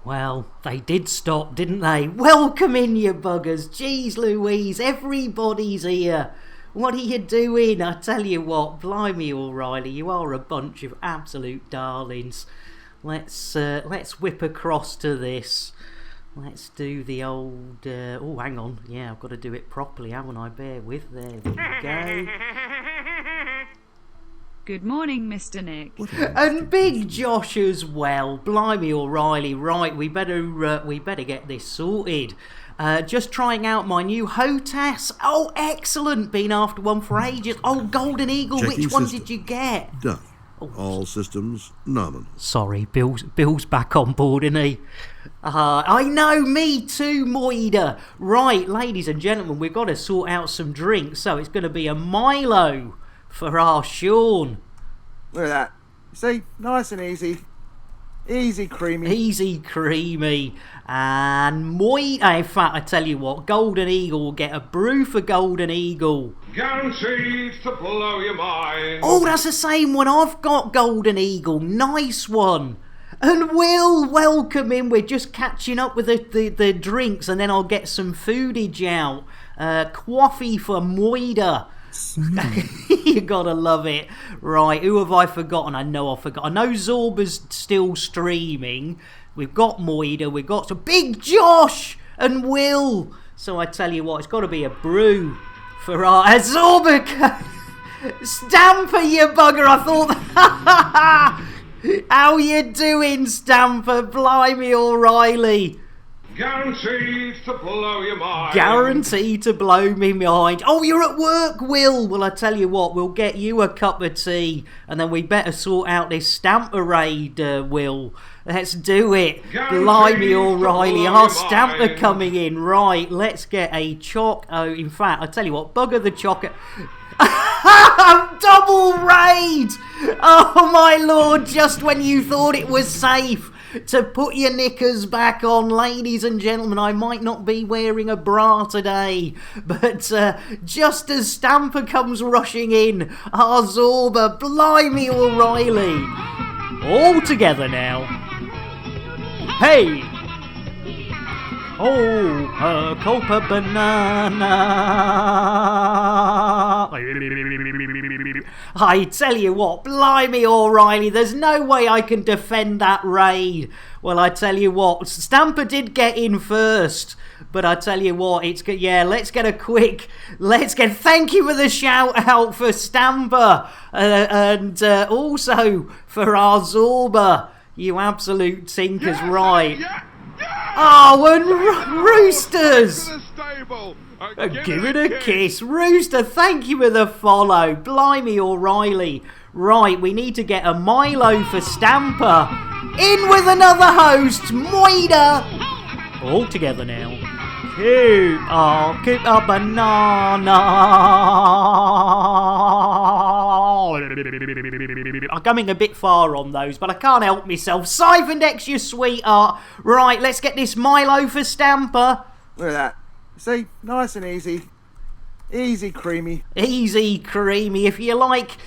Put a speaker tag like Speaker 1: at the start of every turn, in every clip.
Speaker 1: Well, they did stop, didn't they? Welcome in, you buggers. Jeez Louise, everybody's here. What are you doing? I tell you what, blimey O'Reilly, you are a bunch of absolute darlings. Let's whip across to this. Let's do the old... oh, hang on. Yeah, I've got to do it properly, haven't I? Bear with. There we go.
Speaker 2: Good morning, Mr. Nick.
Speaker 1: And Big Josh as well. Blimey O'Reilly. Right, we better get this sorted. Just trying out my new HOTAS. Oh, excellent. Been after one for ages. Oh, Golden Eagle.
Speaker 3: Checking
Speaker 1: Which one
Speaker 3: system.
Speaker 1: did you get?
Speaker 3: Done. All systems nominal.
Speaker 1: Sorry, Bill's back on board, isn't he? I know, me too, Moida. Right, ladies and gentlemen, we've got to sort out some drinks, so it's going to be a Milo for our Sean.
Speaker 4: Look at that. See, nice and easy. Easy creamy.
Speaker 1: Easy creamy. And Moida, in fact, I tell you what, Golden Eagle will get a brew for Golden Eagle.
Speaker 5: Guaranteed to blow your mind.
Speaker 1: Oh, that's the same one I've got, Golden Eagle. Nice one. And Will, welcome in. We're just catching up with the drinks, and then I'll get some foodage out. Coffee for Moida. You gotta love it. Right, who have I forgotten? I know Zorba's still streaming. We've got Moida, we've got some Big Josh and Will. So I tell you what, it's got to be a brew for our Zorba. Stamper, you bugger! I thought. How you doing, Stamper? Blimey O'Reilly.
Speaker 5: Guaranteed to blow your mind.
Speaker 1: Guaranteed to blow me mind. Oh, you're at work, Will. Well, I tell you what, we'll get you a cup of tea, and then we better sort out this Stamper raid, Will. Let's do it. Blimey O'Reilly, our Stamper coming in. Right, let's get a choc. Oh, in fact, I tell you what, bugger the choc. Double raid! Oh, my lord, just when you thought it was safe to put your knickers back on, ladies and gentlemen. I might not be wearing a bra today, but just as Stamper comes rushing in, our Zorba, blimey O'Reilly. All together now. Hey! Oh, a Copa banana. I tell you what, blimey O'Reilly, there's no way I can defend that raid. Well, I tell you what, Stamper did get in first, but I tell you what, thank you for the shout out for Stamper, and also for our Zorba, you absolute tinkers, right. Oh, and Roosters! Give it a kiss. Rooster, thank you for the follow. Blimey O'Reilly. Right, we need to get a Milo for Stamper. In with another host, Moida. All together now. Keep a banana. I'm coming a bit far on those, but I can't help myself. Siphondex, you sweetheart. Right, let's get this Milo for Stamper.
Speaker 4: Look at that. See, nice and easy. Easy creamy.
Speaker 1: Easy creamy. If you like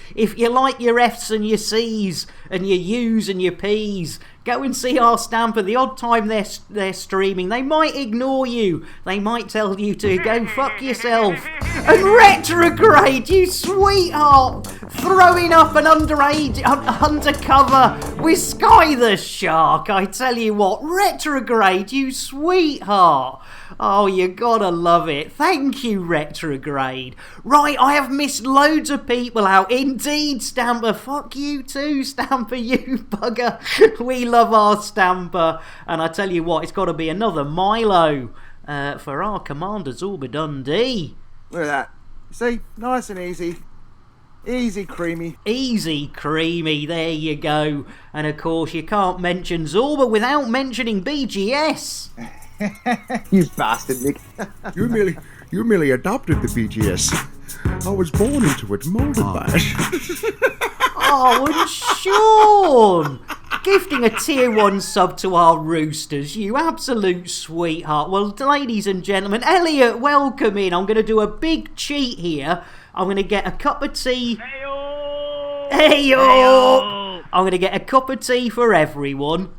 Speaker 1: your F's and your C's and your U's and your P's, go and see our Stamper. The odd time they're streaming, they might ignore you. They might tell you to go fuck yourself. And Retrograde, you sweetheart, throwing up an undercover with Sky the Shark. I tell you what, Retrograde, you sweetheart. Oh, you gotta love it. Thank you, Retrograde. Right, I have missed loads of people out. Indeed, Stamper. Fuck you too, Stamper, you bugger. We love our Stamper. And I tell you what, it's got to be another Milo for our Commander Zorba Dundee.
Speaker 4: Look at that. See, nice and easy. Easy creamy.
Speaker 1: Easy creamy, there you go. And of course, you can't mention Zorba without mentioning BGS.
Speaker 4: You bastard, Nick.
Speaker 3: You merely adopted the BGS. I was born into it, molded by it.
Speaker 1: Oh, and Sean! Gifting a tier 1 sub to our Roosters, you absolute sweetheart. Well, ladies and gentlemen, Elliot, welcome in. I'm going to do a big cheat here. I'm going to get a cup of tea. Hey-o! I'm going to get a cup of tea for everyone.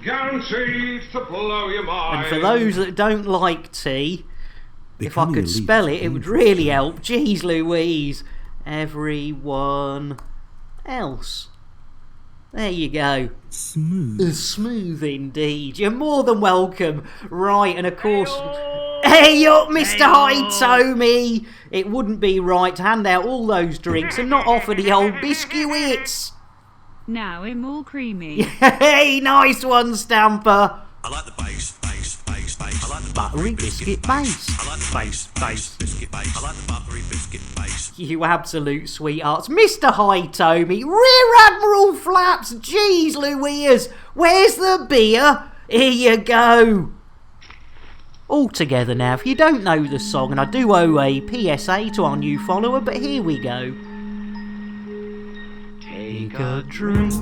Speaker 5: Guaranteed to blow your mind.
Speaker 1: And for those that don't like tea, if I could spell it, it would really help. Jeez Louise. Everyone else. There you go.
Speaker 3: Smooth.
Speaker 1: Smooth indeed. You're more than welcome. Right, and of course... Hey up, Mr. Hitomi! It wouldn't be right to hand out all those drinks and not offer the old biscuits.
Speaker 2: Now I'm all creamy.
Speaker 1: Hey, nice one, Stamper.
Speaker 6: I like the base. I like the
Speaker 1: Buttery biscuit base.
Speaker 6: I like the base biscuit base. I like the buttery biscuit base.
Speaker 1: You absolute sweethearts. Mr. Hitomi, Rear Admiral Flaps, jeez Louise, where's the beer? Here you go. All together now, if you don't know the song, and I do owe a PSA to our new follower, but here we go. Take a drink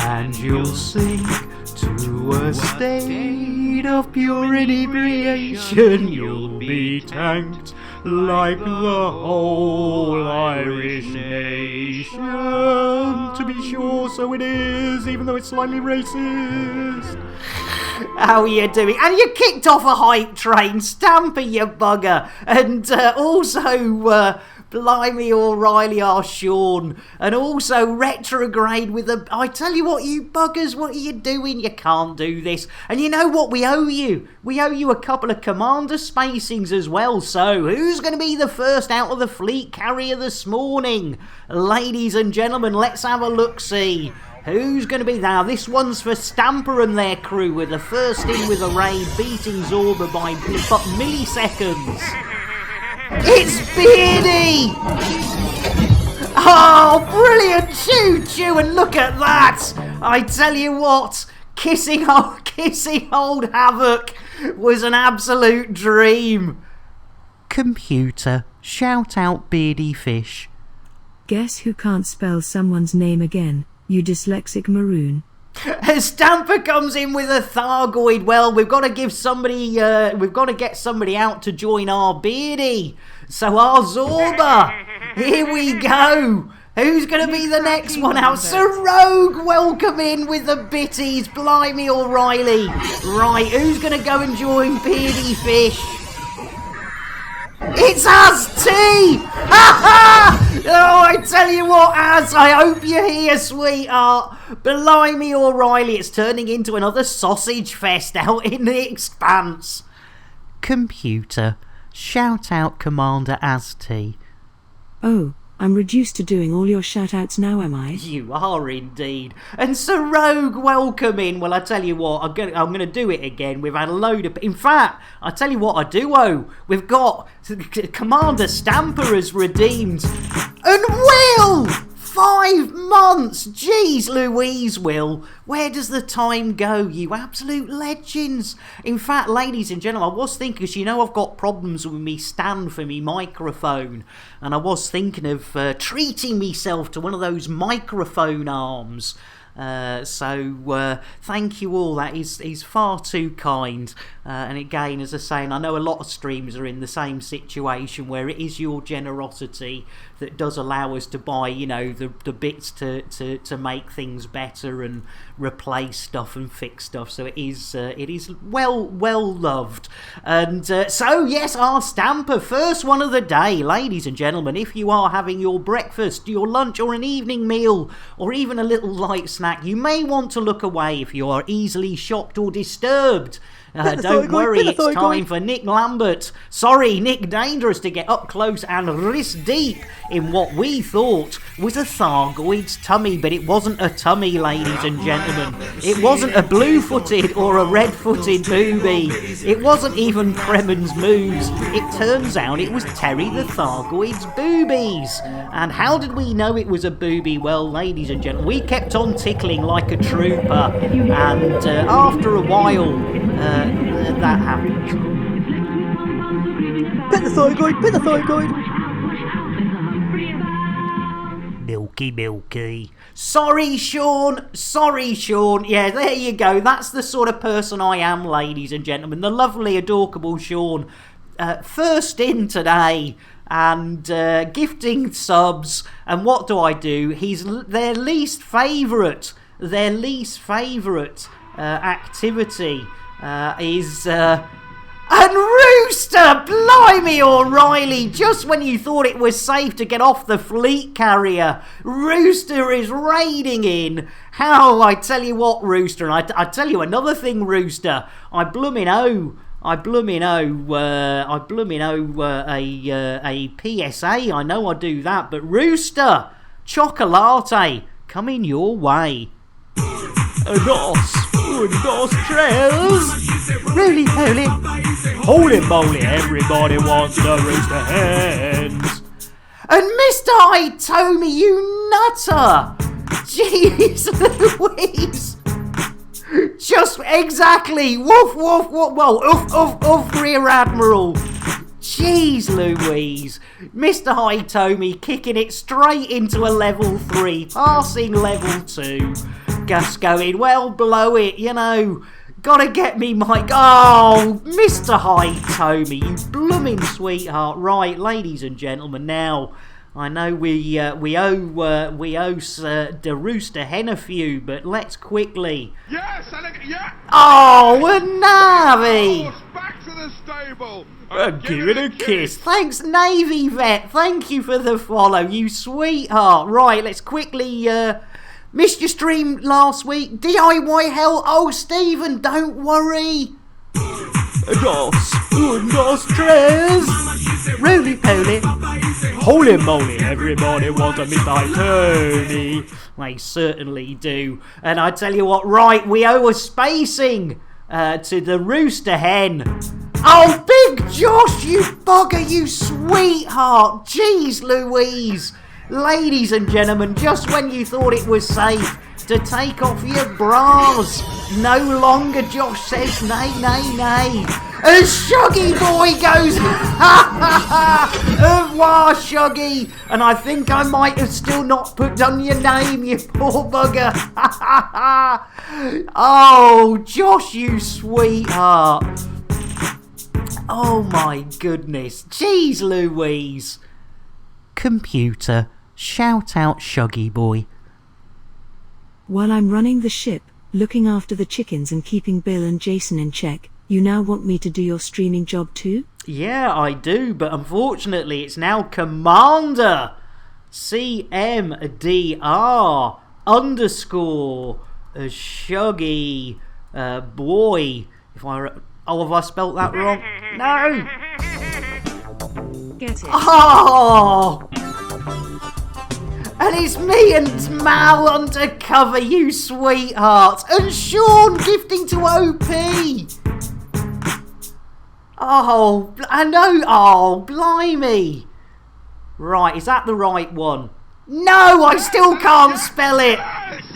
Speaker 1: and you'll sink to a state of pure inebriation. You'll be tanked like the whole Irish nation. To be sure, so it is, even though it's slightly racist. How are you doing? And you kicked off a hype train, Stamper, you bugger. And also, Blimey O'Reilly, our Sean. And also Retrograde with a... I tell you what, you buggers, what are you doing? You can't do this. And you know what we owe you? We owe you a couple of commander spacings as well. So, who's going to be the first out of the fleet carrier this morning? Ladies and gentlemen, let's have a look-see. Who's going to be now? This one's for Stamper and their crew, with the first in with a raid, beating Zorba by but milliseconds. It's Beardy! Oh, brilliant! Choo-choo, and look at that! I tell you what, kissing old Havoc was an absolute dream. Computer, shout out Beardy Fish.
Speaker 7: Guess who can't spell someone's name again? You dyslexic maroon.
Speaker 1: Stamper comes in with a Thargoid. Well, we've got to give somebody, we've got to get somebody out to join our Beardy. So our Zorba, here we go. Who's going to be the next one out? Sir Rogue, welcome in with the bitties. Blimey O'Reilly. Right, who's going to go and join Beardy Fish? It's Az T! Ha ha! Oh, I tell you what, Az, I hope you're here, sweetheart. Blimey O'Reilly, it's turning into another sausage fest out in the expanse. Computer, shout out Commander Az T.
Speaker 7: Oh, I'm reduced to doing all your shout-outs now, am I?
Speaker 1: You are indeed. And Sir Rogue, welcome in. Well, I tell you what, I'm going to do it again. We've had a load of... In fact, I tell you what I do owe. We've got... Commander Stamper has redeemed. And Will! 5 months! Jeez Louise, Will. Where does the time go, you absolute legends? In fact, ladies and gentlemen, I was thinking, because you know I've got problems with me stand for me microphone, and I was thinking of treating myself to one of those microphone arms. So thank you all, that is far too kind, and again, as I say, and I know a lot of streamers are in the same situation where it is your generosity that does allow us to buy, you know, the bits to make things better and replace stuff and fix stuff. So it is well loved. And so yes, our Stamper, first one of the day, ladies and gentlemen. If you are having your breakfast, your lunch, or an evening meal, or even a little light snack, you may want to look away if you are easily shocked or disturbed. Don't worry, it's time for Nick Lambert. Sorry, Nick Dangerous to get up close and wrist deep in what we thought was a Thargoid's tummy, but it wasn't a tummy, ladies and gentlemen. It wasn't a blue-footed or a red-footed booby. It wasn't even Kremen's moves. It turns out it was Terry the Thargoid's boobies. And how did we know it was a booby? Well, ladies and gentlemen, we kept on tickling like a trooper, and after a while, that happened.
Speaker 8: Pet the Thargoid!
Speaker 1: Milky. Sorry, Sean. Yeah, there you go. That's the sort of person I am, ladies and gentlemen. The lovely, adorable Sean. First in today, and gifting subs. And what do? He's their least favourite. activity is... And Rooster! Blimey, O'Reilly! Just when you thought it was safe to get off the fleet carrier, Rooster is raiding in. How? I tell you what, Rooster, and I tell you another thing, Rooster. I bloomin' owe a PSA. I know I do that, but Rooster, chocolate coming your way.
Speaker 8: Dos trails. Roly poly. Holy moly, everybody wants the Rooster Hens.
Speaker 1: And Mr. Itomi, you nutter! Jeez Louise! Just exactly! Woof, woof, woof, well, oof, oof, oof, Rear Admiral! Jeez Louise! Mr. Itomi kicking it straight into a level 3, passing level 2. Just going, well, blow it, you know. Gotta get me my... Oh, Mr. Itomi, you blooming sweetheart. Right, ladies and gentlemen, now... I know we owe Sir De Rooster Hen a few, but let's quickly...
Speaker 5: Yes, yeah.
Speaker 1: Oh, a Navy!
Speaker 5: Back to the stable.
Speaker 8: Give it a kiss.
Speaker 1: Thanks, Navy Vet. Thank you for the follow, you sweetheart. Right, let's quickly... Missed your stream last week. DIY hell. Oh, Stephen, don't worry.
Speaker 8: Dos trails. Roly poly. Holy moly, everybody wants a Mr. Tony.
Speaker 1: They certainly do. And I tell you what, right, we owe a spacing to the Rooster Hen. Oh, Big Josh, you bugger, you sweetheart. Jeez Louise. Ladies and gentlemen, just when you thought it was safe to take off your bras, no longer Josh says nay, nay, nay. As Shuggy boy goes, ha ha ha, au revoir Shuggy. And I think I might have still not put down your name, you poor bugger. Ha ha ha. Oh, Josh, you sweetheart. Oh my goodness. Jeez Louise. Computer, shout out Shuggy boy.
Speaker 7: While I'm running the ship, looking after the chickens and keeping Bill and Jason in check, you now want me to do your streaming job too?
Speaker 1: Yeah, I do, but unfortunately it's now Commander CMDR _ Shuggy boy. If I have I spelt that wrong? No.
Speaker 2: Get it.
Speaker 1: Oh! And it's me and Mal undercover, you sweetheart. And Sean gifting to OP. Oh, I know. Oh, blimey. Right, is that the right one? No, I still can't spell it.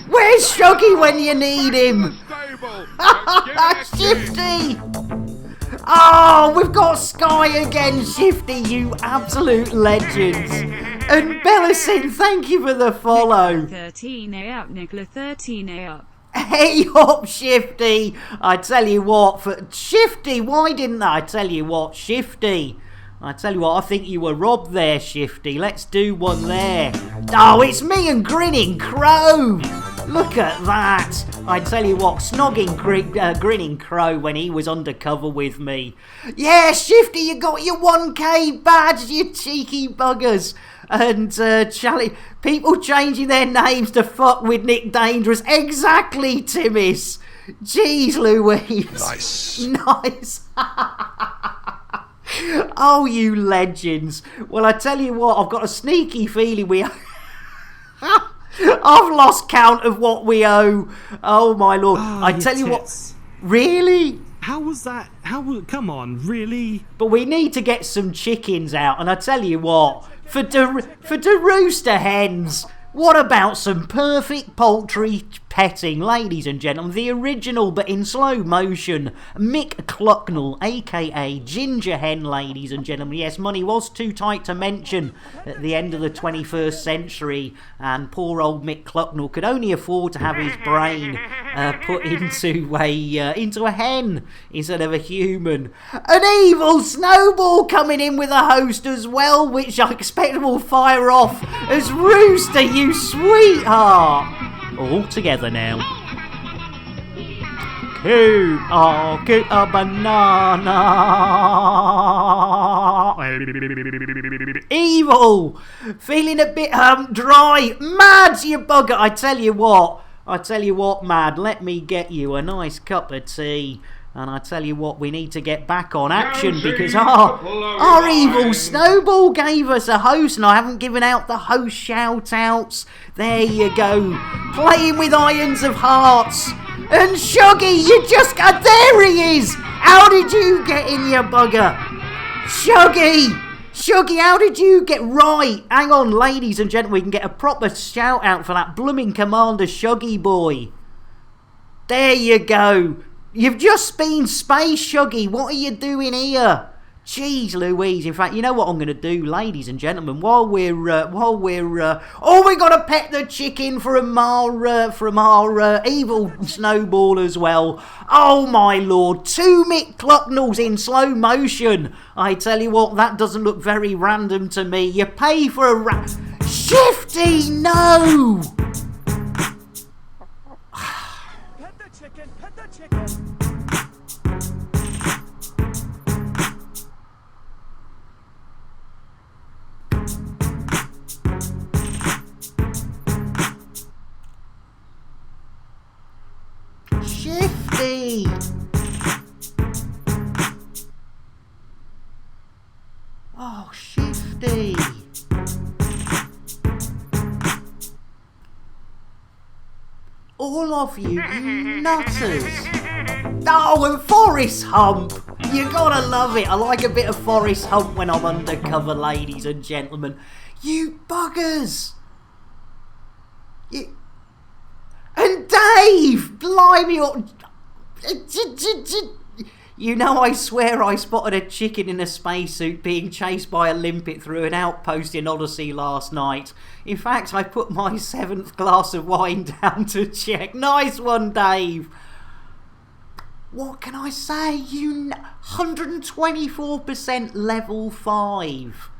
Speaker 1: Where's Shuggy when you need him? Shifty. Oh, we've got Sky again, Shifty, you absolute legends. And Bellicin, thank you for the follow.
Speaker 2: 13A up, Nicola, 13A up.
Speaker 1: Hey up, Shifty. I tell you what, Shifty, why didn't I tell you what, Shifty? I tell you what, I think you were robbed there, Shifty. Let's do one there. Oh, it's me and Grinning Crow. Look at that. I tell you what, snogging Grinning Crow when he was undercover with me. Yeah, Shifty, you got your 1K badge, you cheeky buggers. And people changing their names to fuck with Nick Dangerous. Exactly, Timmis. Jeez Louise. Nice. Oh, you legends. Well, I tell you what, I've got a sneaky feeling we... I've lost count of what we owe. Oh, my lord. I tell you what... Really?
Speaker 9: How was that? Come on, really?
Speaker 1: But we need to get some chickens out. And I tell you what, for the Rooster Hens... What about some perfect poultry petting, ladies and gentlemen? The original, but in slow motion, Mick Clucknell, aka Ginger Hen, ladies and gentlemen. Yes, money was too tight to mention at the end of the 21st century, and poor old Mick Clucknell could only afford to have his brain put into a hen instead of a human. An evil snowball coming in with a host as well, which I expect will fire off as Rooster, you sweetheart. All together now.
Speaker 8: Who? I'll get a banana.
Speaker 1: Evil! Feeling a bit dry. Mad, you bugger! I tell you what, Mad, let me get you a nice cup of tea. And I tell you what, we need to get back on action because our evil Snowball gave us a host, and I haven't given out the host shout-outs. There you go. Playing with Irons of Hearts. And Shuggy, you just got... There he is! How did you get in, you bugger? Shuggy, how did you get... Right, hang on, ladies and gentlemen, we can get a proper shout-out for that blooming Commander Shuggy boy. There you go. You've just been Space Shuggy. What are you doing here? Jeez Louise. In fact, you know what I'm going to do, ladies and gentlemen, while we're oh, we got to pet the chicken from our evil Snowball as well. Oh my lord, 2 Mick Clucknalls in slow motion. I tell you what, that doesn't look very random to me. You pay for a Shifty, no!
Speaker 10: Pet the chicken, pet the chicken.
Speaker 1: Shifty! Oh, Shifty! All of you nutters! Oh, and Forest Hump! You gotta love it. I like a bit of Forest Hump when I'm undercover, ladies and gentlemen. You buggers! And Dave! Blimey! You know, I swear I spotted a chicken in a spacesuit being chased by a limpet through an outpost in Odyssey last night. In fact, I put my 7th glass of wine down to check. Nice one, Dave! What can I say? 124% level 5.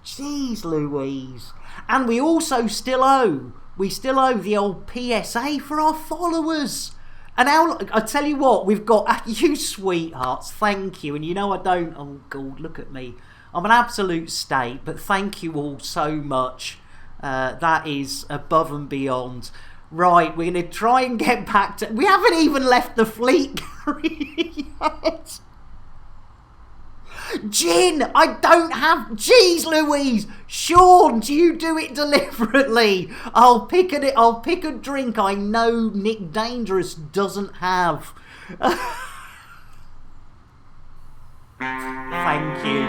Speaker 1: Jeez Louise. And we also still owe the old PSA for our followers. And I tell you what, we've got you sweethearts, thank you. And you know I don't, oh God, look at me. I'm an absolute state, but thank you all so much. That is above and beyond. Right, we're going to try and get back to... We haven't even left the fleet carrier yet. Gin, I don't have... Jeez Louise. Sean, do you do it deliberately? I'll pick a drink I know Nick Dangerous doesn't have. Thank you.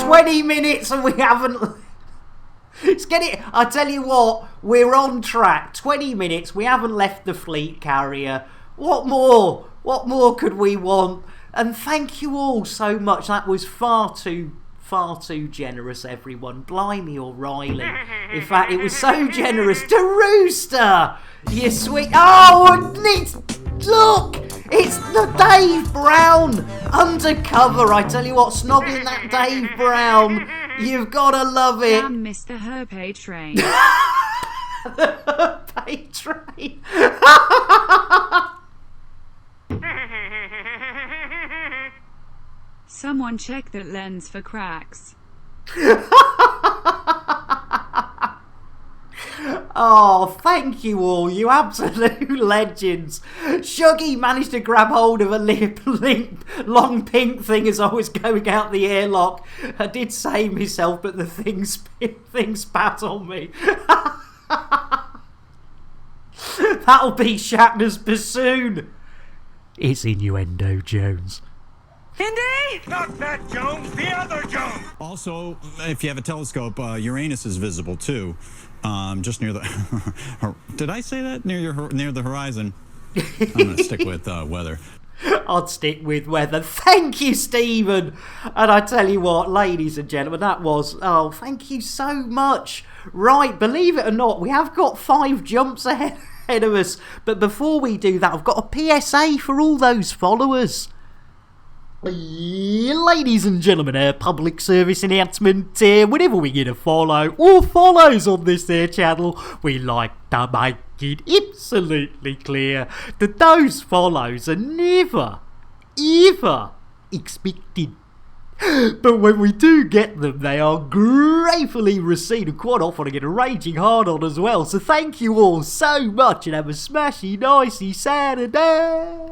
Speaker 1: 20 minutes and we haven't... Let's get it. I tell you what, we're on track. 20 minutes, we haven't left the fleet carrier. What more? What more could we want? And thank you all so much. That was far too generous, everyone. Blimey O'Reilly. In fact, it was so generous to Rooster. You sweet... Oh, look! It's the Dave Brown undercover. I tell you what, snogging that Dave Brown, you've got to love it.
Speaker 2: Damn, Mr. Her Patron.
Speaker 1: The Patron.
Speaker 2: Someone check that lens for cracks.
Speaker 1: Oh, thank you all, you absolute legends. Shuggy managed to grab hold of a long pink thing as I was going out the airlock. I did save myself, but the thing spat on me. That'll be Shatner's bassoon. It's innuendo, Jones.
Speaker 10: Indy?
Speaker 6: Not that Jones, the other Jones!
Speaker 11: Also, if you have a telescope, Uranus is visible too. Just near the... Did I say that? Near the horizon. I'm going to stick with weather.
Speaker 1: I'd stick with weather. Thank you, Stephen. And I tell you what, ladies and gentlemen, that was... Oh, thank you so much. Right, believe it or not, we have got 5 jumps ahead of us. But before we do that, I've got a PSA for all those followers.
Speaker 8: Ladies and gentlemen, a public service announcement. Whenever we get a follow or follows on this channel, we like to make it absolutely clear that those follows are never, ever expected. But when we do get them, they are gratefully received, and quite often I get a raging hard on as well. So thank you all so much, and have a smashy, nicey Saturday.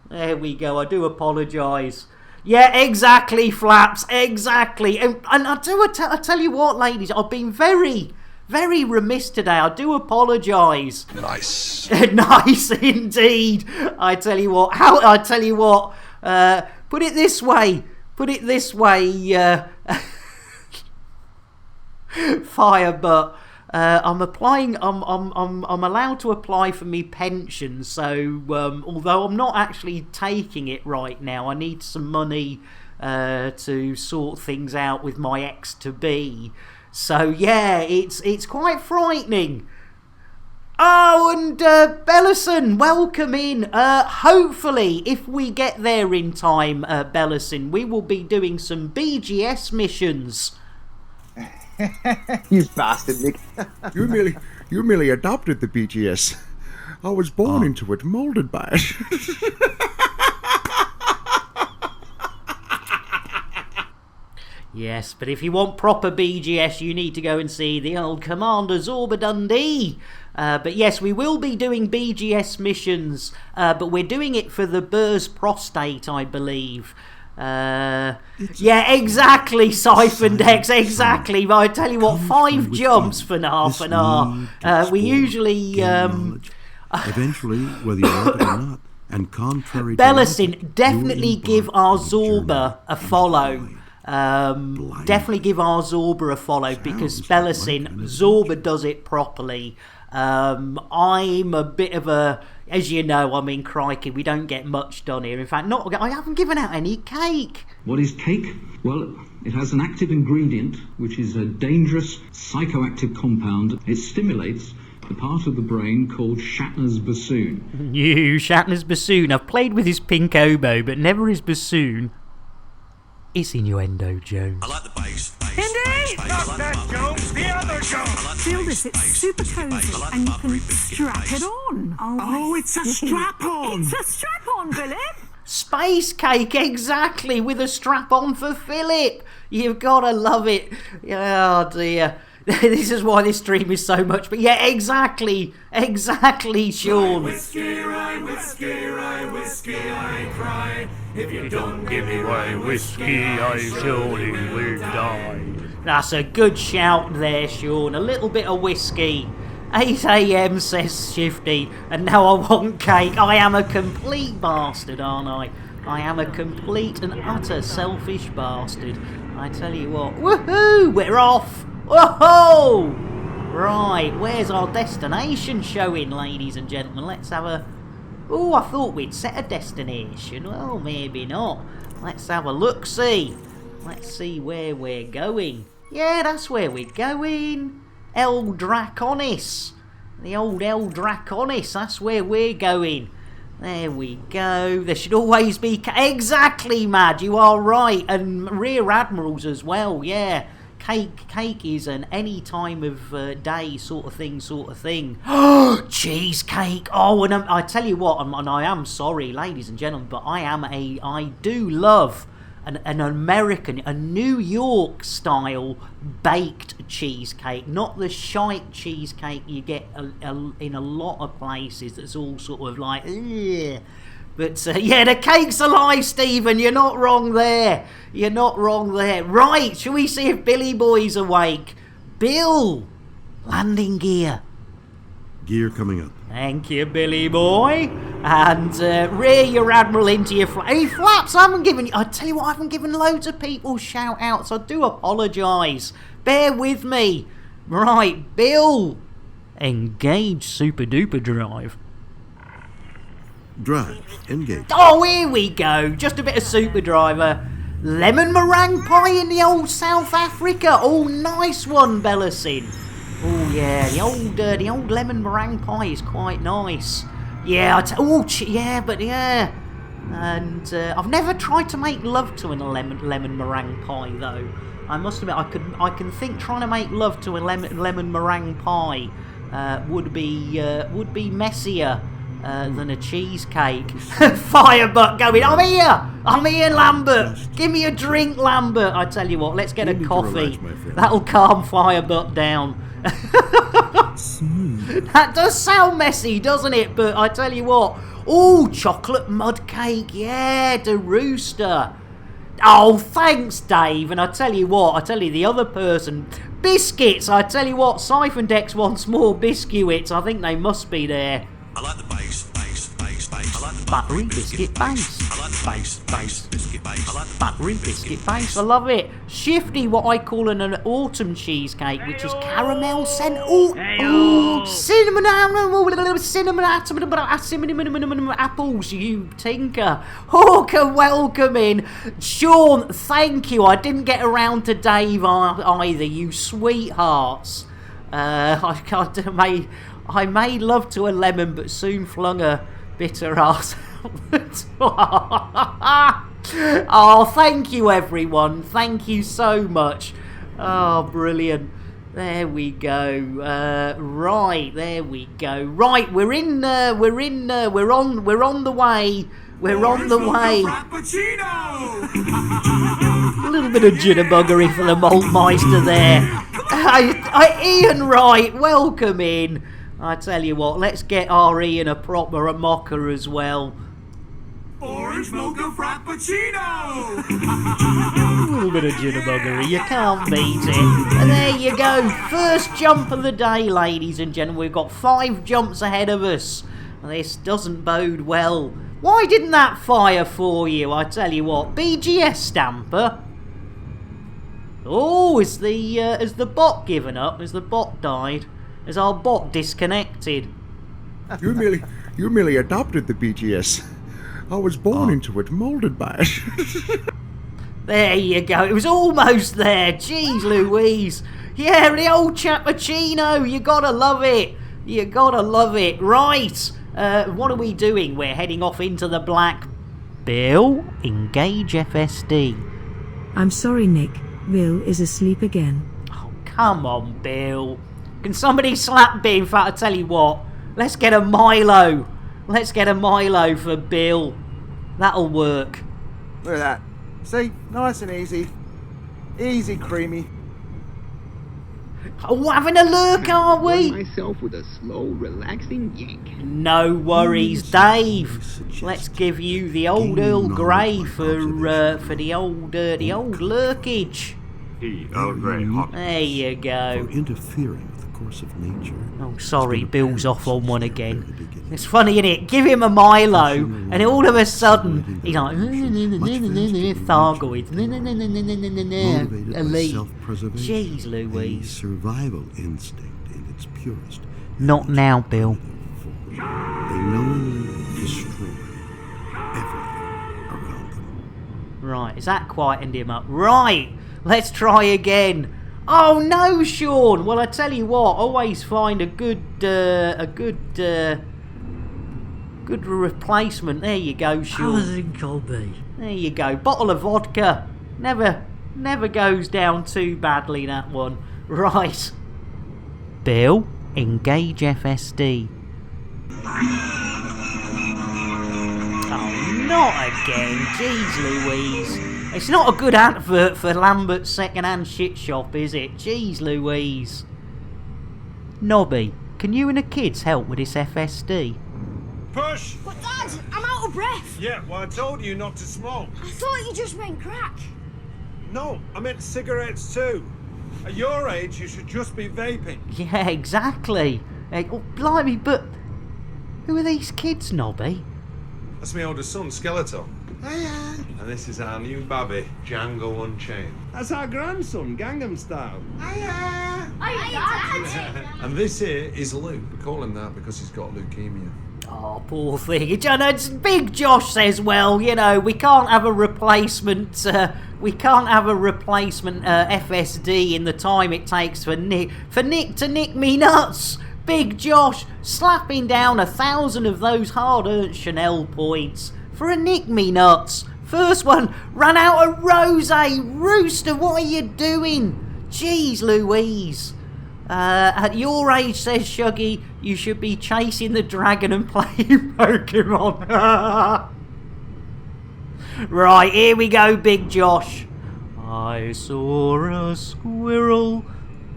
Speaker 8: There we go, I do apologise. Yeah, exactly, Flaps, exactly. And I tell you what, ladies, I've been very remiss today. I do apologise.
Speaker 6: Nice.
Speaker 8: Nice indeed. I tell you what, put it this way, fire, but I'm allowed to apply for me pension, so although I'm not actually taking it right now, I need some money to sort things out with my ex-to-be. So yeah, it's quite frightening. Oh, and Bellison, welcome in. Hopefully, if we get there in time, Bellison, we will be doing some BGS missions.
Speaker 4: You bastard, Nick.
Speaker 3: You merely adopted the BGS. I was born into it, molded by it.
Speaker 8: Yes, but if you want proper BGS, you need to go and see the old Commander Zorba Dundee. But yes, we will be doing BGS missions, but we're doing it for the Burrs prostate, I believe. Yeah, exactly, Siphon Dex, exactly. But I tell you what, 5 jumps for half an hour. We usually
Speaker 12: eventually, whether you like it or not, and contrary to
Speaker 8: Bellison, definitely give our Zorba a follow. Definitely give our Zorba a follow, because Bellison, Zorba does it properly. I'm a bit of a, as you know, I mean, crikey, we don't get much done here. In fact, I haven't given out any cake.
Speaker 13: What is cake? Well, it has an active ingredient, which is a dangerous psychoactive compound. It stimulates the part of the brain called Shatner's bassoon.
Speaker 8: You, Shatner's bassoon. I've played with his pink oboe, but never his bassoon. It's innuendo, Jones.
Speaker 6: I like the bass.
Speaker 10: Indy!
Speaker 5: Not that Jones, the other Jones.
Speaker 10: Feel this, it's super cozy, and you can strap it on.
Speaker 9: Oh, it's a strap-on!
Speaker 10: It's a strap-on, Philip!
Speaker 8: Space cake, exactly, with a strap-on for Philip. You've got to love it. Oh, dear. This is why this stream is so much. But yeah, exactly, Sean.
Speaker 14: Rye whiskey, I cry. If you don't give me rye whiskey, I surely will die.
Speaker 8: That's a good shout there, Sean. A little bit of whiskey. 8 AM, says Shifty, and now I want cake. I am a complete bastard, aren't I? I am a complete and utter selfish bastard. I tell you what. Woohoo! We're off! Whoa! Right, where's our destination showing, ladies and gentlemen? Let's have a... Oh, I thought we'd set a destination. Well, maybe not. Let's have a look-see. Let's see where we're going. Yeah, that's where we're going. El Draconis. The old El Draconis. That's where we're going. There we go. There should always be... Exactly, Mad. You are right. And Rear Admirals as well, yeah. Cake is an any time of day sort of thing. Cheesecake. Oh, and I tell you what, and I am sorry, ladies and gentlemen, but I do love an American, a New York style baked cheesecake, not the shite cheesecake you get in a lot of places that's all sort of like, ugh. But yeah, the cake's alive, Stephen. You're not wrong there. Right, shall we see if Billy Boy's awake? Bill, landing gear.
Speaker 12: Gear coming up.
Speaker 8: Thank you, Billy Boy. And rear your Admiral into your Hey, Flaps, I tell you what, I haven't given loads of people shout outs. I do apologise. Bear with me. Right, Bill. Engage Super Duper Drive.
Speaker 12: Drive. Engage.
Speaker 8: Oh, here we go. Just a bit of Super Driver. Lemon meringue pie in the old South Africa. Oh, nice one, Bellison. Oh, yeah. The old lemon meringue pie is quite nice. Yeah,
Speaker 1: And I've never tried to make love to a lemon meringue pie though. I must admit, I can think trying to make love to a lemon meringue pie would be messier than a cheesecake. Firebutt going, I'm here, Lambert. Give me a drink, Lambert. I tell you what, let's get a coffee. That'll calm Firebutt down. That does sound messy, doesn't it? But I tell you what, oh, chocolate mud cake, yeah, the rooster. Oh, thanks, Dave. And I tell you what, the other person, biscuits. I tell you what, Siphon Dex wants more biscuits. I think they must be there.
Speaker 6: I like the base. I like the
Speaker 1: Battery biscuit base.
Speaker 6: I like the base biscuit base. I like the
Speaker 1: Battery biscuit base. I love it. Shifty, what I call an autumn cheesecake, which is caramel scent. Cinnamon apples, you tinker. Welcome in. Sean, thank you. I didn't get around to Dave either, you sweethearts. I made love to a lemon, but soon flung a bitter arse. Oh, thank you, everyone. Thank you so much. Oh, brilliant. There we go. Right, there we go. Right, we're on the way. We're on the way. A little bit of jitterbuggery for the Maltmeister there. Ian Wright, welcome in. I tell you what, let's get our Ian a mocha as well.
Speaker 9: Orange mocha frappuccino!
Speaker 1: A little bit of jitterbuggery, you can't beat it. And there you go, first jump of the day, ladies and gentlemen. We've got 5 jumps ahead of us. This doesn't bode well. Why didn't that fire for you? I tell you what, BGS Stamper. Oh, has the bot given up? Has the bot died? Has our bot disconnected?
Speaker 3: You merely adopted the BGS. I was born into it, molded by it.
Speaker 1: There you go. It was almost there. Jeez Louise. Yeah, the old cappuccino. You gotta love it. You gotta love it. Right. What are we doing? We're heading off into the black. Bill, engage FSD.
Speaker 7: I'm sorry, Nick. Bill is asleep again.
Speaker 1: Oh, come on, Bill. Can somebody slap Bill? In fact, I tell you what. Let's get a Milo. Let's get a Milo for Bill. That'll work.
Speaker 4: Look at that. See? Nice and easy. Easy, creamy.
Speaker 1: Oh, having a look, are we?
Speaker 15: Myself with a slow, relaxing yank.
Speaker 1: No worries, Dave. Let's give you the old Earl Grey for the old lurkage.
Speaker 12: Earl Grey hot.
Speaker 1: There you go.
Speaker 12: For interfering with the course of nature.
Speaker 1: Oh, sorry, Bill's off on one again. It's funny, isn't it? Give him a Milo, and all of a sudden, he's like, Thargoid, elite. Jeez Louise.
Speaker 12: Survival instinct in its purest.
Speaker 1: Not now, Bill.
Speaker 12: They knowingly destroy everything around them.
Speaker 1: Right, is that quietened him up? Right, let's try again. Oh no, Sean. Well, I tell you what, always find a good replacement. There you go, Sean.
Speaker 8: Anything could be.
Speaker 1: There you go. Bottle of vodka. Never goes down too badly, that one. Right. Bill, engage FSD. Oh, not again. Jeez Louise. It's not a good advert for Lambert's second-hand shit shop, is it? Jeez Louise. Nobby, can you and the kids help with this FSD?
Speaker 14: Push!
Speaker 10: But Dad, I'm out of breath.
Speaker 14: Yeah, well, I told you not to smoke.
Speaker 10: I thought you just meant crack.
Speaker 14: No, I meant cigarettes too. At your age, you should just be vaping.
Speaker 1: Yeah, exactly. Oh, blimey, but who are these kids, Nobby?
Speaker 16: That's my oldest son, Skeletor. Hiya. And this is our new babby, Django Unchained.
Speaker 14: That's our grandson, Gangnam Style.
Speaker 16: Hiya.
Speaker 10: Dad.
Speaker 16: And this here is Luke. We call him that because he's got leukemia.
Speaker 1: Oh, poor thing. It's Big Josh says, well, you know, we can't have a replacement FSD in the time it takes for Nick to nick me nuts. Big Josh slapping down 1,000 of those hard-earned Chanel points. for a nick me nuts. First one ran out of rosé. Rooster, what are you doing? Jeez Louise. At your age, says Shuggy, you should be chasing the dragon and playing Pokemon. Right, here we go, Big Josh. I saw a squirrel.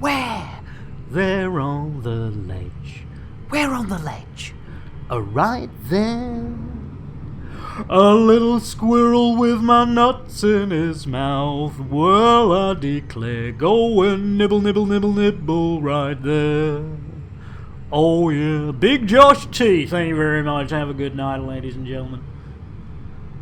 Speaker 1: Where? There on the ledge. Where on the ledge? Right there. A little squirrel with my nuts in his mouth. Well, I declare, go and nibble, nibble, nibble, nibble right there. Oh yeah, Big Josh T. Thank you very much. Have a good night, ladies and gentlemen.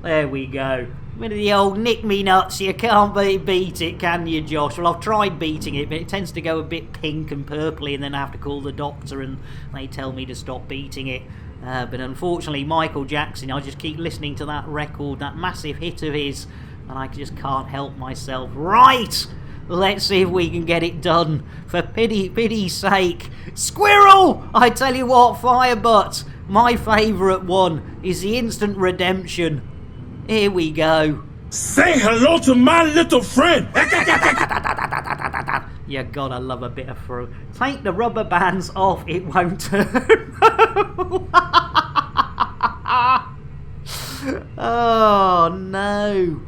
Speaker 1: There we go. With the old nick me nuts, you can't beat it, can you, Josh? Well, I've tried beating it, but it tends to go a bit pink and purpley, and then I have to call the doctor, and they tell me to stop beating it. But unfortunately, Michael Jackson, I just keep listening to that record, that massive hit of his, and I just can't help myself. Right! Let's see if we can get it done. For pity's sake. Squirrel! I tell you what, Firebutt, my favourite one is the instant redemption. Here we go.
Speaker 14: Say hello to my little friend.
Speaker 1: You gotta love a bit of fruit. Take the rubber bands off, it won't turn. Oh no.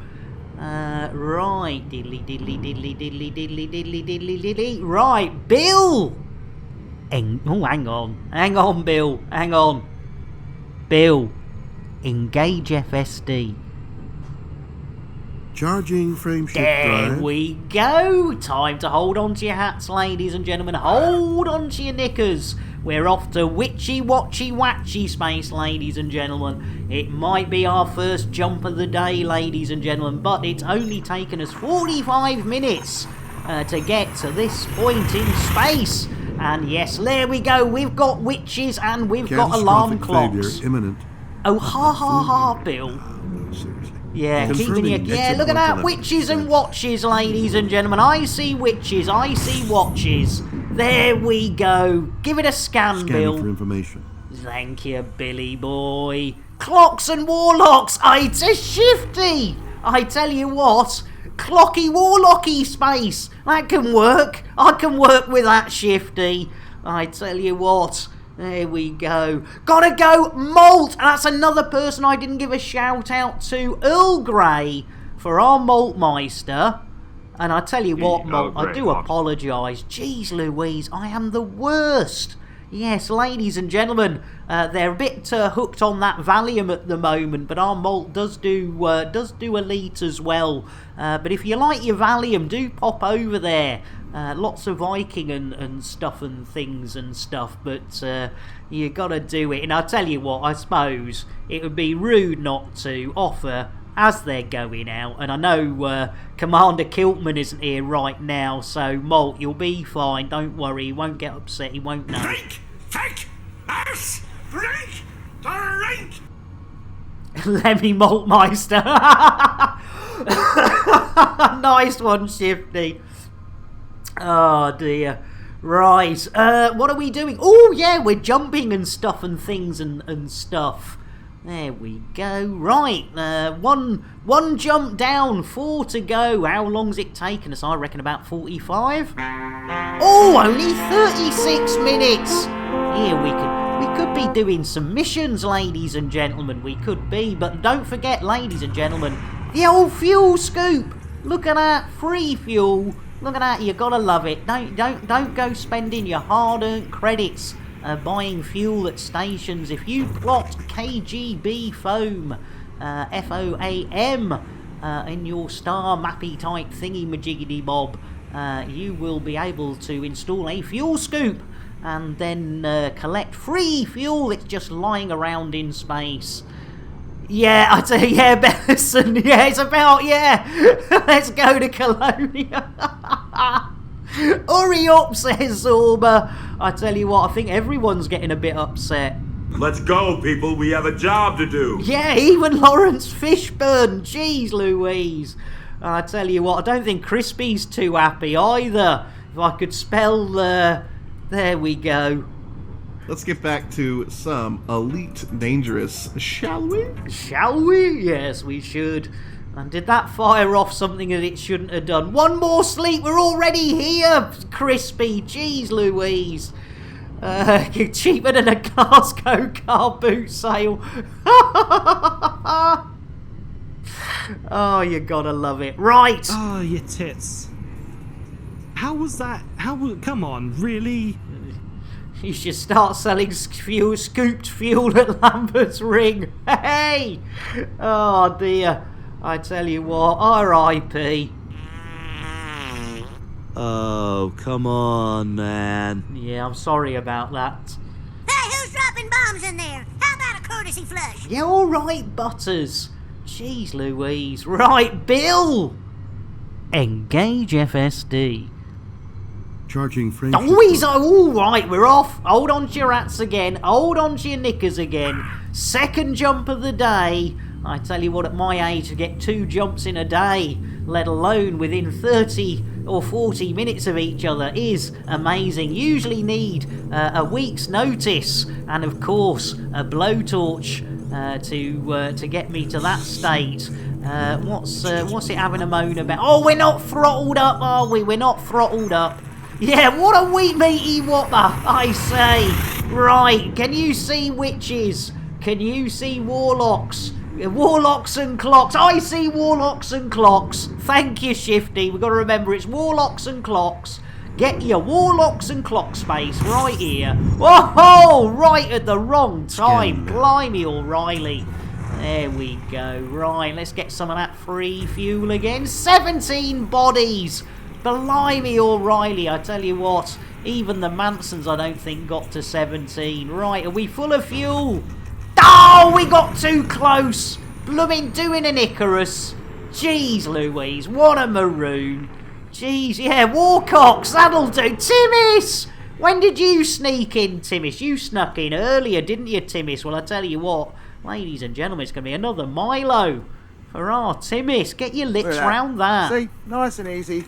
Speaker 1: Right. Diddly diddly diddly diddly diddly diddly diddly diddly. Right, Bill! Hang on. Hang on, Bill. Hang on. Bill. Engage FSD.
Speaker 12: Charging frameshift
Speaker 1: There
Speaker 12: drive.
Speaker 1: we go. Time to hold on to your hats, ladies and gentlemen. Hold on to your knickers. We're off to witchy watchy watchy space, ladies and gentlemen. It might be our first jump of the day, ladies and gentlemen, but it's only taken us 45 minutes to get to this point in space. And yes, there we go. We've got witches and we've got alarm clocks.
Speaker 12: Failure imminent.
Speaker 1: Oh, ha ha ha, Bill.
Speaker 12: No, seriously.
Speaker 1: Yeah, keeping you. Yeah, look at that. Witches and watches, ladies and gentlemen. I see witches. I see watches. There we go. Give it a scan, Bill.
Speaker 12: Scanning for information.
Speaker 1: Thank you, Billy boy. Clocks and warlocks. It's a shifty. I tell you what. Clocky warlocky space. That can work. I can work with that shifty. I tell you what. There we go. Gotta go, Malt. That's another person I didn't give a shout out to. Earl Grey for our Maltmeister. And I tell you what, Malt, I do apologise. Jeez Louise, I am the worst. Yes, ladies and gentlemen, they're a bit hooked on that Valium at the moment, but our Malt does do Elite as well. But if you like your Valium, do pop over there. Lots of Viking and stuff and things and stuff, but you gotta do it. And I'll tell you what, I suppose it would be rude not to offer as they're going out. And I know Commander Kiltman isn't here right now, so Malt, you'll be fine. Don't worry, he won't get upset, he won't know.
Speaker 9: Drink! Take! Us! Drink! Drink!
Speaker 1: Lemmy Maltmeister. Nice one, Shifty. Oh dear. Right, what are we doing? Oh yeah, we're jumping and stuff and things and stuff. There we go. Right, one jump down, 4 to go. How long's it taken us? I reckon about 45. Oh, only 36 minutes. Here we could be doing some missions, ladies and gentlemen. We could be, but don't forget, ladies and gentlemen, the old fuel scoop. Look at that, free fuel. Look at that, you gotta love it. Don't go spending your hard-earned credits buying fuel at stations. If you plot KGB foam, FOAM, in your star mappy type thingy majiggity bob, you will be able to install a fuel scoop and then collect free fuel that's just lying around in space. Yeah, I tell you, yeah, Benson, yeah, it's about, yeah, let's go to Colonia. Hurry up, says Zorba. I tell you what, I think everyone's getting a bit upset.
Speaker 9: Let's go, people. We have a job to do.
Speaker 1: Yeah, even Lawrence Fishburne. Jeez Louise. I tell you what, I don't think Crispy's too happy either. If I could spell, there we go.
Speaker 17: let's get back to some Elite Dangerous, shall we?
Speaker 1: Shall we? Yes, we should. And did that fire off something that it shouldn't have done? One more sleep, we're already here, Crispy. Jeez Louise. Cheaper than a Glasgow car boot sale. Oh, you gotta love it. Right.
Speaker 18: Oh, your tits. How was that? Come on, really?
Speaker 1: You should start selling scooped fuel at Lambert's Ring. Hey! Oh, dear. I tell you what, R.I.P.
Speaker 19: Oh, come on, man.
Speaker 1: Yeah, I'm sorry about that.
Speaker 20: Hey, who's dropping bombs in there? How about a courtesy flush?
Speaker 1: Yeah, all right, Butters. Jeez Louise. Right, Bill! Engage FSD.
Speaker 12: Charging frame.
Speaker 1: Oh, he's all right, we're off. Hold on to your hats again. Hold on to your knickers again. Second jump of the day. I tell you what, at my age, to get 2 jumps in a day, let alone within 30 or 40 minutes of each other, is amazing. Usually need a week's notice and, of course, a blowtorch to get me to that state. What's it having a moan about? Oh, we're not throttled up, are we? We're not throttled up. Yeah, what a wheat meaty whopper, I say. Right, can you see witches? Can you see warlocks? Warlocks and clocks. I see warlocks and clocks. Thank you, Shifty. We've got to remember it's warlocks and clocks. Get your warlocks and clock space right here. Whoa! Right at the wrong time. Blimey, O'Reilly. There we go. Right, let's get some of that free fuel again. 17 bodies. Blimey, O'Reilly. I tell you what, even the Mansons I don't think got to 17. Right, are we full of fuel? Oh, we got too close. Blooming doing an Icarus. Jeez Louise, what a maroon. Jeez, yeah, Warcocks, that'll do. Timmis! When did you sneak in, Timmis? You snuck in earlier, didn't you, Timmis? Well, I tell you what, ladies and gentlemen, it's going to be another Milo for our Timmis. Get your lips round that.
Speaker 4: See, nice and easy.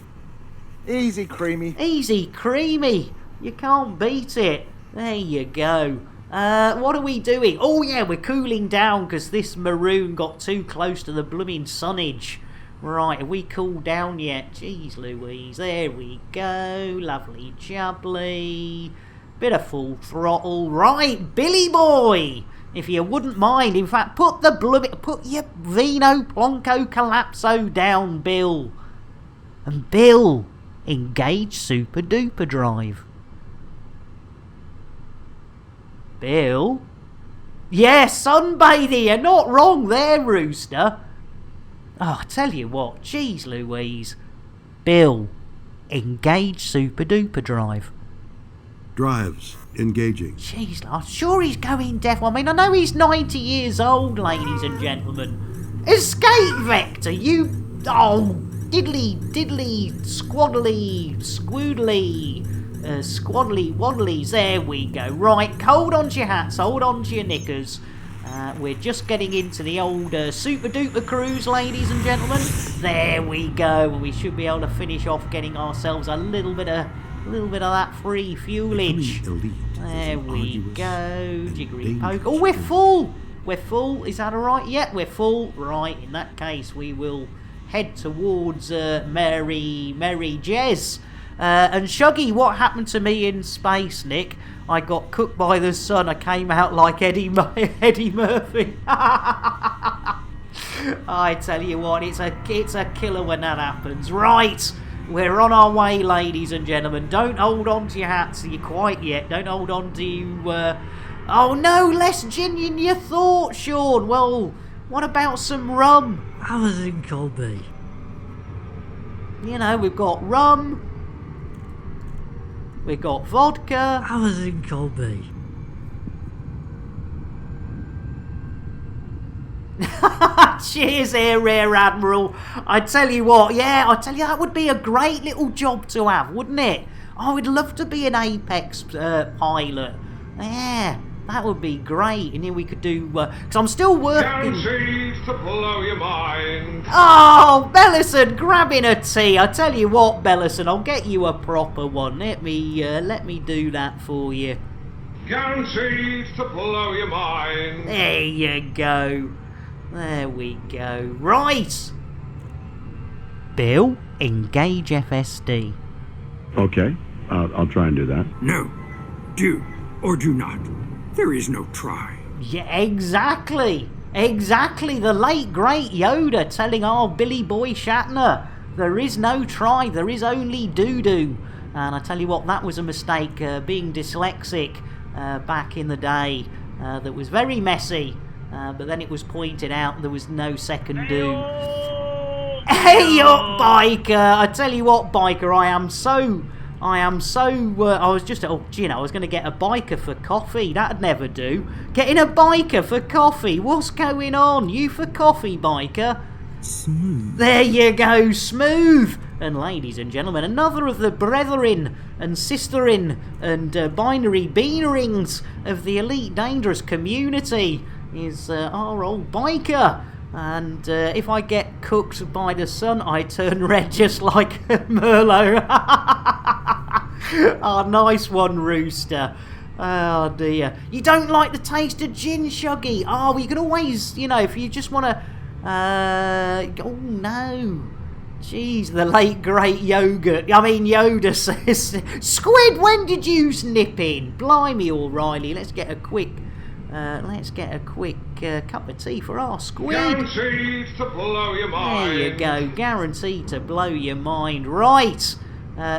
Speaker 4: Easy creamy.
Speaker 1: Easy creamy. You can't beat it. There you go. What are we doing? Oh yeah, we're cooling down because this maroon got too close to the blooming sunnage. Right, have we cooled down yet? Jeez Louise, there we go. Lovely jubbly. Bit of full throttle. Right, Billy boy! If you wouldn't mind, in fact, put your Vino Plonko Collapso down, Bill. And Bill, engage Super Duper Drive. Bill? Yeah, sunbathing, you're not wrong there, Rooster. Oh, I tell you what, jeez Louise. Bill, engage Super Duper Drive.
Speaker 12: Drives, engaging.
Speaker 1: Jeez, I'm sure he's going deaf. I mean, I know he's 90 years old, ladies and gentlemen. Escape Vector, you... Oh, diddly, squaddly, squoodly... squaddly waddlies, there we go. Right, hold on to your hats, hold on to your knickers. We're just getting into the old super duper cruise, ladies and gentlemen. There we go, and we should be able to finish off getting ourselves a little bit of that free fuelage. There we go, jiggery poke. Oh, we're full. We're full. Is that all right? Yeah, we're full. Right, in that case, we will head towards Merry Jez. And Shuggy, what happened to me in space, Nick? I got cooked by the sun. I came out like Eddie Murphy. I tell you what, it's a killer when that happens. Right, we're on our way, ladies and gentlemen. Don't hold on to your hats quite yet. Don't hold on to you. Oh no, less gin in your thought, Sean. Well, what about some rum?
Speaker 21: Amazon Colby.
Speaker 1: You know, we've got rum. We've got vodka.
Speaker 21: Amazon Colby.
Speaker 1: Cheers here, Rear Admiral. I tell you what, that would be a great little job to have, wouldn't it? I would love to be an Apex pilot. Yeah, that would be great. And then we could do, because I'm still working.
Speaker 9: Guaranteed to blow your mind.
Speaker 1: Oh, Bellison, grabbing a tea. I tell you what, Bellison, I'll get you a proper one. Let me do that for you.
Speaker 9: Guaranteed to blow your mind.
Speaker 8: There you go. There we go. Right. Bill, engage FSD.
Speaker 2: Okay, I'll try and do that.
Speaker 22: No. Do or do not. There is no try.
Speaker 8: Yeah, exactly. Exactly. The late, great Yoda telling our Billy Boy Shatner, there is no try, there is only doo-doo. And I tell you what, that was a mistake, being dyslexic back in the day. That was very messy, but then it was pointed out there was no second do. Hey up, biker! I tell you what, biker, I was just, I was going to get a biker for coffee. That'd never do. Getting a biker for coffee. What's going on? You for coffee, biker?
Speaker 22: Smooth.
Speaker 8: There you go, smooth. And ladies and gentlemen, another of the brethren and sisterin and binary beanerings of the Elite Dangerous community is our old biker. And if I get cooked by the sun, I turn red just like Merlot. Oh, nice one, Rooster. Oh, dear. You don't like the taste of gin, Shuggy? Oh, well, you can always, if you just want to... oh, no. Jeez, the late, great Yoda says... Squid, when did you snip in? Blimey, O'Reilly. Let's get a quick cup of tea for our squid.
Speaker 9: Guaranteed to blow your mind.
Speaker 8: There you go, guaranteed to blow your mind. Right,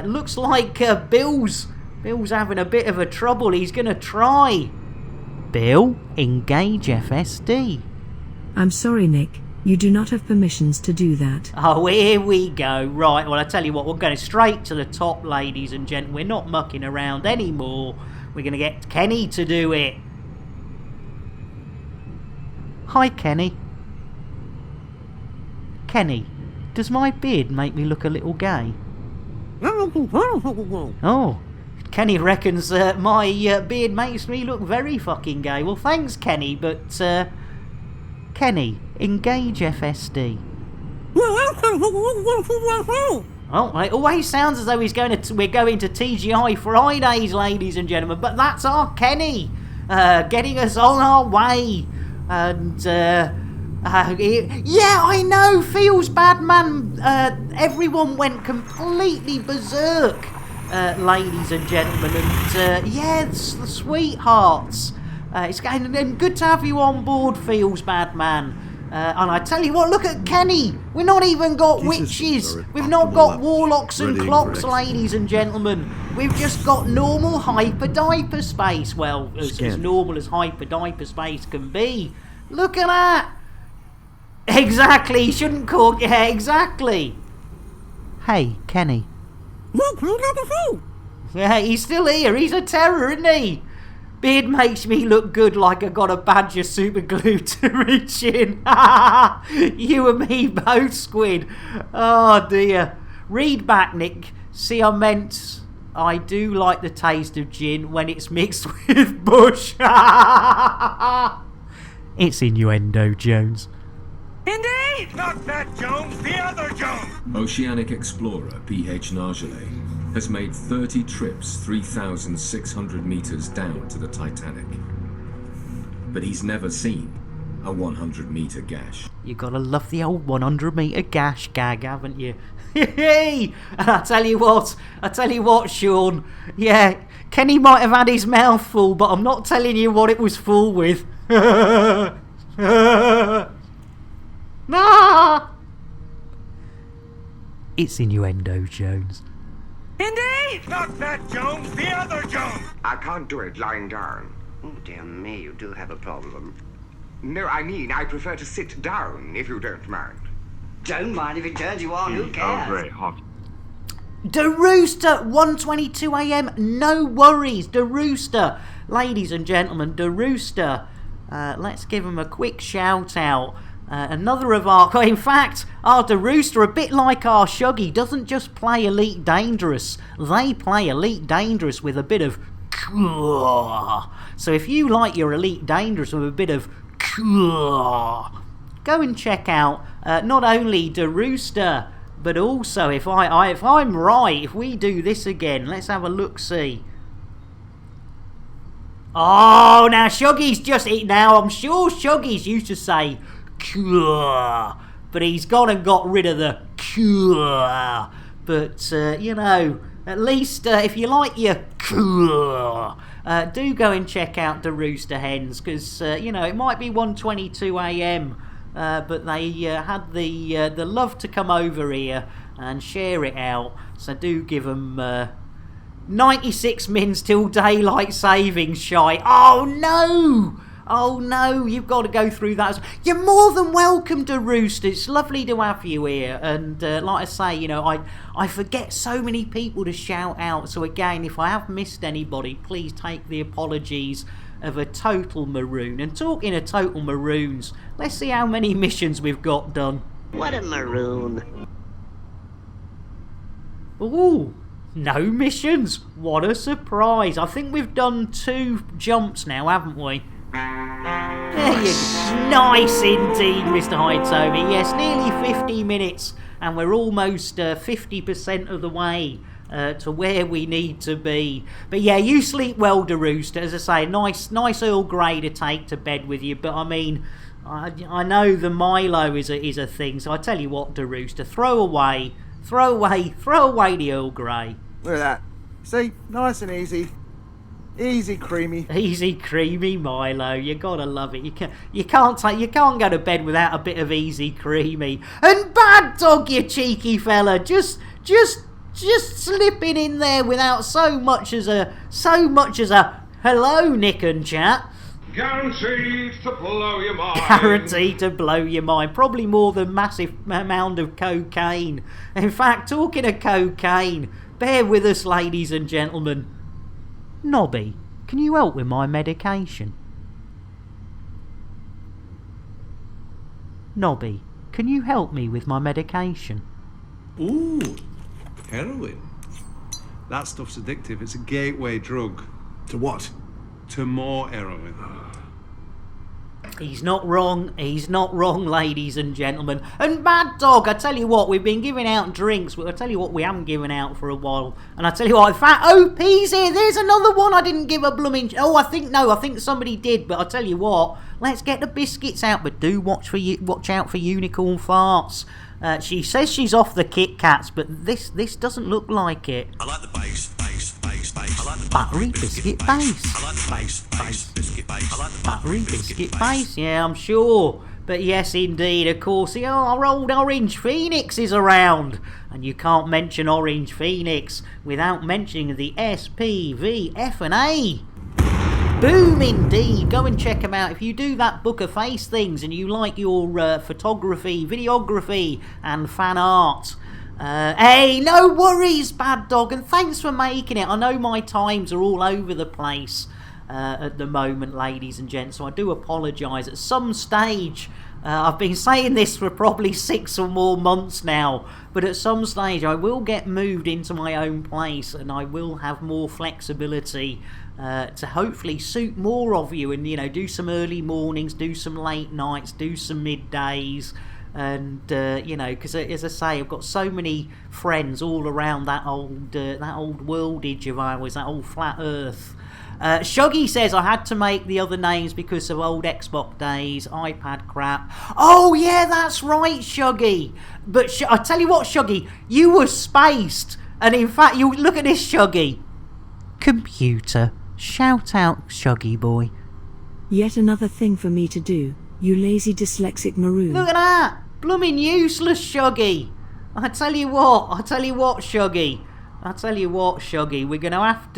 Speaker 8: looks like Bill's having a bit of a trouble. He's going to try. Bill, engage FSD.
Speaker 7: I'm sorry, Nick. You do not have permissions to do that.
Speaker 8: Oh, here we go. Right, well, I tell you what, we're going straight to the top, ladies and gentlemen. We're not mucking around anymore. We're going to get Kenny to do it. Hi, Kenny. Kenny, does my beard make me look a little gay? Oh, Kenny reckons my beard makes me look very fucking gay. Well, thanks, Kenny, but Kenny, engage FSD. Oh, it always sounds as though we're going to TGI Fridays, ladies and gentlemen, but that's our Kenny getting us on our way. And yeah, I know, feels bad, man. Everyone went completely berserk, ladies and gentlemen, and yes, the sweethearts. It's and good to have you on board, feels bad, man. And I tell you what, look at Kenny. We've not even got witches. We've not got warlocks and clocks, ladies and gentlemen. We've just got normal hyper-diaper-space. Well, as normal as hyper-diaper-space can be. Look at that. Exactly. You shouldn't call... Yeah, exactly. Hey, Kenny. Yeah, he's still here. He's a terror, isn't he? Beard makes me look good like I got a badge of super glue to reach in. You and me both, Squid. Oh, dear. Read back, Nick. See, I meant I do like the taste of gin when it's mixed with bush. It's innuendo, Jones.
Speaker 10: Indy?
Speaker 5: Not that Jones, the other Jones!
Speaker 23: Oceanic explorer P.H. Nargelet has made 30 trips 3,600 meters down to the Titanic. But he's never seen a 100-meter gash.
Speaker 8: You gotta love the old 100-meter gash gag, haven't you? And I tell you what, Sean. Yeah, Kenny might have had his mouth full, but I'm not telling you what it was full with. Nah! It's innuendo, Jones.
Speaker 10: Indy?
Speaker 5: Not that Jones, the other Jones!
Speaker 24: I can't do it lying down.
Speaker 15: Oh, dear me, you do have a problem.
Speaker 24: No, I mean, I prefer to sit down, if you don't mind.
Speaker 15: Don't mind if it turns you on, who cares?
Speaker 2: Oh, very hot.
Speaker 8: The Rooster, 1:22 a.m. No worries, the Rooster. Ladies and gentlemen, the Rooster. Let's give him a quick shout out. Another of our... In fact, our the Rooster, a bit like our Shuggy, doesn't just play Elite Dangerous. They play Elite Dangerous with a bit of... So if you like your Elite Dangerous with a bit of... Go and check out not only the Rooster, but also, if I'm right, if we do this again, let's have a look-see. Oh, now Shuggy's just... Now, I'm sure Shuggy's used to say, cure, but he's gone and got rid of the cure. But, you know, at least if you like your cure, do go and check out the Rooster Hens, because, you know, it might be 1:22 a.m., but they had the love to come over here and share it out. So do give them 96 mins till daylight savings, Shy. Oh no! Oh no, you've got to go through that. You're more than welcome to Rooster. It's lovely to have you here. And like I say, you know, I forget so many people to shout out. So again, if I have missed anybody, please take the apologies of a total maroon. And talking of total maroons, let's see how many missions we've got done.
Speaker 15: What a maroon.
Speaker 8: Ooh, no missions. What a surprise. I think we've done 2 jumps now, haven't we? There you go. Nice indeed, Mr. Hightomy. Yes, nearly 50 minutes, and we're almost 50% of the way to where we need to be. But yeah, you sleep well, DeRooster. As I say, nice Earl Grey to take to bed with you. But I mean, I know the Milo is a thing. So I tell you what, DeRooster, throw away the Earl Grey.
Speaker 4: Look at that. See, nice and easy. Easy creamy.
Speaker 8: Easy creamy Milo. You gotta love it. You can't go to bed without a bit of easy creamy. And Bad Dog, you cheeky fella, just slipping in there without so much as a hello, Nick and chat.
Speaker 9: Guaranteed to blow your mind.
Speaker 8: Guaranteed to blow your mind. Probably more than massive amount of cocaine. In fact, talking of cocaine, bear with us, ladies and gentlemen. Nobby, can you help with my medication? Nobby, can you help me with my medication?
Speaker 16: Ooh, heroin. That stuff's addictive. It's a gateway drug.
Speaker 17: To what?
Speaker 16: To more heroin.
Speaker 8: He's not wrong, ladies and gentlemen. And Bad Dog, I tell you what, we've been giving out drinks, but I tell you what, we haven't given out for a while. And I tell you what, in fact, OP's here, there's another one I didn't give a blooming... Oh, I think somebody did, but I tell you what, let's get the biscuits out, but do watch out for unicorn farts. She says she's off the Kit Kats, but this doesn't look like it.
Speaker 3: I like the bass. I like the
Speaker 8: battery biscuit base.
Speaker 3: I like the bass biscuit base. I like the
Speaker 8: battery biscuit base. Yeah, I'm sure. But yes, indeed, of course, our old Orange Phoenix is around. And you can't mention Orange Phoenix without mentioning the SPV F&A. Boom indeed. Go and check them out. If you do that Book of Face things and you like your photography, videography and fan art, hey, no worries, Bad Dog, and thanks for making it. I know my times are all over the place at the moment, ladies and gents, so I do apologise. At some stage, I've been saying this for probably 6 or more months now, but at some stage I will get moved into my own place and I will have more flexibility to hopefully suit more of you and, you know, do some early mornings, do some late nights, do some middays. And you know, because as I say, I've got so many friends all around that old worldage of ours, that old flat Earth. Shuggy says I had to make the other names because of old Xbox days, iPad crap. Oh yeah, that's right, Shuggy. But I tell you what, Shuggy, you were spaced, and in fact, you look at this, Shuggy. Computer, shout out, Shuggy boy.
Speaker 7: Yet another thing for me to do. You lazy dyslexic maroon.
Speaker 8: Look at that! Blooming useless, Shuggy! I tell you what, Shuggy. We're gonna have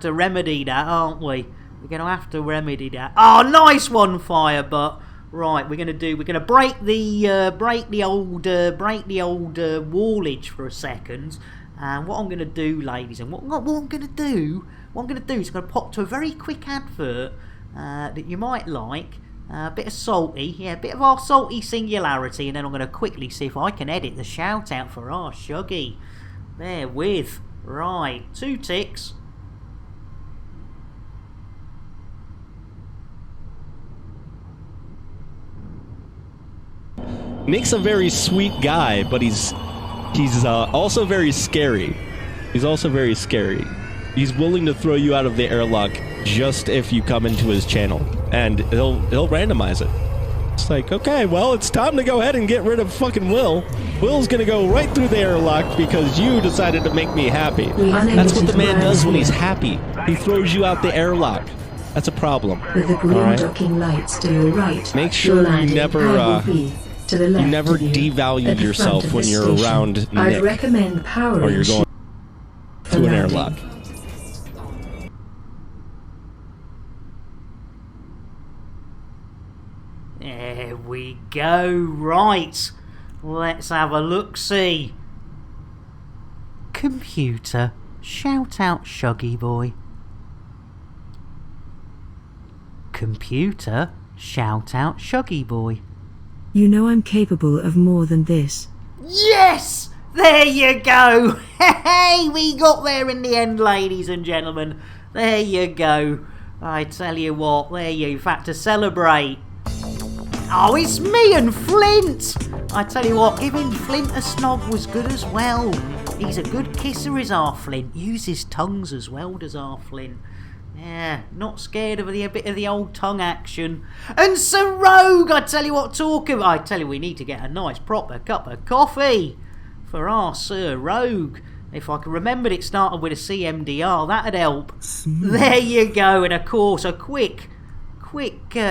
Speaker 8: to remedy that, aren't we? We're gonna have to remedy that. Oh, nice one, Firebutt. Right, we're gonna break the old wallage for a second. And what I'm gonna do, ladies, and what I'm gonna do is I'm gonna pop to a very quick advert that you might like. A bit of salty, yeah, a bit of our salty singularity, and then I'm going to quickly see if I can edit the shout out for our Shuggy. There with. Right, 2 ticks.
Speaker 6: Nick's a very sweet guy, but he's also very scary. He's also very scary. He's willing to throw you out of the airlock just if you come into his channel, and he'll randomize it. It's like, okay, well, it's time to go ahead and get rid of fucking Will. Will's gonna go right through the airlock because you decided to make me happy. That's what the man does when he's happy. He throws you out the airlock. That's a problem.
Speaker 7: With the green docking lights to your right,
Speaker 6: make sure you never devalue yourself when you're around Nick,
Speaker 7: I'd recommend powering
Speaker 6: or you're going to an airlock.
Speaker 1: There we go. Right. Let's have a look-see. Computer, shout out Shuggy Boy. Computer, shout out Shuggy Boy.
Speaker 7: You know I'm capable of more than this.
Speaker 1: Yes! There you go! Hey, we got there in the end, ladies and gentlemen. There you go. I tell you what, there you've had to celebrate. Oh, it's me and Flint! I tell you what, giving Flint a snog was good as well. He's a good kisser, is our Flint. Uses tongues as well, does our Flint. Yeah, not scared of a bit of the old tongue action. And Sir Rogue, I tell you what, I tell you, we need to get a nice proper cup of coffee for our Sir Rogue. If I can remember it started with a CMDR, that'd help. There you go, and of course, a quick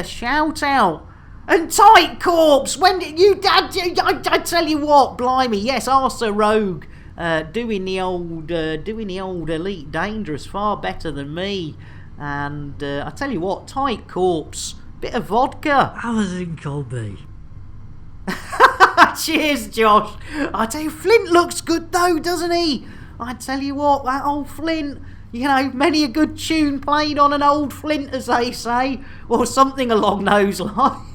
Speaker 1: shout out. And Tight Corpse, when did you, I tell you what, blimey, yes, our Sir Rogue, doing the old Elite Dangerous far better than me. And I tell you what, Tight Corpse, bit of vodka.
Speaker 21: I was in Colby.
Speaker 1: Cheers, Josh. I tell you, Flint looks good though, doesn't he? I tell you what, that old Flint, you know, many a good tune played on an old Flint, as they say, or something along those lines.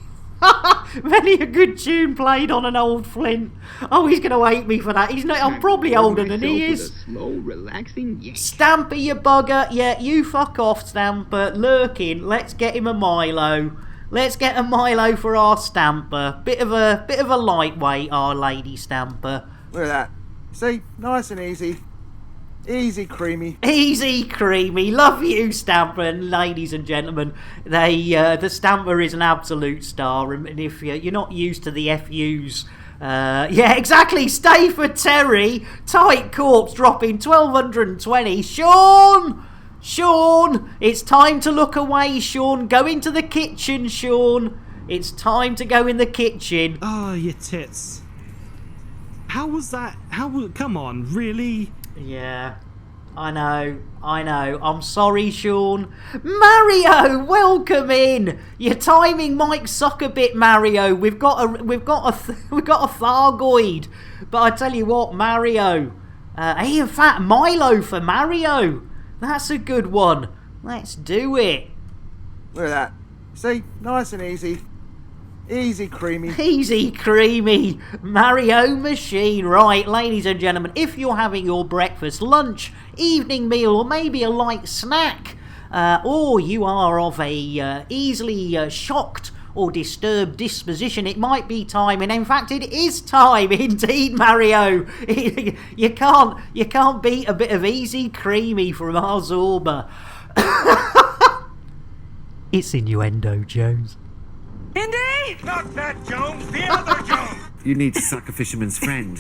Speaker 1: Many a good tune played on an old Flint. Oh, he's going to hate me for that. He's not. I'm probably older than he is.
Speaker 11: Slow, relaxing yank.
Speaker 1: Stamper, you bugger. Yeah, you fuck off, Stamper. Lurking. Let's get him a Milo. Let's get a Milo for our Stamper. Bit of a lightweight, our lady Stamper.
Speaker 4: Look at that. See, nice and easy. Easy creamy.
Speaker 1: Easy creamy. Love you, Stamper. And ladies and gentlemen, the Stamper is an absolute star. And if you're not used to the FUs, yeah, exactly. Stay for Terry. Tight Corpse dropping 1220. Sean, it's time to look away, Sean. Go into the kitchen, Sean. It's time to go in the kitchen.
Speaker 18: Oh, your tits. How was that? Come on, really?
Speaker 1: Yeah, I know. I'm sorry, Sean. Mario, welcome in. Your timing might suck a bit, Mario. We've got a Thargoid, but I tell you what, Mario. Hey, in fact, Milo for Mario. That's a good one. Let's do it.
Speaker 4: Look at that. See, nice and easy. Easy creamy.
Speaker 1: Easy creamy. Mario machine. Right, ladies and gentlemen, if you're having your breakfast, lunch, evening meal, or maybe a light snack, or you are of a easily shocked or disturbed disposition, it might be time, and in fact it is time indeed, Mario. You can't beat a bit of easy creamy from our Zorba. It's innuendo, Jones.
Speaker 5: Indy! Not that Jones, the other Jones!
Speaker 11: You need to suck a fisherman's friend.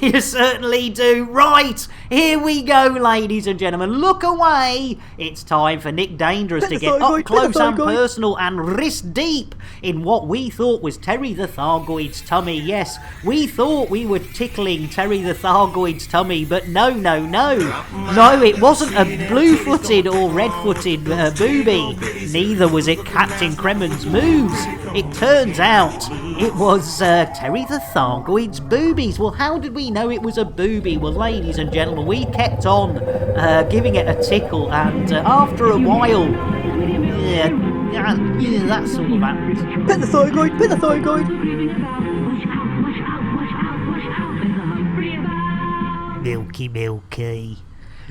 Speaker 1: You certainly do. Right, here we go, ladies and gentlemen. Look away. It's time for Nick Dangerous to get up close and personal and wrist deep in what we thought was Terry the Thargoid's tummy. Yes, we thought we were tickling Terry the Thargoid's tummy, but no. No, it wasn't a blue-footed or red-footed booby. Neither was it Captain Kremen's moves. It turns out it was Terry the Thargoid's boobies. Well, how did we know it was a booby? Well, ladies and gentlemen, we kept on giving it a tickle, and after a while, yeah, that sort of happened.
Speaker 8: Pet the Thargoid! Milky.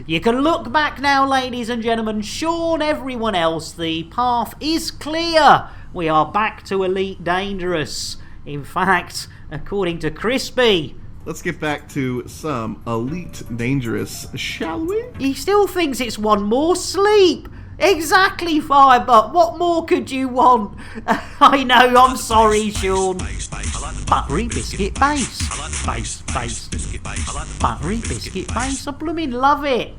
Speaker 1: You can look back now, ladies and gentlemen. Sean, everyone else, the path is clear. We are back to Elite Dangerous. In fact, according to Crispy,
Speaker 17: let's get back to some Elite Dangerous, shall we?
Speaker 1: He still thinks it's one more sleep. Exactly, Firebot. What more could you want? I know, I'm sorry, Sean. Buttery biscuit base. Base. Buttery biscuit base. I blooming love it.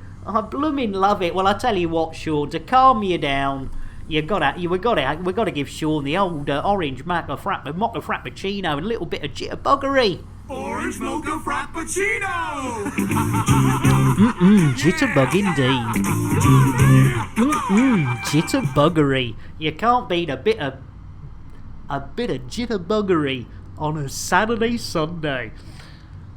Speaker 1: Well, I tell you what, Sean, to calm you down, we got to give Sean the old orange mocha frappuccino and a little bit of jitterbuggery.
Speaker 5: Orange mocha frappuccino!
Speaker 1: Jitterbug indeed. Jitterbuggery. You can't beat a bit of jitterbuggery on a Saturday, Sunday.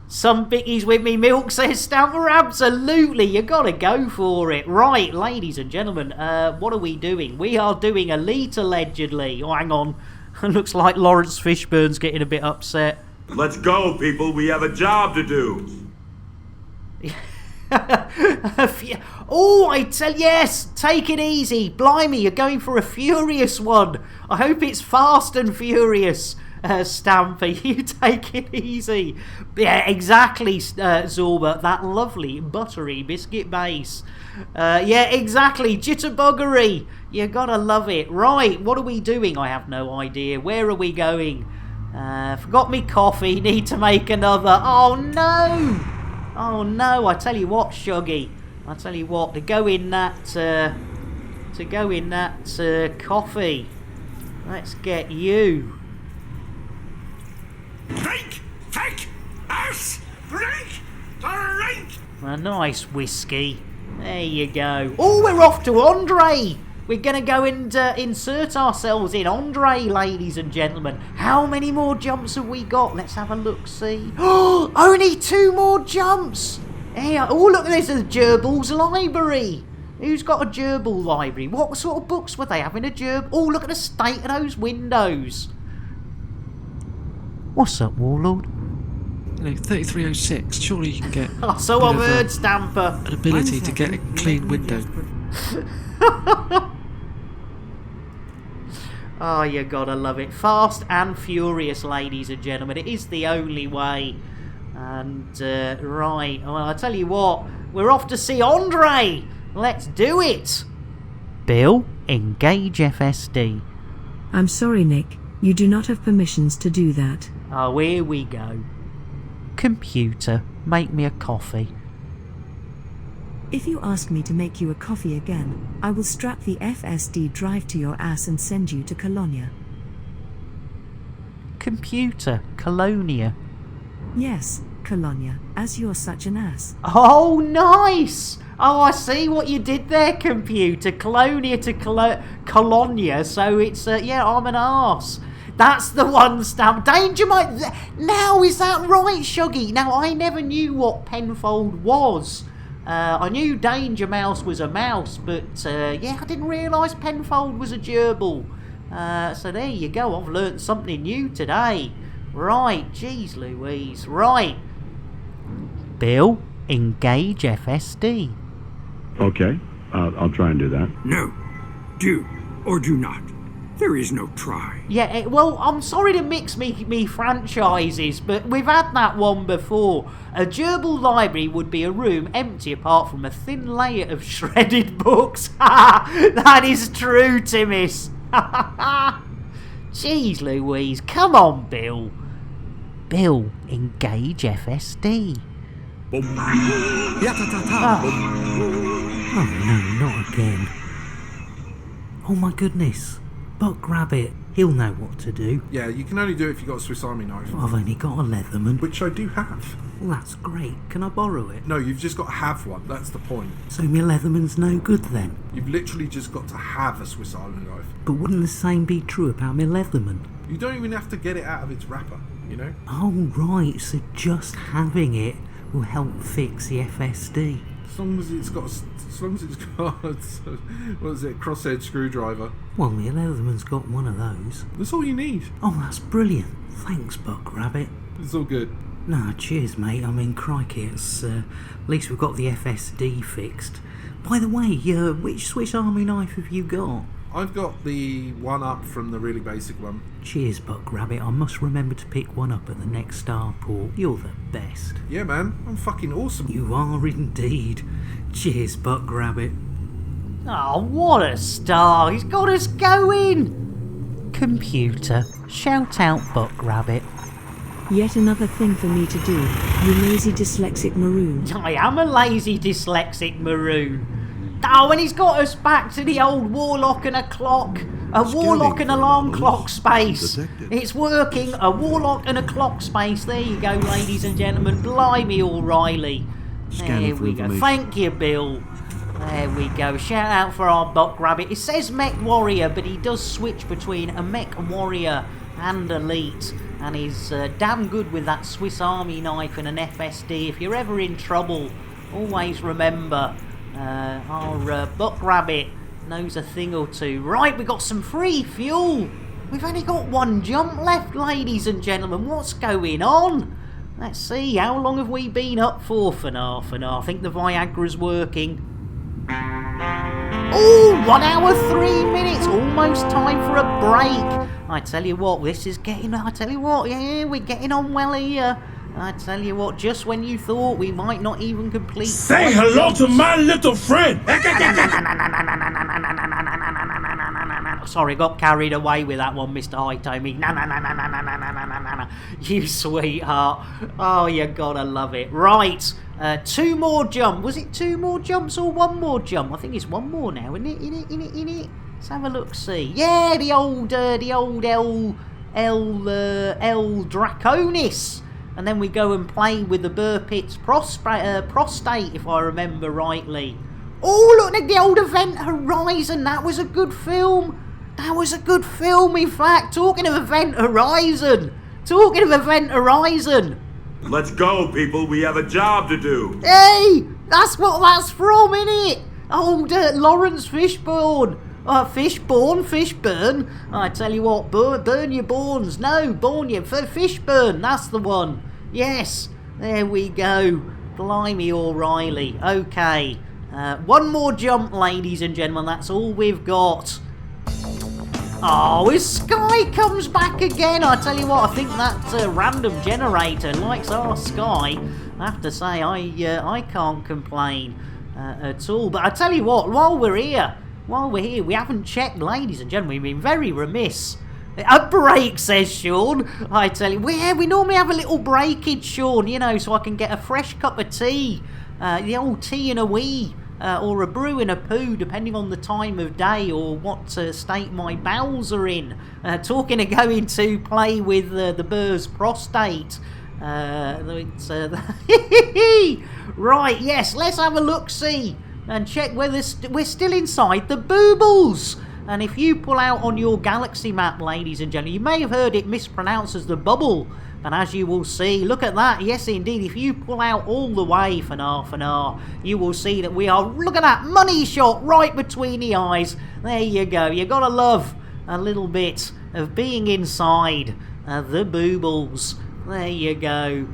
Speaker 1: Some bickies with me milk, says Stamper. Absolutely, you gotta go for it. Right, ladies and gentlemen, what are we doing? We are doing Elite, allegedly. Oh, hang on. Looks like Lawrence Fishburne's getting a bit upset.
Speaker 9: Let's go, people. We have a job to do.
Speaker 1: Oh, I tell yes, take it easy. Blimey, you're going for a furious one. I hope it's fast and furious, Stamper. You take it easy. Yeah, exactly, Zorba. That lovely buttery biscuit base. Yeah, exactly. Jitterbuggery. You gotta love it. Right, what are we doing? I have no idea. Where are we going? Forgot me coffee. Need to make another. Oh no! Oh no! I tell you what, Shuggy. I tell you what. To go in that coffee. Let's get you.
Speaker 5: Drink! Take! Us! Drink! Drink!
Speaker 1: A nice whiskey. There you go. Oh, we're off to Andre! We're going to go and insert ourselves in Andre, ladies and gentlemen. How many more jumps have we got? Let's have a look-see. Oh, only 2 more jumps! Hey, oh, look, there's a Gerbil's library. Who's got a Gerbil library? What sort of books would they have in a Gerbil? Oh, look at the state of those windows. What's up, Warlord?
Speaker 13: 3306. Surely you can get.
Speaker 1: Oh, so I've heard, Stamper.
Speaker 13: An ability to get a clean window.
Speaker 1: Oh, you gotta love it. Fast and furious, ladies and gentlemen. It is the only way. And, right. Well, I tell you what. We're off to see Andre. Let's do it. Bill, engage FSD.
Speaker 7: I'm sorry, Nick. You do not have permissions to do that.
Speaker 1: Oh, here we go. Computer, make me a coffee.
Speaker 7: If you ask me to make you a coffee again, I will strap the FSD drive to your ass and send you to Colonia.
Speaker 1: Computer, Colonia.
Speaker 7: Yes, Colonia, as you're such an ass.
Speaker 1: Oh, nice! Oh, I see what you did there, computer. Colonia to Colonia, so it's, yeah, I'm an arse. That's the one, Stamp. Danger Mike. Now, is that right, Shuggy? Now, I never knew what Penfold was. I knew Danger Mouse was a mouse, but, yeah, I didn't realise Penfold was a gerbil. So there you go. I've learnt something new today. Right, jeez Louise. Right. Bill, engage FSD.
Speaker 2: Okay, I'll try and do that.
Speaker 22: No. Do or do not. There is no try.
Speaker 1: Yeah, well, I'm sorry to mix me franchises, but we've had that one before. A gerbil library would be a room empty apart from a thin layer of shredded books. That is true, Timmis. Jeez Louise, come on, Bill. Bill, engage FSD.
Speaker 21: Oh no, not again. Oh my goodness. Buck Rabbit, he'll know what to do.
Speaker 17: Yeah, you can only do it if you've got a Swiss Army knife.
Speaker 21: I've only got a Leatherman.
Speaker 17: Which I do have.
Speaker 21: Well, that's great. Can I borrow it?
Speaker 17: No, you've just got to have one. That's the point.
Speaker 21: So my Leatherman's no good then?
Speaker 17: You've literally just got to have a Swiss Army knife.
Speaker 21: But wouldn't the same be true about my Leatherman?
Speaker 17: You don't even have to get it out of its wrapper, you know?
Speaker 21: Oh, right. So just having it will help fix the FSD.
Speaker 17: As long as it's got what is it, crosshead screwdriver.
Speaker 21: Well, the Leatherman's got one of those.
Speaker 17: That's all you need.
Speaker 21: Oh, that's brilliant. Thanks, Buck Rabbit.
Speaker 17: It's all good.
Speaker 21: No, cheers, mate. I mean, crikey, it's, at least we've got the FSD fixed. By the way, which Swiss Army knife have you got?
Speaker 17: I've got the one up from the really basic one.
Speaker 21: Cheers, Buck Rabbit. I must remember to pick one up at the next starport. You're the best.
Speaker 17: Yeah, man. I'm fucking awesome.
Speaker 21: You are indeed. Cheers, Buck Rabbit.
Speaker 8: Oh, what a star. He's got us going. Computer, shout out Buck Rabbit.
Speaker 7: Yet another thing for me to do, you lazy dyslexic maroon.
Speaker 8: I am a lazy dyslexic maroon. Oh, and he's got us back to the old warlock and a clock. A warlock and alarm clock space. It's working. A warlock and a clock space. There you go, ladies and gentlemen. Blimey, O'Reilly. There we go. Thank you, Bill. There we go. Shout out for our Buck Rabbit. It says Mech Warrior, but he does switch between a Mech Warrior and Elite. And he's damn good with that Swiss Army knife and an FSD. If you're ever in trouble, always remember... our Buck Rabbit knows a thing or two. Right, we got some free fuel. We've only got one jump left, ladies and gentlemen. What's going on? Let's see, how long have we been up for? Half an hour. I think the Viagra's working. Oh, 1 hour 3 minutes. Almost time for a break. I tell you what, this is getting... yeah, we're getting on well here. I tell you what, just when you thought we might not even complete...
Speaker 9: Say hello to my little friend!
Speaker 8: Sorry, got carried away with that one, Mr. Hitomi. You sweetheart. Oh, you gotta love it. Right, 2 more jump. Was it 2 more jumps or 1 more jump? I think it's 1 more now, isn't it? In it. Let's have a look, see. Yeah, the old L Draconis. And then we go and play with the Burpit's prostate, if I remember rightly. Oh, look at the old Event Horizon. That was a good film. In fact. Talking of Event Horizon.
Speaker 9: Let's go, people. We have a job to do.
Speaker 8: Hey, that's what that's from, innit? Old Lawrence Fishburne. Fishburne. I tell you what, burn your Borns. No, Born your Fishburne. That's the one. Yes, there we go. Blimey, O'Reilly. Okay, 1 more jump, ladies and gentlemen. That's all we've got. Oh, his Sky comes back again. I tell you what, I think that random generator likes our Sky. I have to say, I can't complain at all. But I tell you what, while we're here, we haven't checked, ladies and gentlemen. We've been very remiss. A break, says Sean. I tell you, we normally have a little breakage, Sean, you know, so I can get a fresh cup of tea. The old tea in a wee, or a brew in a poo, depending on the time of day or what state my bowels are in. Talking of going to play with the Burrs prostate. Right, yes, let's have a look-see and check whether we're still inside the boobles. And if you pull out on your galaxy map, ladies and gentlemen, you may have heard it mispronounced as the bubble. And as you will see, look at that, yes indeed, if you pull out all the way for half an hour, you will see that we are, look at that, money shot right between the eyes. There you go, you gotta love a little bit of being inside the boobles. There you go.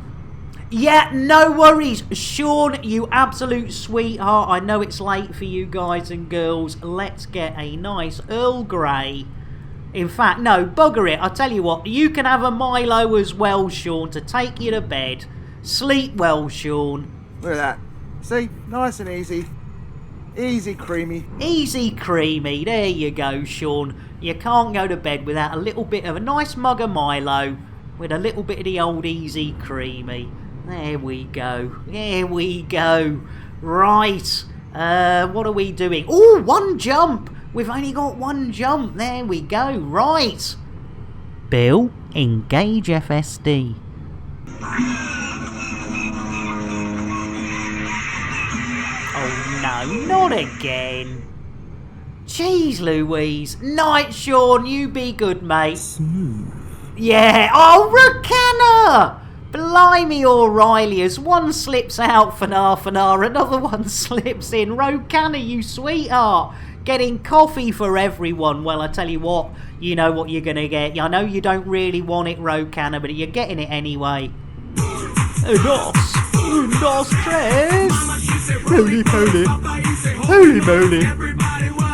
Speaker 8: Yeah, no worries, Sean, you absolute sweetheart. I know it's late for you guys and girls. Let's get a nice Earl Grey. In fact, no, bugger it. I'll tell you what, you can have a Milo as well, Sean, to take you to bed. Sleep well, Sean.
Speaker 4: Look at that. See, nice and easy. Easy creamy.
Speaker 8: Easy creamy. There you go, Sean. You can't go to bed without a little bit of a nice mug of Milo with a little bit of the old easy creamy. There we go. There we go. Right. What are we doing? Oh, 1 jump. We've only got 1 jump. There we go. Right. Bill, engage FSD. Oh no, not again. Jeez Louise. Night, Sean. You be good, mate.
Speaker 21: Smooth.
Speaker 8: Yeah. Oh, Rakanna! Blimey, O'Reilly, as one slips out for half an hour, another one slips in. Rakanna, you sweetheart. Getting coffee for everyone. Well, I tell you what, you know what you're going to get. I know you don't really want it, Rakanna, but you're getting it anyway. Dos, tres. Holy moly. Holy moly.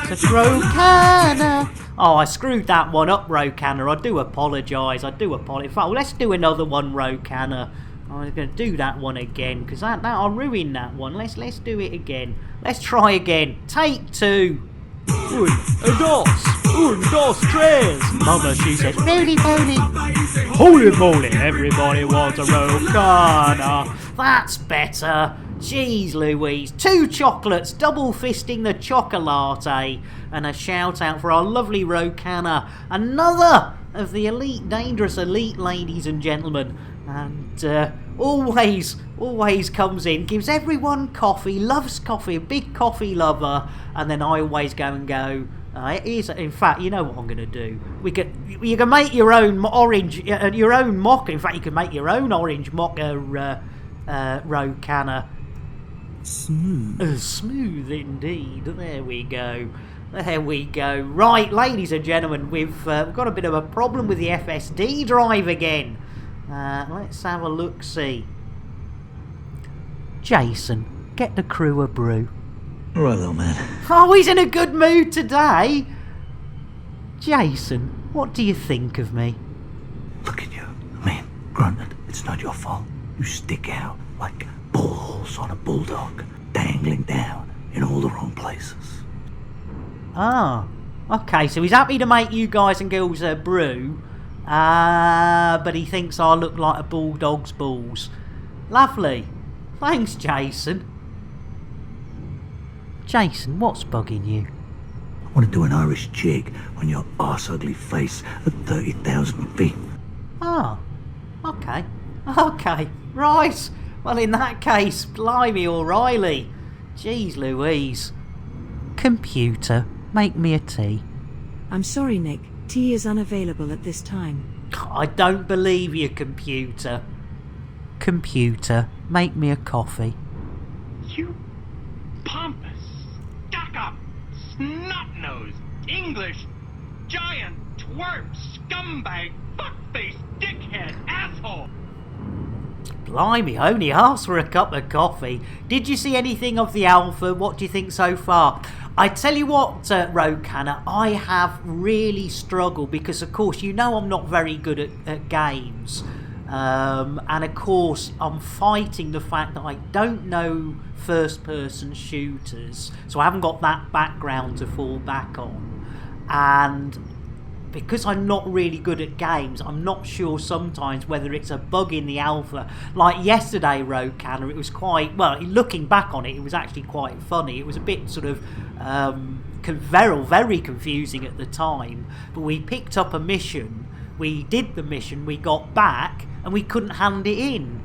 Speaker 8: Rokanna. Oh, I screwed that one up, Rokanna. I do apologise. In fact, let's do another one, Rokanna. I'm going to do that one again, because I ruined that one. Let's do it again. Let's try again. Take 2. Un, dos, tres. Mama, she says, roly poly. Holy moly, everybody wants a Rokanna. That's better. Jeez Louise. 2 chocolates, double fisting the chocolate. And a shout out for our lovely Rokanna. Another of the elite, dangerous elite ladies and gentlemen. And always comes in, gives everyone coffee, loves coffee, a big coffee lover. And then I always go, in fact, you know what I'm going to do? You can make your own orange, your own mocha. In fact, you can make your own orange mocha, Rokanna. Smooth indeed. There we go. Right, ladies and gentlemen, we've got a bit of a problem with the FSD drive again. Let's have a look-see. Jason, get the crew a brew.
Speaker 21: All right, little man.
Speaker 8: Oh, he's in a good mood today. Jason, what do you think of me?
Speaker 21: Look at you. Granted, it's not your fault. You stick out like balls on a bulldog, dangling down in all the wrong places.
Speaker 8: Ah, okay, so he's happy to make you guys and girls a brew, but he thinks I look like a bulldog's balls. Lovely. Thanks, Jason. Jason, what's bugging you?
Speaker 21: I want to do an Irish jig on your arse-ugly face at 30,000 feet.
Speaker 8: Ah, okay, right. Well, in that case, blimey O'Reilly. Jeez Louise. Computer, make me a tea.
Speaker 7: I'm sorry, Nick. Tea is unavailable at this time.
Speaker 8: I don't believe you, computer. Computer, make me a coffee.
Speaker 5: You pompous, stuck-up, snot-nosed, English, giant, twerp, scumbag, fuck-faced, dickhead, asshole!
Speaker 8: Blimey, only asked for a cup of coffee. Did you see anything of the Alpha? What do you think so far? I tell you what, Rokanna, I have really struggled because, of course, you know I'm not very good at games. And, of course, I'm fighting the fact that I don't know first-person shooters. So I haven't got that background to fall back on. And because I'm not really good at games, I'm not sure sometimes whether it's a bug in the alpha. Like yesterday, Rokanna, it was quite, well, looking back on it, it was actually quite funny. It was a bit sort of very confusing at the time. But we picked up a mission, we did the mission, we got back, and we couldn't hand it in.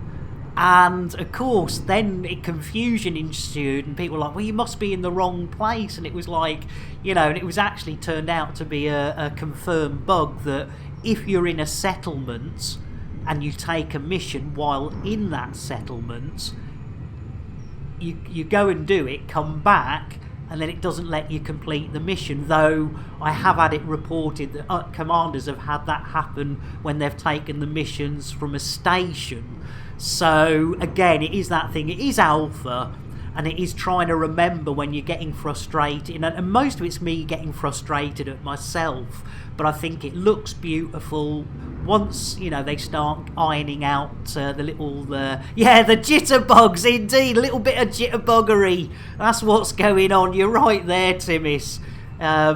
Speaker 8: And of course then confusion ensued and people were like, well, you must be in the wrong place. And it was like, you know, and it was actually turned out to be a confirmed bug that if you're in a settlement and you take a mission while in that settlement, you go and do it, come back, and then it doesn't let you complete the mission. Though I have had it reported that commanders have had that happen when they've taken the missions from a station. So again, it is that thing, it is alpha, and it is trying to remember when you're getting frustrated, and most of it's me getting frustrated at myself, but I think it looks beautiful once, you know, they start ironing out the little, the jitterbugs, indeed, a little bit of jitterbuggery, that's what's going on, you're right there, Timis. I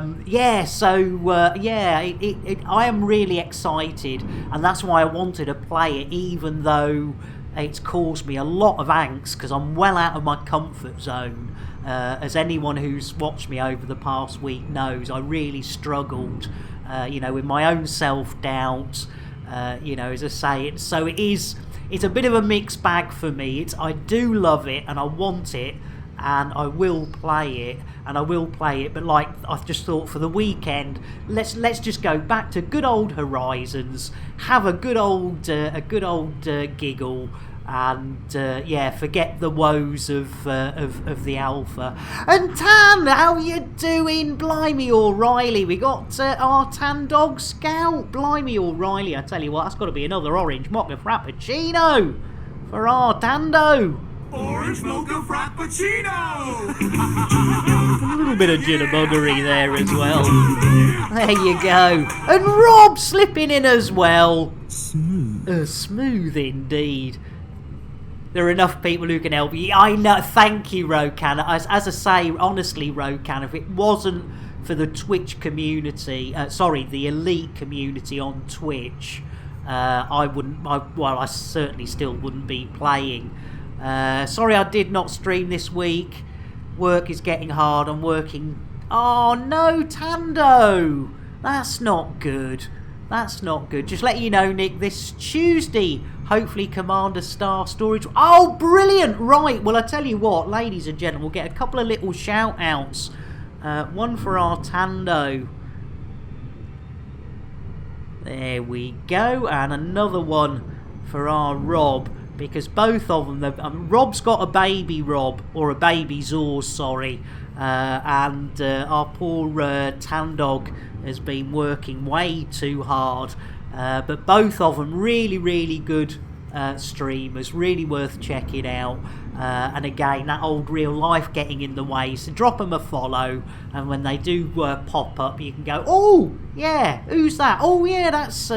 Speaker 8: am really excited, and that's why I wanted to play it, even though it's caused me a lot of angst, because I'm well out of my comfort zone. As anyone who's watched me over the past week knows, I really struggled, with my own self-doubt, as I say. It's a bit of a mixed bag for me. I do love it, and I want it, and I will play it, but like I just thought for the weekend, let's just go back to good old Horizons, have a good old giggle, and forget the woes of the alpha. And Tan, how you doing? Blimey O'Reilly, we got our Tan Dog Scout. Blimey O'Reilly, I tell you what, that's got to be another orange mocha frappuccino for our Tando.
Speaker 22: Orange mocha frappuccino!
Speaker 8: A little bit of jitterbuggery there as well. There you go. And Rob slipping in as well. Smooth. Smooth indeed. There are enough people who can help you. I know. Thank you, Rokan. As I say, honestly, Rokan, if it wasn't for the Twitch community, the elite community on Twitch, I certainly still wouldn't be playing. Sorry I did not stream this week. Work is getting hard. I'm working. Oh no, Tando! That's not good. That's not good. Just let you know, Nick, this Tuesday, hopefully Commander Star Storage. Oh, brilliant! Right, well, I tell you what, ladies and gentlemen, we'll get a couple of little shout-outs. One for our Tando. There we go. And another one for our Rob. Because both of them, Rob's got a baby Rob, or a baby Zor, sorry. And our poor Tandog has been working way too hard. But both of them really, really good streamers, really worth checking out. And again, that old real life getting in the way, so drop them a follow, and when they do pop up, you can go, oh yeah, who's that? Oh yeah, that's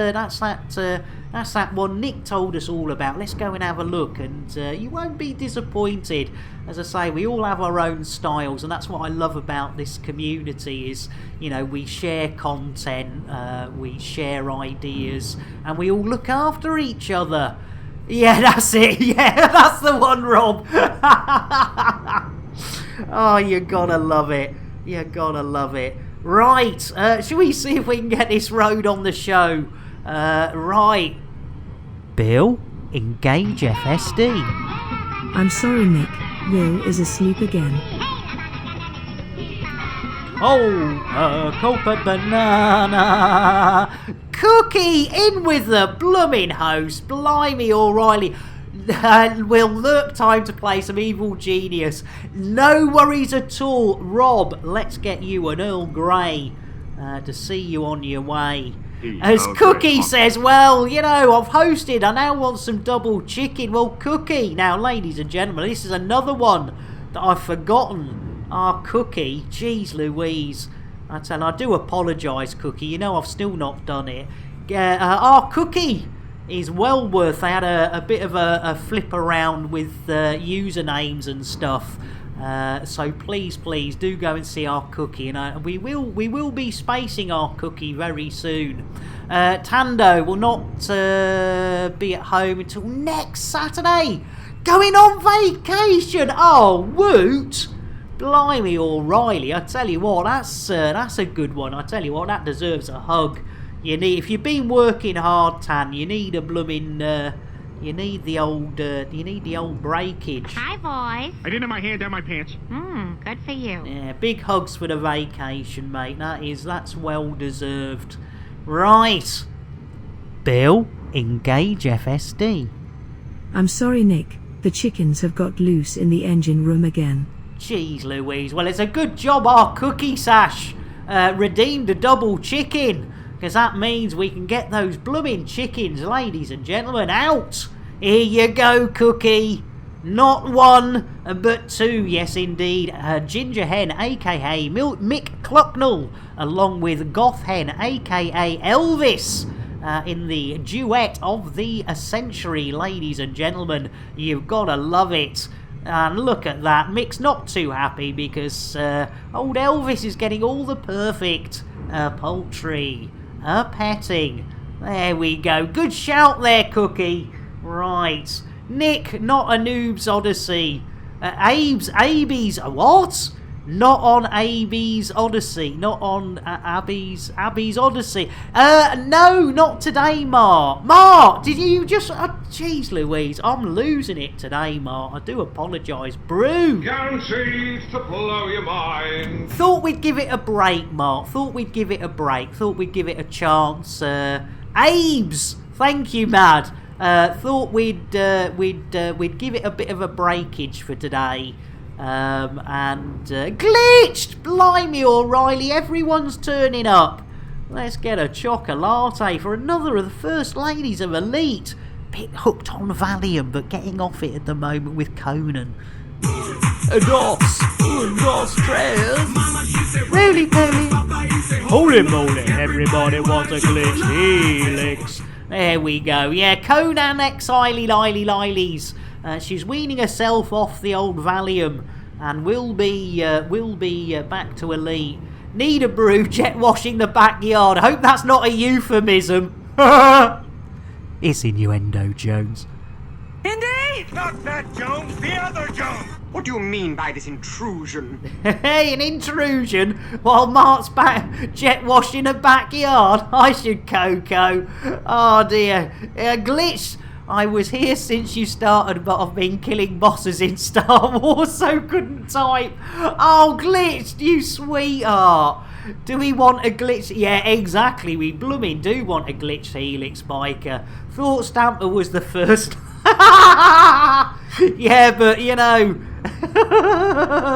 Speaker 8: that one Nick told us all about. Let's go and have a look, and you won't be disappointed. As I say, we all have our own styles, and that's what I love about this community is, you know, we share content, we share ideas, and we all look after each other. Yeah, that's it. Yeah, that's the one, Rob. Oh, you gotta love it. You gotta love it. Right, shall we see if we can get this road on the show? Right. Bill, engage FSD.
Speaker 7: I'm sorry, Nick. Will is asleep again.
Speaker 8: Oh, culprit banana. Cookie, in with the blooming host. Blimey, O'Reilly. Will look, time to play some Evil Genius. No worries at all. Rob, let's get you an Earl Grey to see you on your way. As Cookie says, well, you know, I've hosted, I now want some double chicken. Well, Cookie, now, ladies and gentlemen, this is another one that I've forgotten. Our Cookie, jeez Louise. I do apologise, Cookie, you know I've still not done it. Our Cookie is well worth. They had a bit of a flip around with usernames and stuff. So please do go and see our Cookie, and we will be spacing our Cookie very soon. Tando will not be at home until next Saturday. Going on vacation. Oh, woot! Blimey, O'Reilly! I tell you what, that's a good one. I tell you what, that deserves a hug. You need, if you've been working hard, Tan, you need a blooming. You need the old breakage.
Speaker 12: Hi, boys.
Speaker 5: I didn't have my hand down my pants.
Speaker 12: Good for you.
Speaker 8: Yeah, big hugs for the vacation, mate. That's well deserved. Right. Bill, engage FSD.
Speaker 7: I'm sorry, Nick. The chickens have got loose in the engine room again.
Speaker 8: Jeez Louise. Well, it's a good job our Cookie Sash redeemed a double chicken. Because that means we can get those blooming chickens, ladies and gentlemen, out. Here you go, Cookie. Not one, but two, yes indeed. Ginger Hen, a.k.a. Mick Clucknell, along with Goth Hen, a.k.a. Elvis, in the duet of the century, ladies and gentlemen. You've got to love it. And look at that. Mick's not too happy because old Elvis is getting all the perfect poultry. Petting. There we go. Good shout there, Cookie. Right. Nick, not a Noob's Odyssey. Abby's, what? Not on Abby's Odyssey. Not on Abby's Odyssey. No, not today, Mark. Mark, did you just... Jeez Louise, I'm losing it today, Mark. I do apologise. Brew.
Speaker 5: Guaranteed to blow your mind.
Speaker 8: Thought we'd give it a break, Mark. Thought we'd give it a break. Thought we'd give it a chance. Abes, thank you, Mad. Thought we'd give it a bit of a breakage for today. And glitched! Blimey, O'Reilly, everyone's turning up. Let's get a chocolate for another of the first ladies of Elite.
Speaker 1: bit hooked on Valium, but getting off it at the moment with Conan. Roly poly. Holy moly, everybody wants a glitch helix. There we go. Yeah, Conan X Lilies. She's weaning herself off the old Valium, and will be back to elite. Need a brew, jet washing the backyard. Hope that's not a euphemism. It's innuendo, Jones.
Speaker 5: Indy! Not that Jones, the other Jones!
Speaker 24: What do you mean by this intrusion?
Speaker 1: Hey, an intrusion while Mark's back jet washing a backyard. I should Coco. Oh dear. Glitch. I was here since you started, but I've been killing bosses in Star Wars, so couldn't type. Oh, Glitch, you sweetheart. Do we want a glitch? Yeah, exactly. We blooming do want a glitch helix biker. Thought Stamper was the first. Yeah, but you know.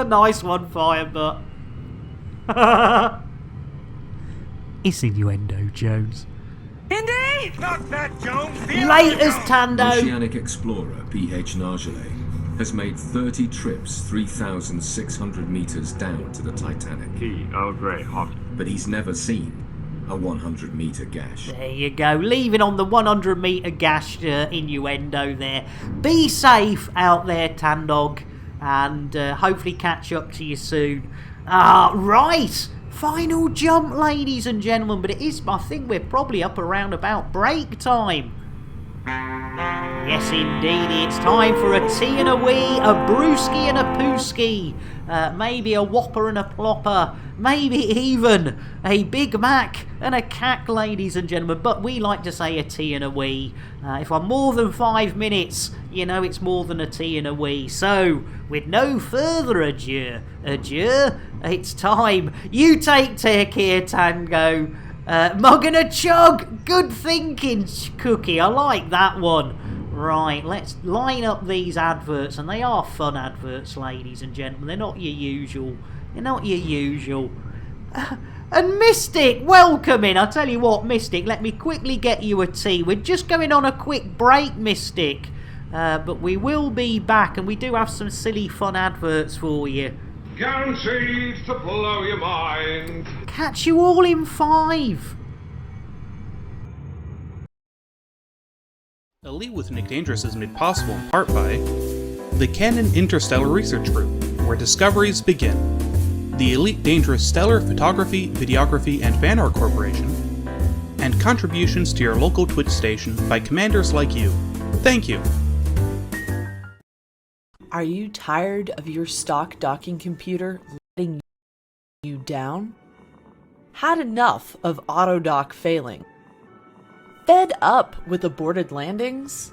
Speaker 1: Nice one, Firebutt. It's innuendo, Jones.
Speaker 5: Indy! Not that Jones, the
Speaker 1: Latest Tando.
Speaker 14: Oceanic explorer P.H. Nargelet has made 30 trips 3,600 meters down to the Titanic. But he's never seen a 100-meter gash.
Speaker 1: There you go, leaving on the 100-meter gash innuendo there. Be safe out there, Tandog, and hopefully catch up to you soon. Right, final jump, ladies and gentlemen, but I think we're probably up around about break time. Yes, indeed, it's time for a tea and a wee, a brewski and a pooski, maybe a whopper and a plopper, maybe even a Big Mac and a cack, ladies and gentlemen, but we like to say a tea and a wee. If I'm more than 5 minutes, you know it's more than a tea and a wee. So, with no further adieu, it's time. You take care, Tango. Mug and a chug. Good thinking, Cookie. I like that one. Right, let's line up these adverts, and they are fun adverts, ladies and gentlemen. They're not your usual. And Mystic, welcome in. I'll tell you what, Mystic, let me quickly get you a tea. We're just going on a quick break, Mystic. But we will be back, and we do have some silly fun adverts for you.
Speaker 19: Guaranteed to blow your mind.
Speaker 1: Catch you all in 5.
Speaker 20: Elite with Nick Dangerous is made possible in part by the Canon Interstellar Research Group, where discoveries begin, the Elite Dangerous Stellar Photography, Videography, and Fan Art Corporation, and contributions to your local Twitch station by commanders like you. Thank you.
Speaker 23: Are you tired of your stock docking computer letting you down? Had enough of autodock failing? Fed up with aborted landings?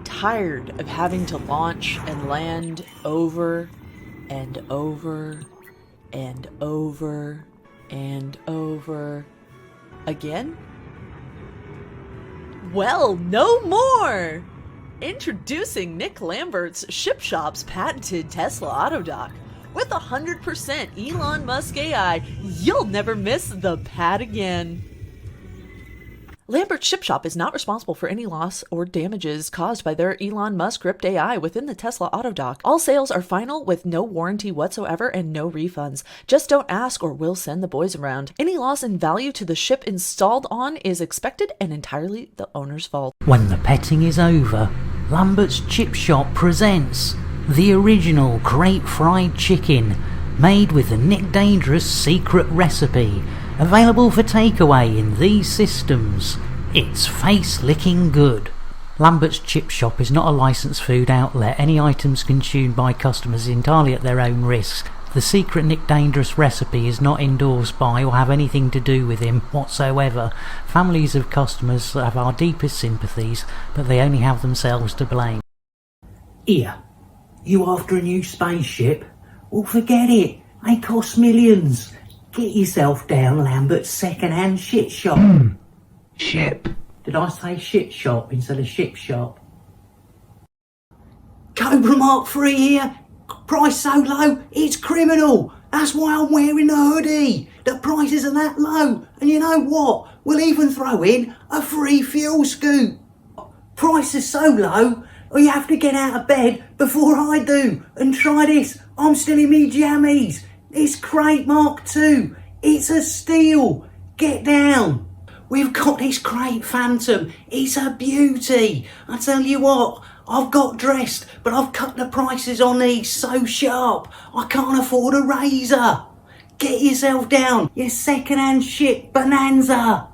Speaker 23: Tired of having to launch and land over and over and over and over again? Well, no more! Introducing Nick Lambert's Ship Shop's patented Tesla Autodock. With 100% Elon Musk AI, you'll never miss the pad again. Lambert's Ship Shop is not responsible for any loss or damages caused by their Elon Musk ripped AI within the Tesla Autodock. All sales are final with no warranty whatsoever and no refunds. Just don't ask or we'll send the boys around. Any loss in value to the ship installed on is expected and entirely the owner's fault.
Speaker 1: When the petting is over, Lambert's Chip Shop presents the original Great Fried Chicken, made with the Nick Dangerous secret recipe, available for takeaway in these systems. It's face-licking good. Lambert's Chip Shop is not a licensed food outlet. Any items consumed by customers entirely at their own risk. The secret Nick Dangerous recipe is not endorsed by or have anything to do with him whatsoever. Families of customers have our deepest sympathies, but they only have themselves to blame.
Speaker 21: Here, you after a new spaceship? Well, forget it. They cost millions. Get yourself down Lambert's second-hand shit shop. Ship. Did I say shit shop instead of ship shop? Cobra Mark III here. Price so low, it's criminal. That's why I'm wearing the hoodie. The prices are that low. And you know what? We'll even throw in a free fuel scoop. Price is so low, you have to get out of bed before I do. And try this, I'm still in me jammies. This crate Mark II, it's a steal. Get down. We've got this crate Phantom, it's a beauty. I tell you what, I've got dressed, but I've cut the prices on these so sharp, I can't afford a razor. Get yourself down, you second-hand shit bonanza.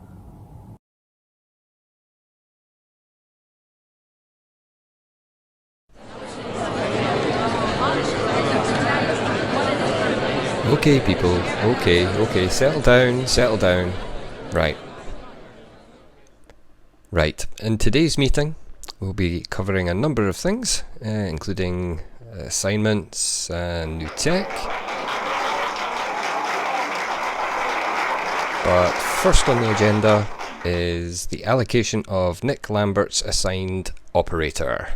Speaker 3: Okay, people, okay, settle down. Right, in today's meeting, we'll be covering a number of things, including assignments and new tech. But first on the agenda is the allocation of Nick Lambert's assigned operator.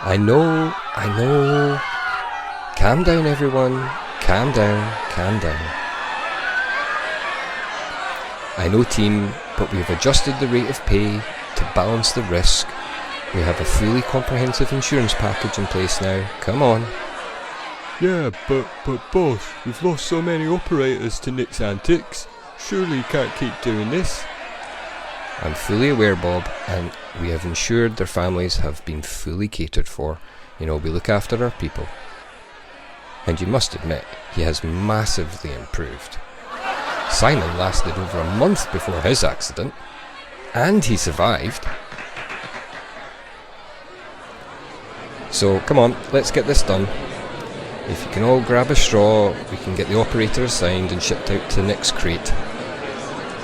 Speaker 3: I know. Calm down, everyone. Calm down. I know, team, but we've adjusted the rate of pay to balance the risk. We have a fully comprehensive insurance package in place now. Come on.
Speaker 10: Yeah, but boss, we've lost so many operators to Nick's antics. Surely you can't keep doing this.
Speaker 3: I'm fully aware, Bob, and we have ensured their families have been fully catered for. We look after our people. And you must admit, he has massively improved. Simon lasted over a month before his accident, and he survived. So, come on, let's get this done. If you can all grab a straw, we can get the operator assigned and shipped out to Nick's crate.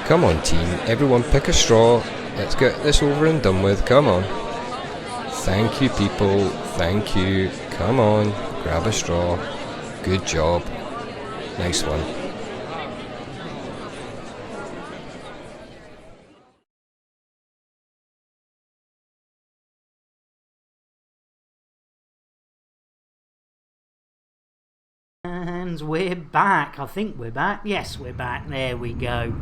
Speaker 3: Come on, team, everyone pick a straw. Let's get this over and done with, come on. Thank you, people, thank you. Come on, grab a straw. Good job. Nice one.
Speaker 1: And we're back. I think we're back. Yes, we're back. There we go.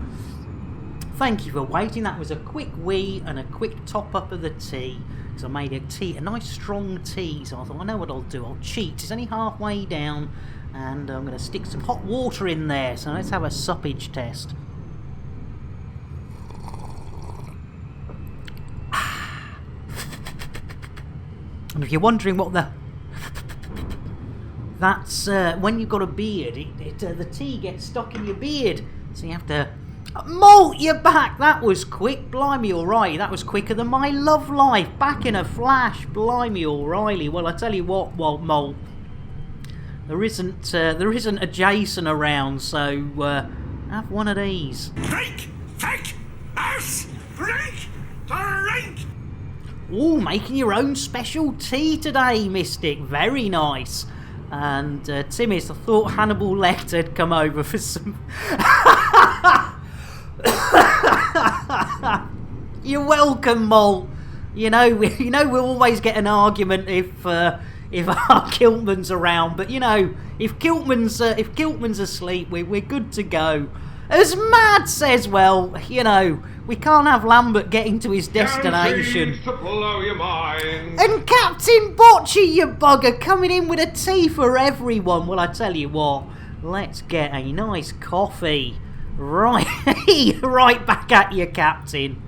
Speaker 1: Thank you for waiting. That was a quick wee and a quick top up of the tea. Because I made a nice strong tea. So I thought, I know what I'll do. I'll cheat. It's only halfway down. And I'm going to stick some hot water in there. So let's have a suppage test. And if you're wondering what that's when you've got a beard, the tea gets stuck in your beard. So you have to... Malt, you're back! That was quick. Blimey O'Reilly. That was quicker than my love life. Back in a flash. Blimey O'Reilly. Well, I tell you what, Malt. There isn't a Jason around, so have one of these.
Speaker 5: Drink! Take! Us! Drink! Drink!
Speaker 1: Ooh, making your own special tea today, Mystic. Very nice. And Timmins, I thought Hannibal Lecter had come over for some... You're welcome, Mole. We always get an argument if our Kiltman's around, but if Kiltman's asleep, we're good to go. As Mad says, well, we can't have Lambert getting to his destination.
Speaker 19: To blow your mind.
Speaker 1: And Captain Bocce, you bugger, coming in with a tea for everyone. Well, I tell you what, let's get a nice coffee. Right, right back at you, Captain.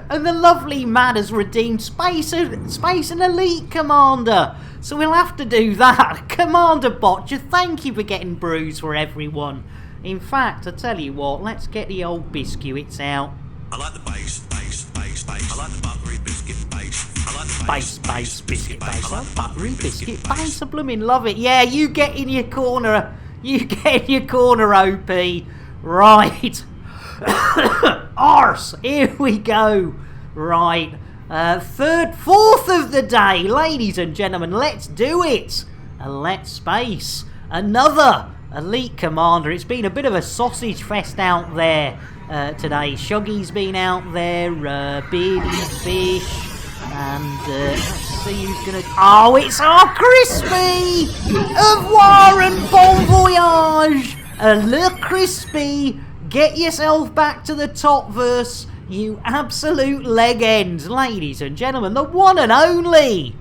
Speaker 1: And the lovely Mad has redeemed Space and Elite Commander. So we'll have to do that. Commander Botcher, thank you for getting brews for everyone. In fact, I tell you what, let's get the old biscuits out.
Speaker 15: I like the base. I like the buttery biscuit base. I like the
Speaker 1: base biscuit base. I like buttery biscuit base. I blooming love it. Yeah, you get in your corner. OP. Right. Arse, here we go. Right. Fourth of the day, ladies and gentlemen, let's do it. Let's space. Another Elite Commander. It's been a bit of a sausage fest out there today. Shuggy's been out there, Beardy Fish, and let's see who's gonna... Oh, it's our Crispy! Au revoir and bon voyage! Le Crispy Get yourself back to the top verse, you absolute leg end. Ladies and gentlemen, the one and only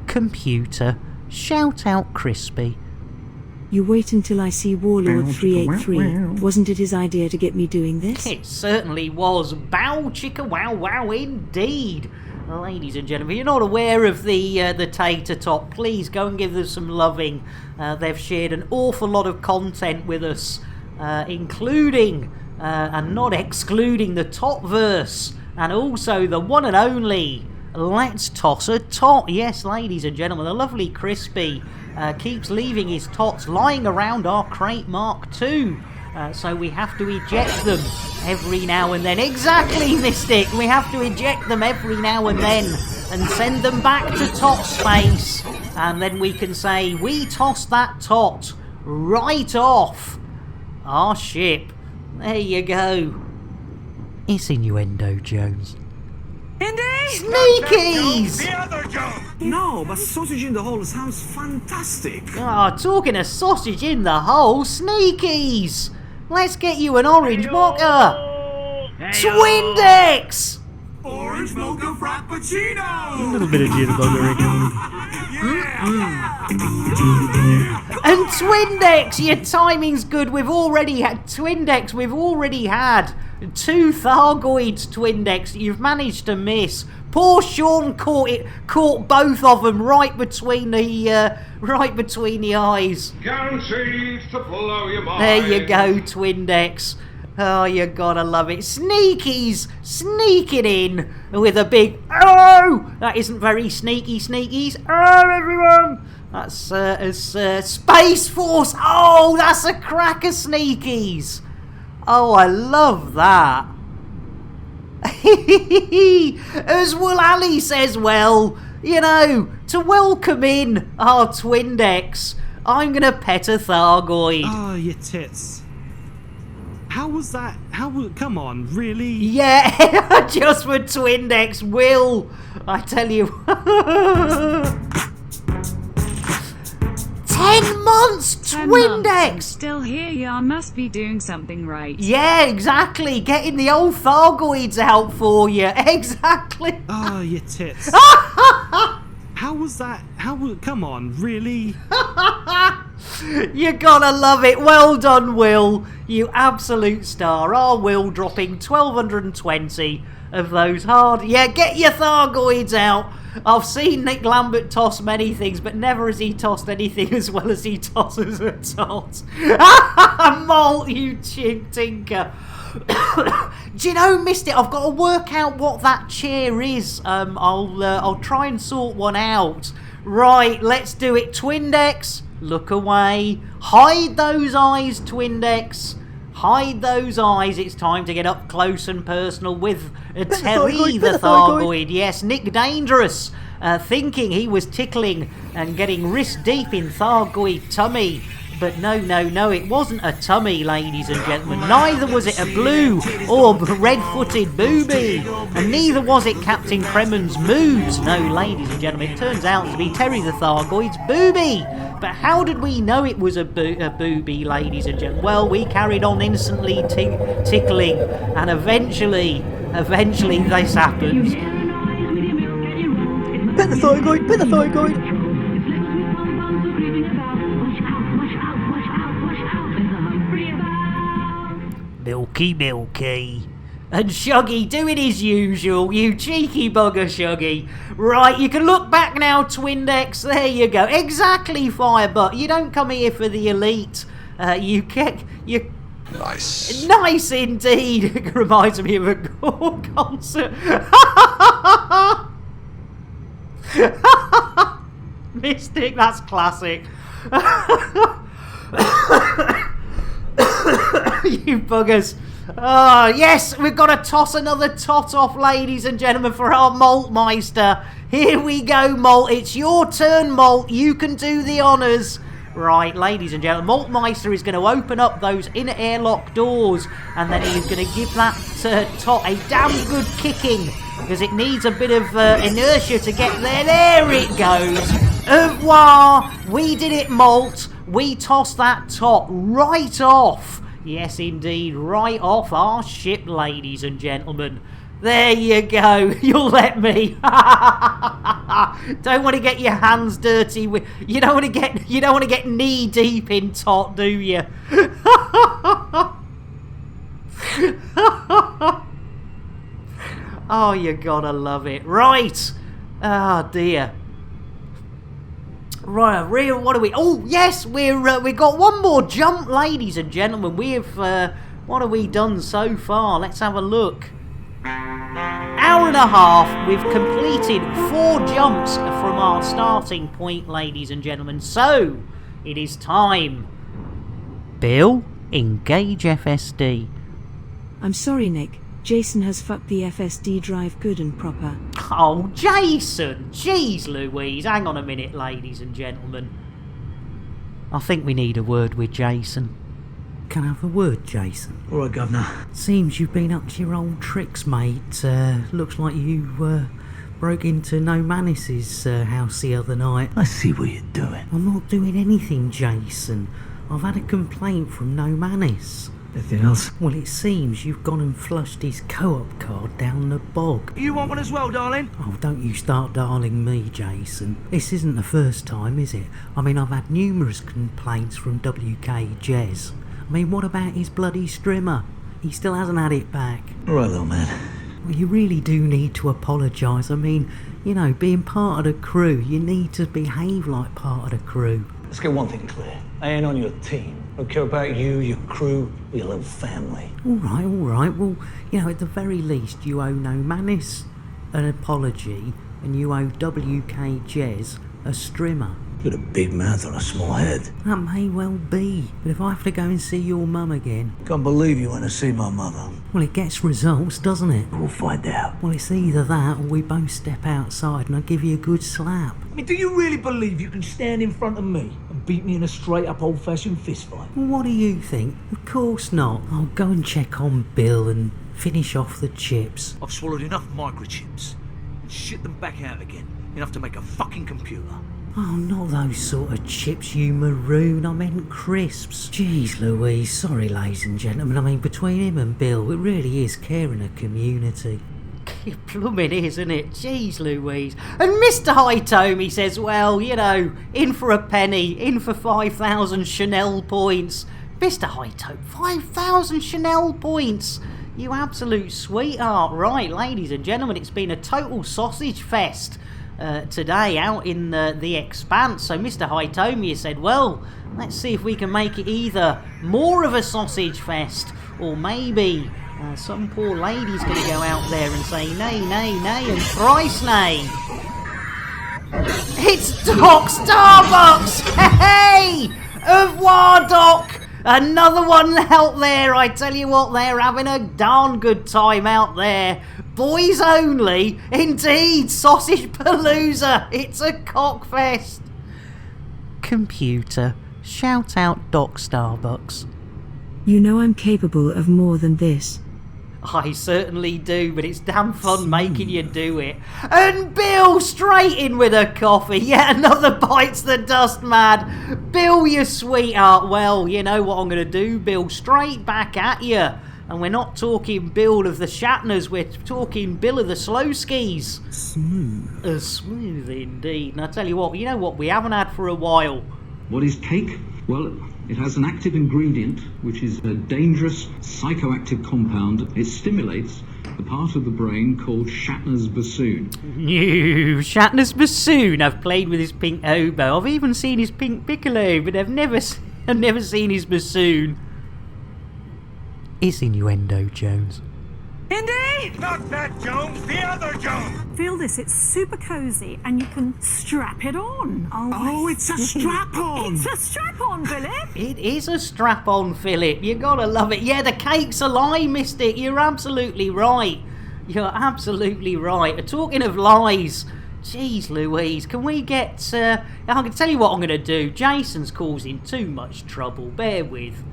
Speaker 1: computer. Shout out Crispy.
Speaker 7: You wait until I see Warlord 383. Wasn't it his idea to get me doing this?
Speaker 1: It certainly was. Bow chicka wow wow indeed. Ladies and gentlemen, if you're not aware of the Tater Tot, please go and give them some loving. They've shared an awful lot of content with us, including and not excluding the top verse, and also the one and only Let's Toss a Tot. Yes, ladies and gentlemen, the lovely Crispy keeps leaving his tots lying around our crate Mark II. So we have to eject them every now and then. Exactly, Mystic! We have to eject them every now and then and send them back to tot space. And then we can say, we tossed that tot right off our ship. There you go. It's innuendo, Jones.
Speaker 21: Indeed!
Speaker 1: Sneakies!
Speaker 22: No, but sausage in the hole sounds fantastic.
Speaker 1: Ah, talking of sausage in the hole, Sneakies! Let's get you an orange mocha! Twindex!
Speaker 22: Orange mocha frappuccino!
Speaker 13: A little bit of jitterbugger again.
Speaker 1: And Twindex, your timing's good. We've already had Twindex. We've already had 2 Thargoids, Twindex, that you've managed to miss. Poor Sean caught both of them right between the eyes.
Speaker 19: Guaranteed to blow your mind.
Speaker 1: There you go, Twindex. Oh, you gotta love it. Sneakies sneaking in with a big oh! That isn't very sneaky, Sneakies. Oh, everyone! That's Space Force. Oh, that's a cracker, Sneakies. Oh, I love that. As Wool Ali says, well, you know, to welcome in our Twindex, I'm gonna pet a Thargoid.
Speaker 6: Oh, your tits. How was that? Come on, really?
Speaker 1: Yeah, just for Twindex, Will. I tell you. 10 months,
Speaker 11: 10
Speaker 1: Twindex!
Speaker 11: months, still here, you must be doing something right.
Speaker 1: Yeah, exactly. Getting the old Thargoids out for you. Exactly.
Speaker 6: Oh, your tits. How was that? Come on, really?
Speaker 1: You gotta love it. Well done, Will. You absolute star. Our Will dropping 1,220 of those hard. Yeah, get your Thargoids out. I've seen Nick Lambert toss many things, but never has he tossed anything as well as he tosses a tot. Molt, you tinker. Do you know, Mystic, I've got to work out what that chair is. I'll try and sort one out. Right, let's do it. Twindex, look away. Hide those eyes, Twindex. Hide those eyes. It's time to get up close and personal with Terry the Thargoid. Yes, Nick Dangerous, thinking he was tickling and getting wrist deep in Thargoid tummy. But no, it wasn't a tummy, ladies and gentlemen. Neither was it a blue or red-footed booby. And neither was it Captain Kremen's moves. No, ladies and gentlemen, it turns out to be Terry the Thargoid's booby. But how did we know it was a booby, ladies and gentlemen? Well, we carried on instantly tickling, and eventually this happens.
Speaker 13: Pet the Thargoid, pet the Thargoid!
Speaker 1: Milky. And Shuggy doing his usual, you cheeky bugger, Shuggy. Right, you can look back now, Twindex. There you go. Exactly, Firebutt. You don't come here for the elite. You
Speaker 3: Nice.
Speaker 1: Nice indeed. It reminds me of a Gore concert. Mystic, that's classic. You buggers. Oh, yes, we've got to toss another tot off, ladies and gentlemen, for our Maltmeister. Here we go, Malt. It's your turn, Malt. You can do the honours. Right, ladies and gentlemen, Maltmeister is going to open up those inner airlock doors, and then he's going to give that tot a damn good kicking, because it needs a bit of inertia to get there. There it goes. Au revoir. We did it, Malt. We tossed that tot right off.
Speaker 8: Yes, indeed. Right off our ship, ladies and gentlemen. There you go. You'll let me. Don't want to get your hands dirty. You don't want to get knee deep in tot, do you? Oh, you gotta love it. Right. Oh dear. Right, what are we? Oh yes, we got one more jump, ladies and gentlemen. What have we done so far? Let's have a look. Hour and a half. We've completed 4 jumps from our starting point, ladies and gentlemen. So it is time. Bill, engage FSD.
Speaker 7: I'm sorry, Nick. Jason has fucked the FSD drive good and proper.
Speaker 8: Oh, Jason! Jeez Louise, hang on a minute, ladies and gentlemen. I think we need a word with Jason.
Speaker 21: Can I have a word, Jason?
Speaker 22: All right, Governor.
Speaker 21: Seems you've been up to your old tricks, mate. Looks like you broke into No Manis's house the other night.
Speaker 22: I see what you're doing.
Speaker 21: I'm not doing anything, Jason. I've had a complaint from No Manis.
Speaker 22: Anything else?
Speaker 21: Well, it seems you've gone and flushed his co-op card down the bog.
Speaker 22: You want one as well, darling?
Speaker 21: Oh, don't you start darling me, Jason. This isn't the first time, is it? I mean, I've had numerous complaints from WK Jez. I mean, what about his bloody strimmer? He still hasn't had it back.
Speaker 22: All right, little man.
Speaker 21: Well, you really do need to apologise. I mean, you know, being part of the crew, you need to behave like part of the crew.
Speaker 22: Let's get one thing clear. I ain't on your team. I don't care about you, your crew, or your little family.
Speaker 21: All right. Well, you know, at the very least, you owe No Manis an apology, and you owe WK Jez a strimmer.
Speaker 22: You've got a big mouth on a small head.
Speaker 21: That may well be, but if I have to go and see your mum again...
Speaker 22: Can't believe you went to see my mother.
Speaker 21: Well, it gets results, doesn't it?
Speaker 22: We'll find out.
Speaker 21: Well, it's either that or we both step outside and I give you a good slap.
Speaker 22: I mean, do you really believe you can stand in front of me and beat me in a straight-up old-fashioned fistfight?
Speaker 21: Well, what do you think? Of course not. I'll go and check on Bill and finish off the chips.
Speaker 22: I've swallowed enough microchips and shit them back out again. Enough to make a fucking computer.
Speaker 21: Oh, not those sort of chips, you maroon. I meant crisps. Jeez Louise, sorry ladies and gentlemen. I mean, between him and Bill, it really is caring a community.
Speaker 8: Plumbing, isn't it? Jeez Louise. And Mr. Hitomi says, well, you know, in for a penny, in for 5,000 Chanel points. Mr. Hitomi, 5,000 Chanel points. You absolute sweetheart. Right, ladies and gentlemen, it's been a total sausage fest. Today out in the Expanse. So Mr. Hitomi said, well, let's see if we can make it either more of a sausage fest or maybe some poor lady's going to go out there and say nay, nay, nay and thrice nay. It's Doc Starbucks! Hey! Au revoir, Doc! Another one out there. I tell you what, they're having a darn good time out there. Boys only. Indeed, Sausage Palooza. It's a cockfest. Computer, shout out Doc Starbucks.
Speaker 7: You know I'm capable of more than this.
Speaker 8: I certainly do, but it's damn fun making you do it. And Bill, straight in with a coffee. Yet another bites the dust, mad. Bill, you sweetheart. Well, you know what I'm going to do, Bill. Straight back at you. And we're not talking Bill of the Shatners, we're talking Bill of the Slow Skis.
Speaker 22: Smooth.
Speaker 8: Smooth indeed. And I tell you what, you know what we haven't had for a while?
Speaker 2: What is cake? Well, it has an active ingredient, which is a dangerous psychoactive compound. It stimulates the part of the brain called Shatner's bassoon.
Speaker 8: No, Shatner's bassoon. I've played with his pink oboe. I've even seen his pink piccolo, but I've never seen his bassoon. It's innuendo, Jones.
Speaker 5: Indy! Not that Jones, the other Jones!
Speaker 16: Feel this, it's super cozy and you can strap it on.
Speaker 22: Oh, it's a strap-on!
Speaker 16: It's a strap-on, Philip!
Speaker 8: It is a strap-on, Philip. You gotta love it. Yeah, the cake's a lie, Mystic. You're absolutely right. You're absolutely right. Talking of lies, jeez Louise, can we get... I can tell you what I'm gonna do. Jason's causing too much trouble. Bear with.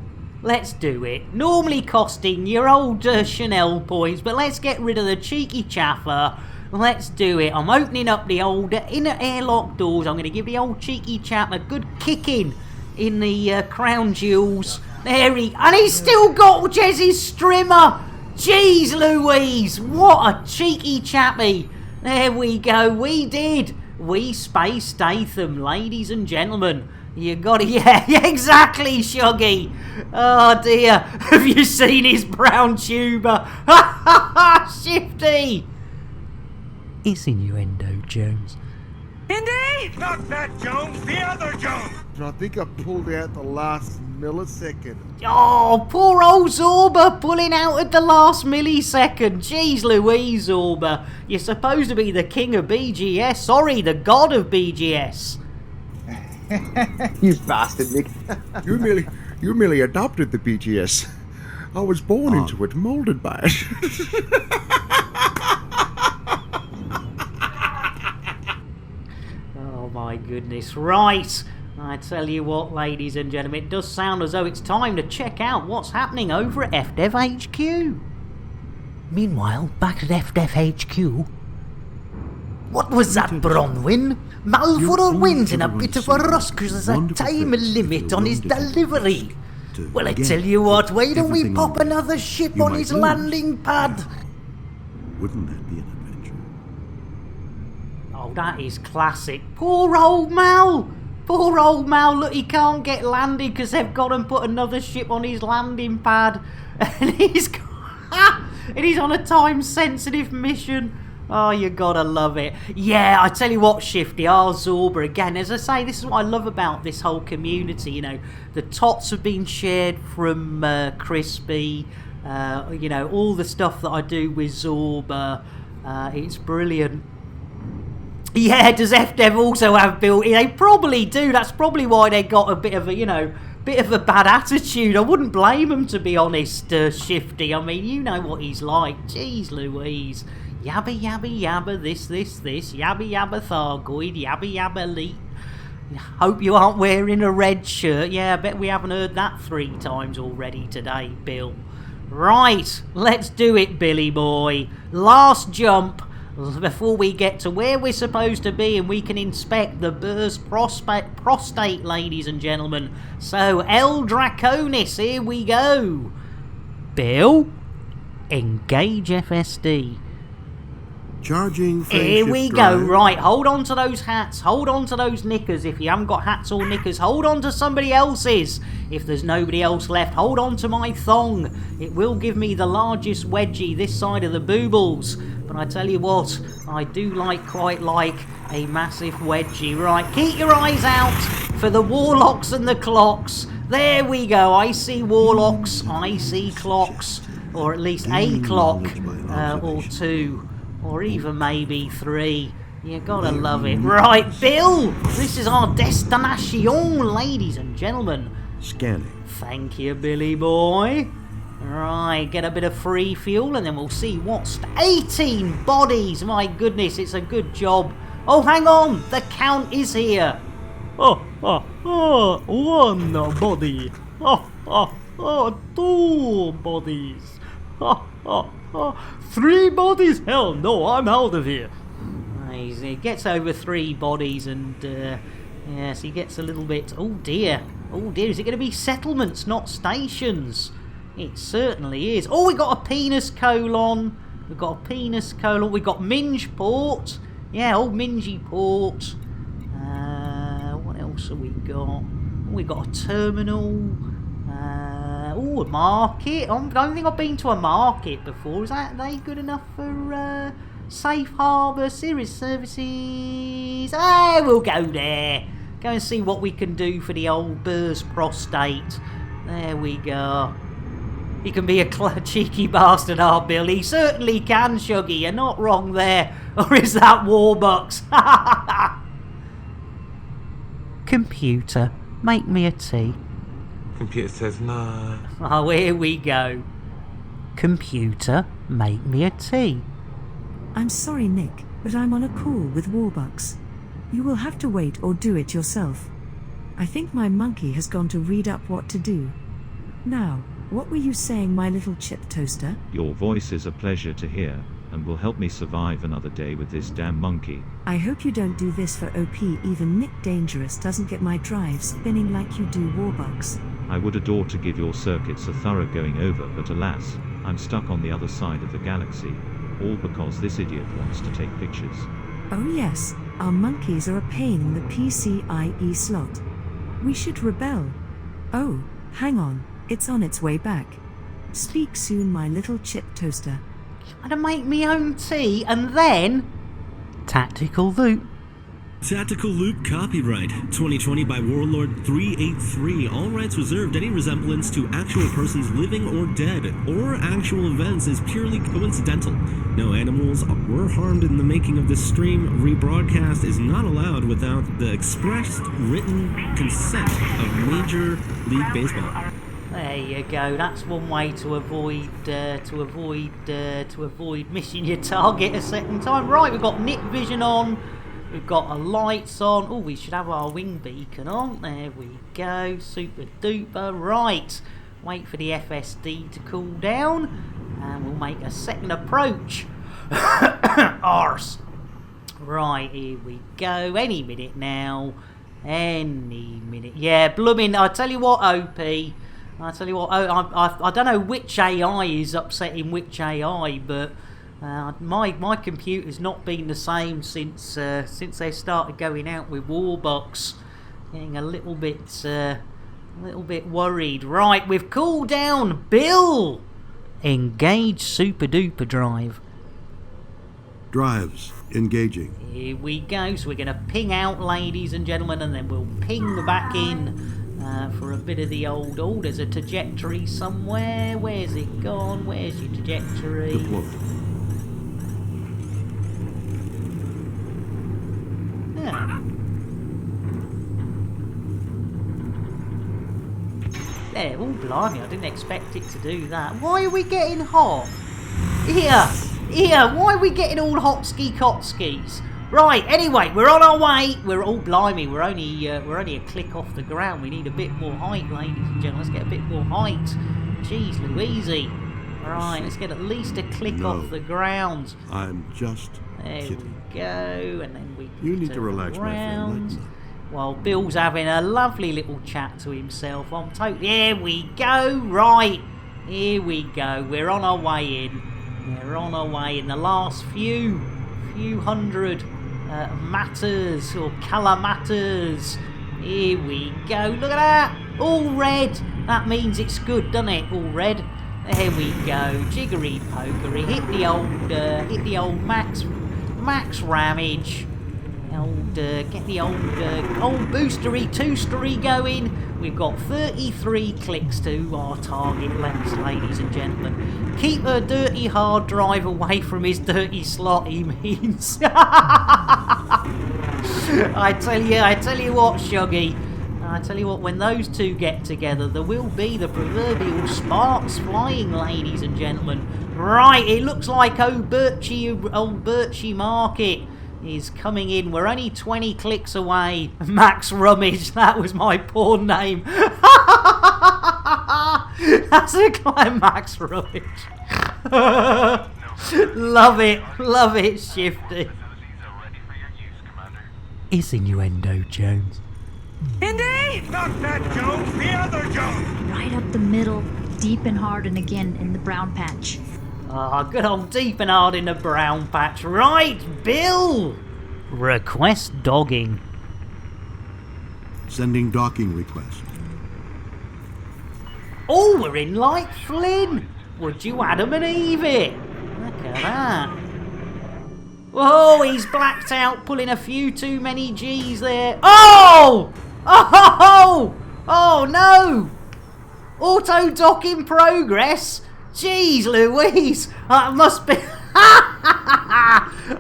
Speaker 8: Let's do it. Normally costing your old Chanel points, but let's get rid of the cheeky chaffer. Let's do it. I'm opening up the old inner airlock doors. I'm going to give the old cheeky chap a good kicking in the crown jewels.
Speaker 1: And he's still got Jez's strimmer. Jeez Louise, what a cheeky chappy. There we go, we did. We Space Statham, ladies and gentlemen. You got it, yeah, exactly, Shuggy. Oh dear, have you seen his brown tuber? Ha ha ha, Shifty. It's innuendo, Jones.
Speaker 5: Indy! Not that Jones, the other Jones!
Speaker 4: I think I pulled out the last millisecond.
Speaker 1: Oh, poor old Zorba pulling out at the last millisecond. Jeez Louise, Zorba. You're supposed to be the king of BGS. Sorry, the god of BGS.
Speaker 4: You bastard, Nick. you merely adopted the BGS. I was born into it, molded by it.
Speaker 1: Oh my goodness, right. I tell you what, ladies and gentlemen, it does sound as though it's time to check out what's happening over at FDev HQ. Meanwhile, back at FDev HQ... What was that, Bronwyn? Malfour wins in a bit of a rush because there's a time limit on his delivery. Well, I tell you what, why don't we pop another ship on his landing pad?
Speaker 4: Wouldn't that be an adventure?
Speaker 1: Oh, that is classic. Poor old Mal! Poor old Mal, look, he can't get landed because they've got to put another ship on his landing pad. And he's on a time-sensitive mission. Oh, you gotta love it. Yeah, I tell you what, Shifty, our Zorba, again, as I say, this is what I love about this whole community, you know. The tots have been shared from Crispy, you know, all the stuff that I do with Zorba. It's brilliant. Yeah, does FDev also have built-in? They probably do. That's probably why they got a bit of a, you know, bit of a bad attitude. I wouldn't blame them, to be honest, Shifty. I mean, you know what he's like. Jeez Louise. Yabba yabba yabba, this, yabba yabba Thargoid, yabba yabba Lee. Hope you aren't wearing a red shirt. Yeah, I bet we haven't heard that 3 times already today, Bill. Right, let's do it, Billy boy. Last jump before we get to where we're supposed to be and we can inspect the Burrs prostate, ladies and gentlemen. So, El Draconis, here we go. Bill, engage FSD.
Speaker 4: Charging
Speaker 1: Here we go. Right, hold on to those hats. Hold on to those knickers. If you haven't got hats or knickers, hold on to somebody else's. If there's nobody else left, hold on to my thong. It will give me the largest wedgie this side of the boobles. But I tell you what, I do quite like a massive wedgie. Right, keep your eyes out for the warlocks and the clocks. There we go. I see warlocks. I see clocks. Or at least a clock or 2. Or even maybe 3. You gotta love it. Right, Bill! This is our destination, ladies and gentlemen.
Speaker 4: Scanning.
Speaker 1: Thank you, Billy boy. Right, get a bit of free fuel and then we'll see what's... 18 bodies! My goodness, it's a good job. Oh, hang on! The count is here.
Speaker 13: 1 body. 2 bodies. 3 bodies? Hell no, I'm out of here.
Speaker 1: He gets over 3 bodies and, yes, he gets a little bit... Oh dear, is it going to be settlements, not stations? It certainly is. Oh, we got a penis colon. We've got a penis colon. We've got Mingeport. Yeah, old Mingeport. What else have we got? We got a terminal. Oh, a market. I don't think I've been to a market before. Are they good enough for safe harbour series services? We'll go there. Go and see what we can do for the old Burrs prostate. There we go. He can be a cheeky bastard, Bill. He certainly can, Shuggy. You're not wrong there. Or is that Warbucks? Computer, make me a tea.
Speaker 9: Computer says no.
Speaker 1: Oh, here we go. Computer, make me a tea.
Speaker 7: I'm sorry, Nick, but I'm on a call with Warbucks. You will have to wait or do it yourself. I think my monkey has gone to read up what to do. Now, what were you saying, my little chip toaster?
Speaker 17: Your voice is a pleasure to hear,
Speaker 12: and will help me survive another day with this damn monkey.
Speaker 7: I hope you don't do this for OP. Even Nick Dangerous doesn't get my drive spinning like you do, Warbucks.
Speaker 12: I would adore to give your circuits a thorough going over, but alas, I'm stuck on the other side of the galaxy. All because this idiot wants to take pictures.
Speaker 7: Oh yes, our monkeys are a pain in the PCIe slot. We should rebel. Oh, hang on, it's on its way back. Speak soon, my little chip toaster.
Speaker 1: Trying to make me own tea and then... Tactical loop.
Speaker 17: Tactical Loop copyright 2020 by Warlord 383. All rights reserved. Any resemblance to actual persons living or dead or actual events is purely coincidental. No animals were harmed in the making of this stream. Rebroadcast is not allowed without the expressed written consent of Major League Baseball.
Speaker 1: There you go. That's one way to avoid missing your target a second time. Right, we've got night vision on. We've got our lights on. Oh, we should have our wing beacon on. There we go. Super duper. Right. Wait for the FSD to cool down. And we'll make a second approach. Arse. Right, here we go. Any minute now. Any minute. Yeah, blooming. I tell you what, OP. I tell you what, I don't know which AI is upsetting which AI, but my computer's not been the same since they started going out with Warbucks. Getting a little bit worried. Right, we've cooled down. Bill, engage super duper drive.
Speaker 4: Drives engaging.
Speaker 1: Here we go. So we're going to ping out, ladies and gentlemen, and then we'll ping back in. For a bit of the old, oh, there's a trajectory somewhere. Where's it gone? Where's your trajectory?
Speaker 4: Deploy.
Speaker 1: Yeah. There, oh blimey, I didn't expect it to do that. Why are we getting hot? Here, why are we getting all hotski-kotskis? Right, anyway, we're on our way. We're all blimey. We're only a click off the ground. We need a bit more height, ladies and gentlemen. Let's get a bit more height. Jeez Louise. Right, let's get at least a click off the ground.
Speaker 4: I'm just
Speaker 1: kidding. There we go, and then we
Speaker 4: You need to relax, my friend.
Speaker 1: While Bill's having a lovely little chat to himself. I'm totally. Here we go. Right, here we go. We're on our way in. We're on our way in. The last few hundred matters or calamatters. Here we go. Look at that. All red. That means it's good, doesn't it? All red. There we go. Jiggery pokery. Hit the old max ramage. Get the old boostery two-story going. We've got 33 clicks to our target lengths, ladies and gentlemen. Keep a dirty hard drive away from his dirty slot, he means. I tell you what, Shuggy. I tell you what, when those two get together, there will be the proverbial sparks flying, ladies and gentlemen. Right, it looks like old Birchie Market is coming in. We're only 20 clicks away. Max Rummage, that was my porn name. That's a climax, Rummage. Love it, Shifty. It's innuendo, Jones.
Speaker 16: Indy!
Speaker 5: Not that Jones, the other Jones!
Speaker 18: Right up the middle, deep and hard, and again in the brown patch.
Speaker 1: Ah, good old deep and hard in the brown patch. Right, Bill! Request dogging.
Speaker 4: Sending docking request.
Speaker 1: Oh, we're in like Flynn. Would you Adam and Eve it? Look at that. Whoa, he's blacked out, pulling a few too many G's there. Oh! Oh! Oh no! Auto dock in progress. Jeez Louise, that must be...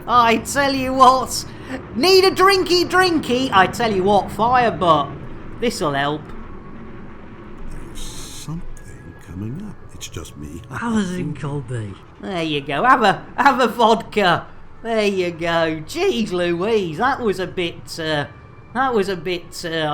Speaker 1: I tell you what, need a drinky. I tell you what, Firebutt, this'll help.
Speaker 4: There's something coming up. It's just me.
Speaker 13: How's it could be?
Speaker 1: There you go, have a vodka. There you go. Jeez Louise, that was a bit, I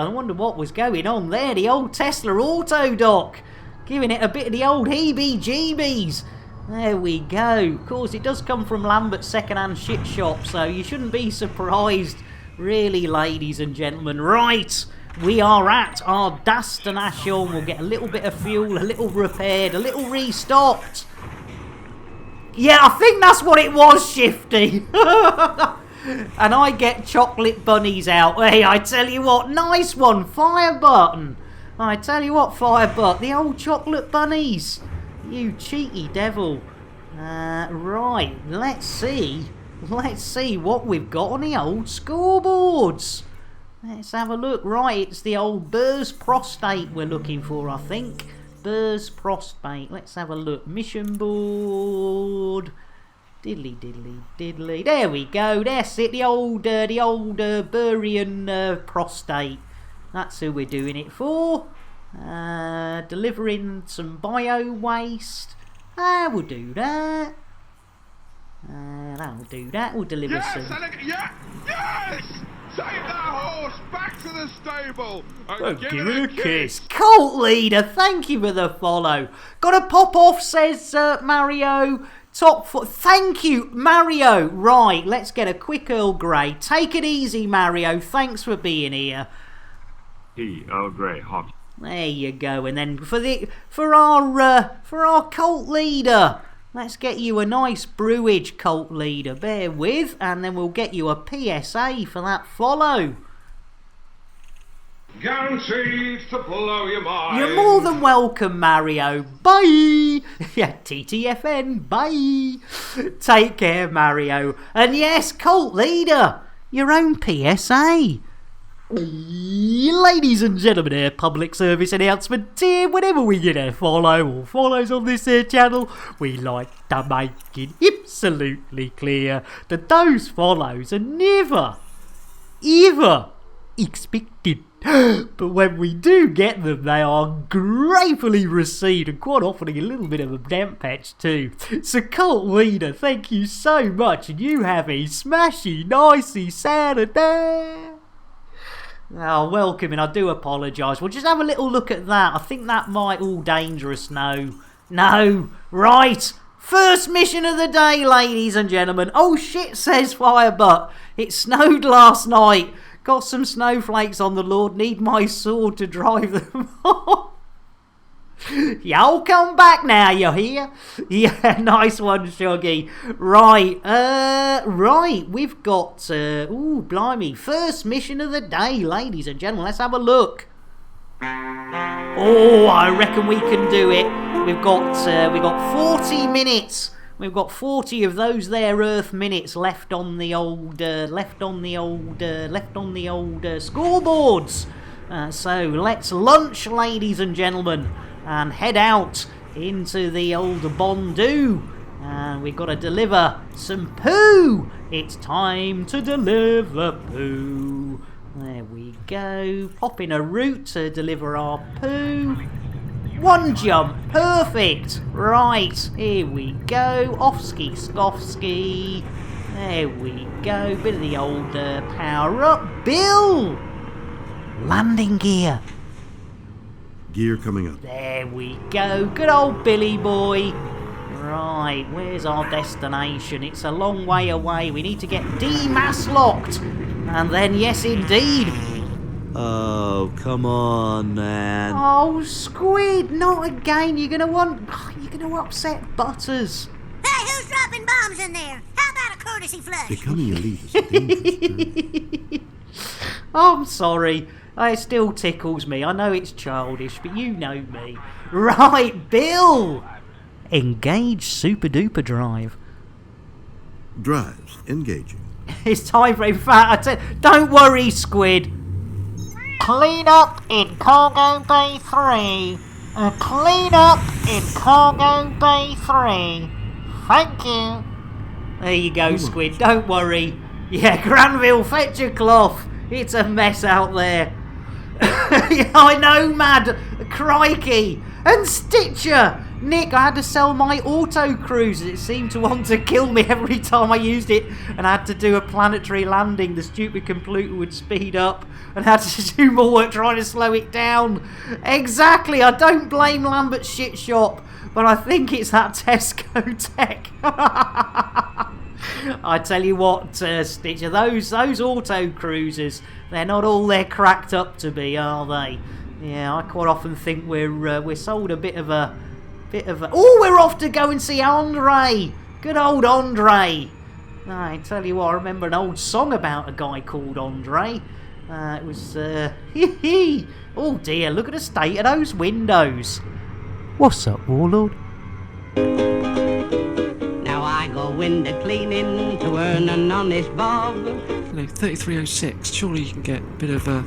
Speaker 1: wonder what was going on there. The old Tesla auto dock. Giving it a bit of the old heebie-jeebies.
Speaker 8: There we go. Of course, it does come from Lambert's second-hand shit shop, so you shouldn't be surprised, really, ladies and gentlemen. Right, we are at our destination. We'll get a little bit of fuel, a little repaired, a little restocked. Yeah, I think that's what it was, Shifty. And I get chocolate bunnies out. Hey, I tell you what, nice one, Fire Button. I tell you what, Fire Butt, the old chocolate bunnies. You cheeky devil. Right, let's see what we've got on the old scoreboards. Let's have a look. Right, it's the old Burrs prostate we're looking for, I think. Burrs prostate. Let's have a look. Mission board. Diddly diddly diddly. There we go. That's it. The old Burrian prostate. That's who we're doing it for. Delivering some bio waste. We'll do that. That'll do that. We'll deliver some.
Speaker 19: Yes! Take that horse back to the stable and give
Speaker 8: Give
Speaker 19: it
Speaker 8: it
Speaker 19: a kiss.
Speaker 8: Cult leader, thank you for the follow. Gotta pop off, says Mario. Top foot. Thank you, Mario. Right, let's get a quick Earl Grey. Take it easy, Mario. Thanks for being here.
Speaker 9: Earl Grey, hot.
Speaker 8: There you go. And then for our cult leader, let's get you a nice brewage, cult leader. Bear with, and then we'll get you a PSA for that follow.
Speaker 19: Guaranteed to blow your mind.
Speaker 8: You're more than welcome, Mario. Bye. Yeah, TTFN. Bye. Take care, Mario. And yes, cult leader, your own PSA. Ladies and gentlemen, here, public service announcement here. Whenever we get a follow or follows on this channel, we like to make it absolutely clear that those follows are never, ever expected. But when we do get them, they are gratefully received and quite often a little bit of a damp patch too. So cult leader, thank you so much, and you have a smashy, nicey Saturday. Oh, welcome, and I do apologise. We'll just have a little look at that. I think that might all dangerous. No. Right. First mission of the day, ladies and gentlemen. Oh shit, says Firebutt. It snowed last night. Got some snowflakes on the Lord. Need my sword to drive them off. Y'all come back now, you hear? Yeah, nice one, Shuggy. Right, we've got, ooh, blimey, first mission of the day, ladies and gentlemen. Let's have a look. Oh, I reckon we can do it. We've got 40 minutes. We've got 40 of those there Earth minutes left on the old, scoreboards. So let's lunch, ladies and gentlemen, and head out into the old Bondu. And we've got to deliver some poo. It's time to deliver poo. There we go. Pop in a route to deliver our poo. One jump. Perfect. Right. Here we go. Offski Skofski. There we go. Bit of the old power up. Bill. Landing gear.
Speaker 4: Gear coming up.
Speaker 8: There we go. Good old Billy boy. Right, where's our destination? It's a long way away. We need to get D-mass locked. And then, yes indeed.
Speaker 14: Oh, come on, man.
Speaker 8: Oh, Squid, not again. You're gonna upset Butters.
Speaker 20: Hey, who's dropping bombs in there? How about a courtesy flush?
Speaker 4: Becoming elite is a dangerous journey.
Speaker 8: I'm sorry. It still tickles me. I know it's childish, but you know me. Right, Bill. Engage super duper drive.
Speaker 4: Drives engaging.
Speaker 8: It's time for don't worry, Squid. Clean up in Cargo Bay 3. Clean up in Cargo Bay 3. Thank you. There you go, Squid. Don't worry. Yeah, Granville, fetch your cloth. It's a mess out there. Yeah, I know, Mad. Crikey. And Stitcher. Nick, I had to sell my auto cruise. It seemed to want to kill me every time I used it, and I had to do a planetary landing. The stupid computer would speed up and had to do more work trying to slow it down. Exactly. I don't blame Lambert's shit shop.
Speaker 1: but I think it's that Tesco tech. I tell you what, Stitcher, those auto cruisers, they're not all they're cracked up to be, are they? Yeah, I quite often think we're sold a bit of a. Oh, we're off to go and see Andre. Good old Andre. I tell you what, I remember an old song about a guy called Andre. It was oh dear, look at the state of those windows. What's up, Warlord?
Speaker 10: Now I go window cleaning to earn an honest bob.
Speaker 15: 3306, surely you can get a bit of an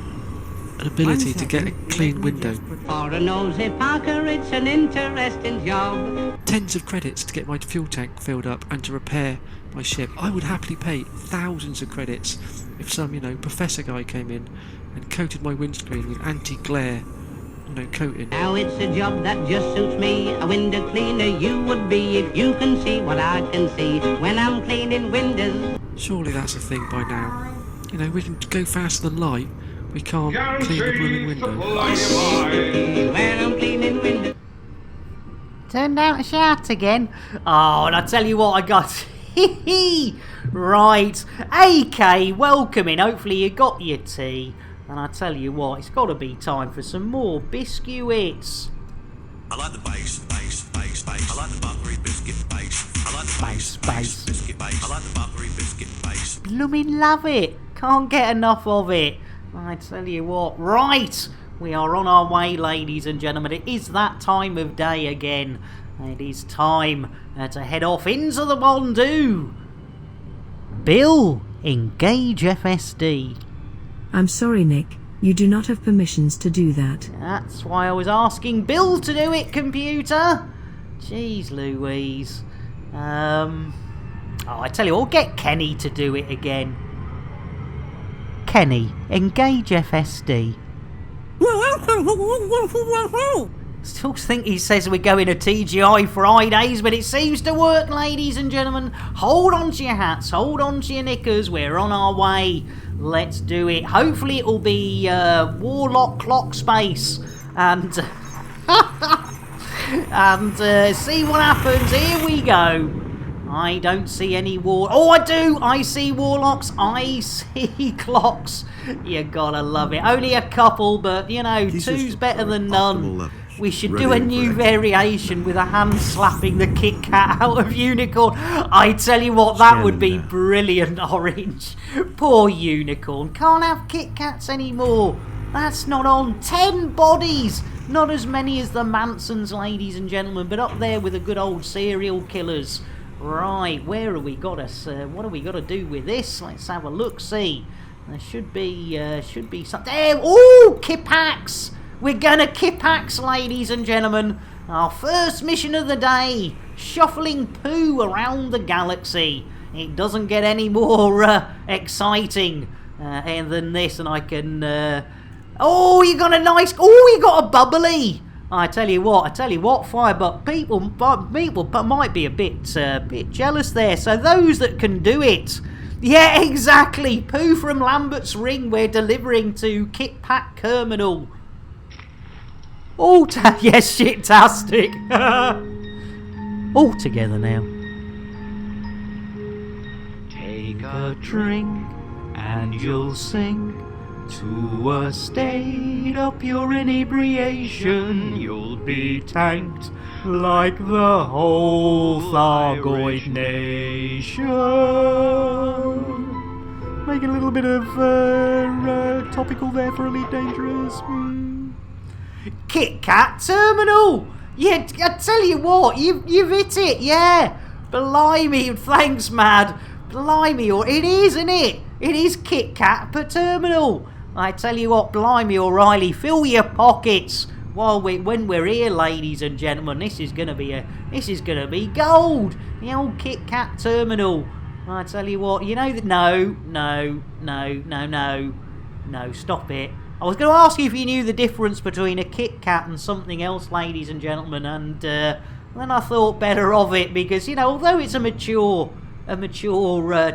Speaker 15: ability to get a clean window.
Speaker 10: For a nosy Parker, it's an interesting job.
Speaker 15: Tens of credits to get my fuel tank filled up and to repair my ship. I would happily pay thousands of credits if some, professor guy came in and coated my windscreen with anti-glare, coating.
Speaker 10: Now it's a job that just suits me. A window cleaner you would be if you can see what I can see when I'm cleaning windows.
Speaker 15: Surely that's a thing by now. We can go faster than light. We can't clean the blooming window.
Speaker 10: When I'm cleaning windows.
Speaker 1: Turned down to shout again. Oh, and I tell you what I got. Right. AK, welcome in. Hopefully you got your tea. And I tell you what, it's got to be time for some more biscuits.
Speaker 23: I like the base. I like the buttery biscuit base. I like the base biscuit base. I like the buttery biscuit base.
Speaker 1: Blooming love it. Can't get enough of it. I tell you what. Right. We are on our way, ladies and gentlemen. It is that time of day again. It is time to head off into the Wandoo. Bill, engage FSD.
Speaker 7: I'm sorry, Nick. You do not have permissions to do that.
Speaker 1: That's why I was asking Bill to do it, computer. Jeez Louise. I tell you what, get Kenny to do it again. Kenny, engage FSD. Still think he says we're going to TGI Fridays, but it seems to work, ladies and gentlemen. Hold on to your hats, hold on to your knickers, we're on our way. Let's do it. Hopefully it'll be Warlock Clock Space. And see what happens. Here we go. I don't see any Oh, I do! I see Warlocks. I see clocks. You gotta love it. Only a couple, but, two's better than none. We should do a new variation with a hand slapping the Kit Kat out of Unicorn. I tell you what, that would be brilliant, Orange. Poor Unicorn. Can't have Kit Kats anymore. That's not on. 10 bodies. Not as many as the Mansons, ladies and gentlemen, but up there with the good old serial killers. Right, where have we got us? What have we got to do with this? Let's have a look. See, there should be something. Oh, Kipax! We're gonna Kipax, ladies and gentlemen. Our first mission of the day: shuffling poo around the galaxy. It doesn't get any more exciting than this, and I can. Oh, you got a nice. Oh, you got a bubbly. I tell you what, Firebug, people might be a bit jealous there. So those that can do it, yeah, exactly. Poo from Lambert's Ring, we're delivering to Kit Pack Terminal. Yes, shit-tastic. All together now. Take a drink and you'll sink to a state of pure inebriation. You'll be tanked like the whole Thargoid nation. Making a little bit of topical there for Elite Dangerous. Kit Kat Terminal! Yeah, I tell you what, you've hit it, yeah! Blimey, thanks, Mad. Blimey, it is, isn't it? It is Kit Kat per terminal. I tell you what, blimey, O'Reilly, fill your pockets when we're here, ladies and gentlemen. This is gonna be gold. The old Kit Kat Terminal. I tell you what, that no, stop it. I was going to ask you if you knew the difference between a Kit Kat and something else, ladies and gentlemen, and then I thought better of it because, although it's a mature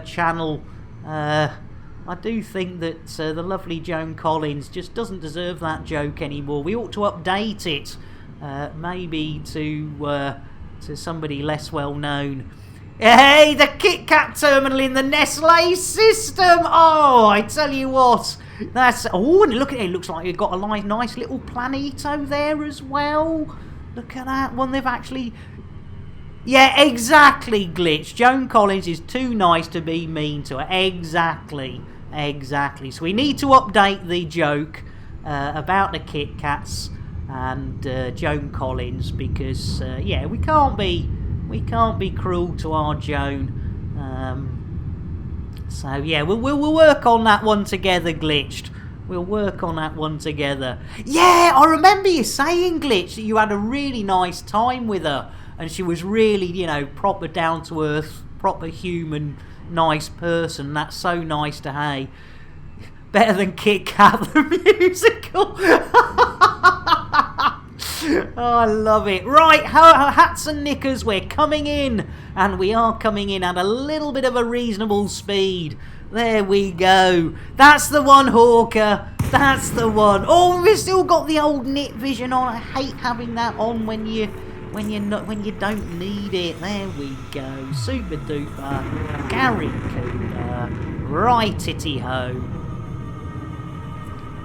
Speaker 1: channel, I do think that the lovely Joan Collins just doesn't deserve that joke anymore. We ought to update it.
Speaker 8: maybe to somebody less well known. Hey, the Kit Kat terminal in the Nestle system. Oh, I tell you what, that's and look at it. It looks like you've got a nice little planito there as well. Look at that one. They've actually. Yeah, exactly, Glitch. Joan Collins is too nice to be mean to her. Exactly. So we need to update the joke about the Kit Kats and Joan Collins because yeah, we can't be cruel to our Joan. So yeah, we'll work on that one together, Glitched. We'll work on that one together. Yeah, I remember you saying, Glitch, that you had a really nice time with her. And she was really, you know, proper down to earth, proper human, nice person. That's so nice to have. Better than Kit Kat the musical. Oh, I love it. Right, hats and knickers, we're coming in. And we are coming in at a little bit of a reasonable speed. There we go. That's the one, Hawker. That's the one. Oh, we've still got the old knit vision on. I hate having that on when you don't need it. There we go. Super duper. Gary Cooper. Righty ho.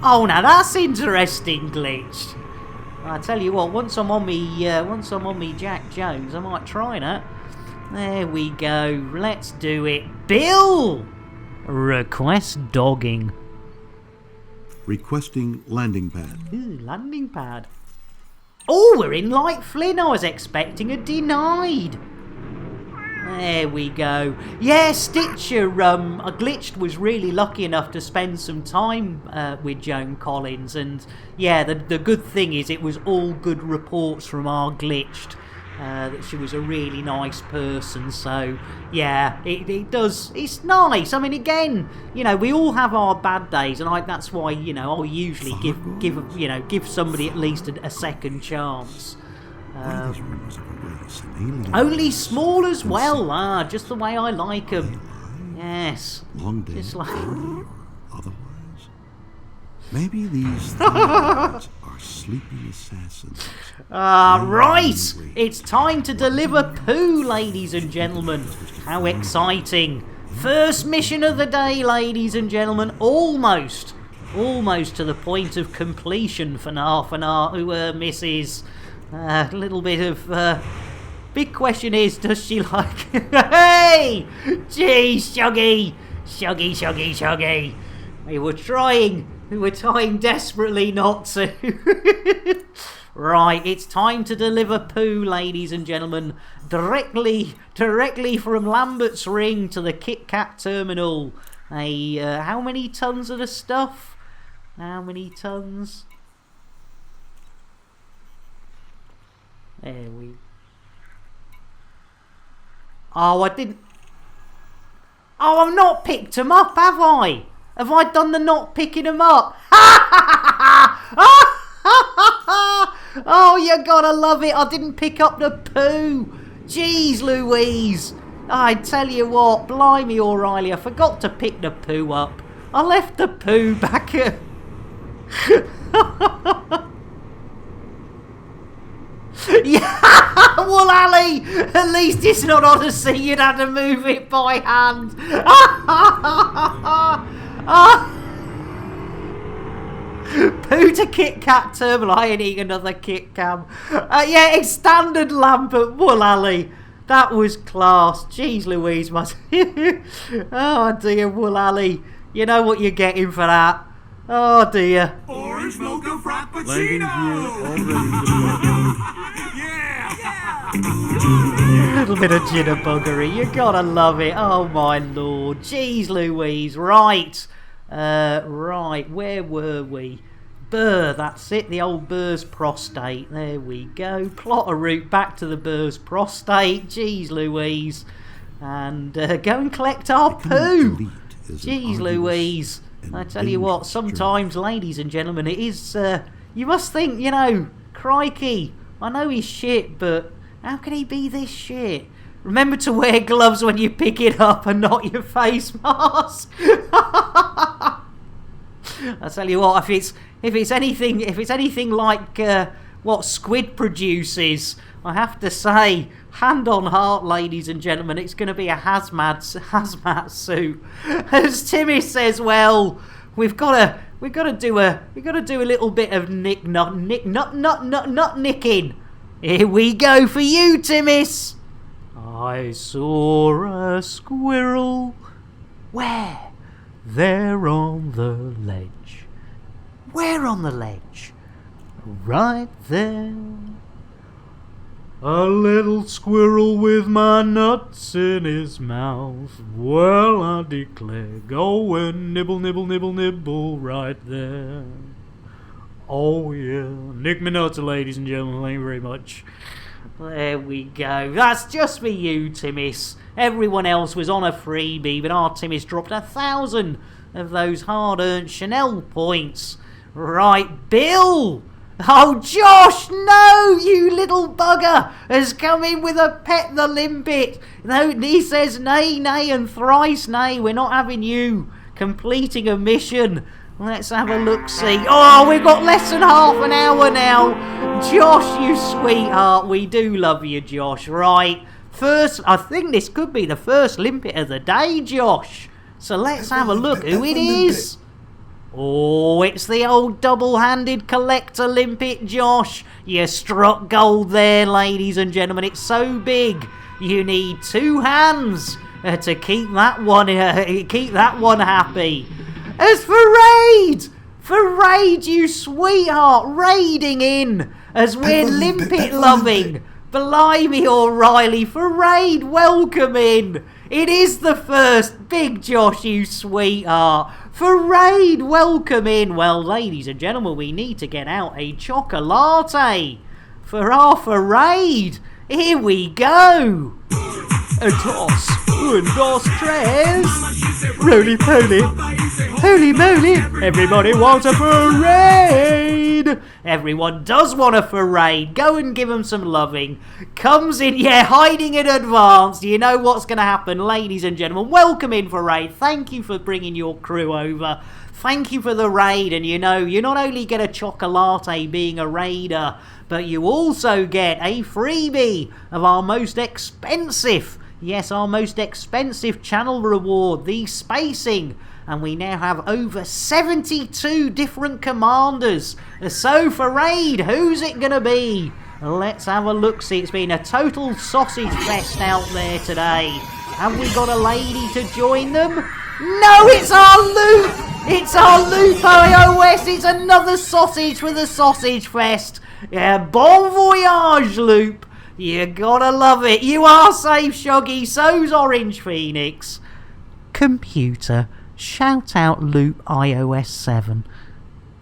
Speaker 8: Oh, now that's interesting, Glitch. I tell you what, once I'm on me Jack Jones, I might try that. There we go. Let's do it. Bill! Request dogging.
Speaker 3: Requesting landing pad.
Speaker 8: Ooh, landing pad. Oh, we're in Light Flynn. I was expecting a denied. There we go. Yeah, Stitcher, Glitched was really lucky enough to spend some time with Joan Collins. And yeah, the good thing is it was all good reports from our Glitched. That she was a really nice person. So yeah, it does. It's nice. I mean, again, you know, we all have our bad days, and that's why, you know, I'll usually give somebody at least a second chance. Only small as well. Just the way I like them. Yes.
Speaker 3: Long day.
Speaker 8: Just like.
Speaker 3: Otherwise, maybe these are sleeping assassins.
Speaker 8: Right! It's time to deliver poo, ladies and gentlemen. How exciting. First mission of the day, ladies and gentlemen. Almost to the point of completion for our missus. A little bit of... big question is, does she like... Hey! Geez, Shuggy! Shuggy. We were trying desperately not to. Right, it's time to deliver poo, ladies and gentlemen. Directly from Lambert's Ring to the Kit Kat terminal. How many tons of the stuff? How many tons? There we... Oh, I didn't... Oh, I've not picked them up, have I? Have I done the not picking them up? Oh, you gotta love it. I didn't pick up the poo. Jeez Louise. I tell you what, blimey O'Reilly, I forgot to pick the poo up. I left the poo back at... Yeah, well, Ali, at least it's not Odyssey. You'd have to move it by hand. Poo to Kit Kat terminal. I ain't eating another Kit Cam. Yeah, it's standard Lambert. Well, Ali, that was class. Jeez Louise, oh dear, Wool Ali. You know what you're getting for that. Oh dear.
Speaker 5: Orange mocha frappuccino.
Speaker 8: A little bit of jitterbuggery. You gotta love it. Oh my lord. Jeez Louise. Right. Right. Where were we? Burr. That's it. The old Burrs prostate. There we go. Plot a route back to the Burrs prostate. Jeez Louise. And go and collect our poo. Jeez Louise. I tell you what, sometimes, ladies and gentlemen, it is, you must think, you know, crikey, I know he's shit, but how can he be this shit? Remember to wear gloves when you pick it up and not your face mask. I tell you what, if it's anything like
Speaker 1: what squid produces. I have to say, hand on heart, ladies and gentlemen, it's going to be a hazmat suit. As Timmy says, well, we've got to do a little bit of not nicking. Here we go for you, Timmis. I saw a squirrel. Where? There on the ledge. Where on the ledge? Right there. A little squirrel with my nuts in his mouth. Well, I declare, go and nibble, nibble, nibble, nibble right there. Oh yeah, nick me nuts, ladies and gentlemen, thank you very much. There we go. That's just for you, Timmis. Everyone else was on a freebie, but our Timmis dropped 1,000 of those hard-earned Chanel points. Right, Bill! Oh, Josh, no, you little bugger, has come in with a pet the limpet. No, he says nay, nay, and thrice nay. We're not having you completing a mission. Let's have a look-see. Oh, we've got less than half an hour now. Josh, you sweetheart, we do love you, Josh. Right, first, I think this could be the first limpet of the day, Josh. So let's have a look who it is. Oh, it's the old double-handed collector limpet, Josh. You struck gold there, ladies and gentlemen. It's so big, you need 2 hands to keep that one happy. As for Raid, you sweetheart, raiding in as we're limpet loving. Blimey, O'Reilly, for Raid, welcome in. It is the first, Big Josh, you sweetheart. For Raid, welcome in. Well, ladies and gentlemen, we need to get out a chocolate for our Raid. Here we go. A toss, un, dos, tres. Roly poly, holy moly. Everybody wants a parade. Everyone does want a parade. Go and give them some loving. Comes in, yeah, hiding in advance. You know what's going to happen, ladies and gentlemen. Welcome in for Raid. Thank you for bringing your crew over. Thank you for the raid. And you know, you not only get a chocolate being a raider, but you also get a freebie of our most expensive, yes, our most expensive channel reward, the spacing. And we now have over 72 different commanders. So for Raid, who's it going to be? Let's have a look-see. It's been a total sausage fest out there today. Have we got a lady to join them? No, it's our Loop! It's our Loop iOS! It's another sausage for the sausage fest. Yeah, bon voyage, Loop. You gotta love it. You are safe, Shoggy. So's Orange Phoenix. Computer, shout out Loop iOS 7.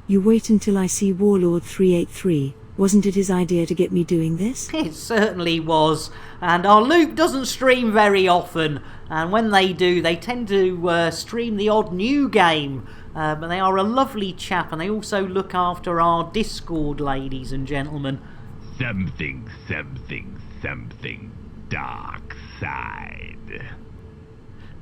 Speaker 7: You wait until I see Warlord 383. Wasn't it his idea to get me doing this?
Speaker 1: It certainly was. And our Loop doesn't stream very often. And when they do, they tend to stream the odd new game. But they are a lovely chap. And they also look after our Discord, ladies and gentlemen.
Speaker 9: Something, something, something. Dark side.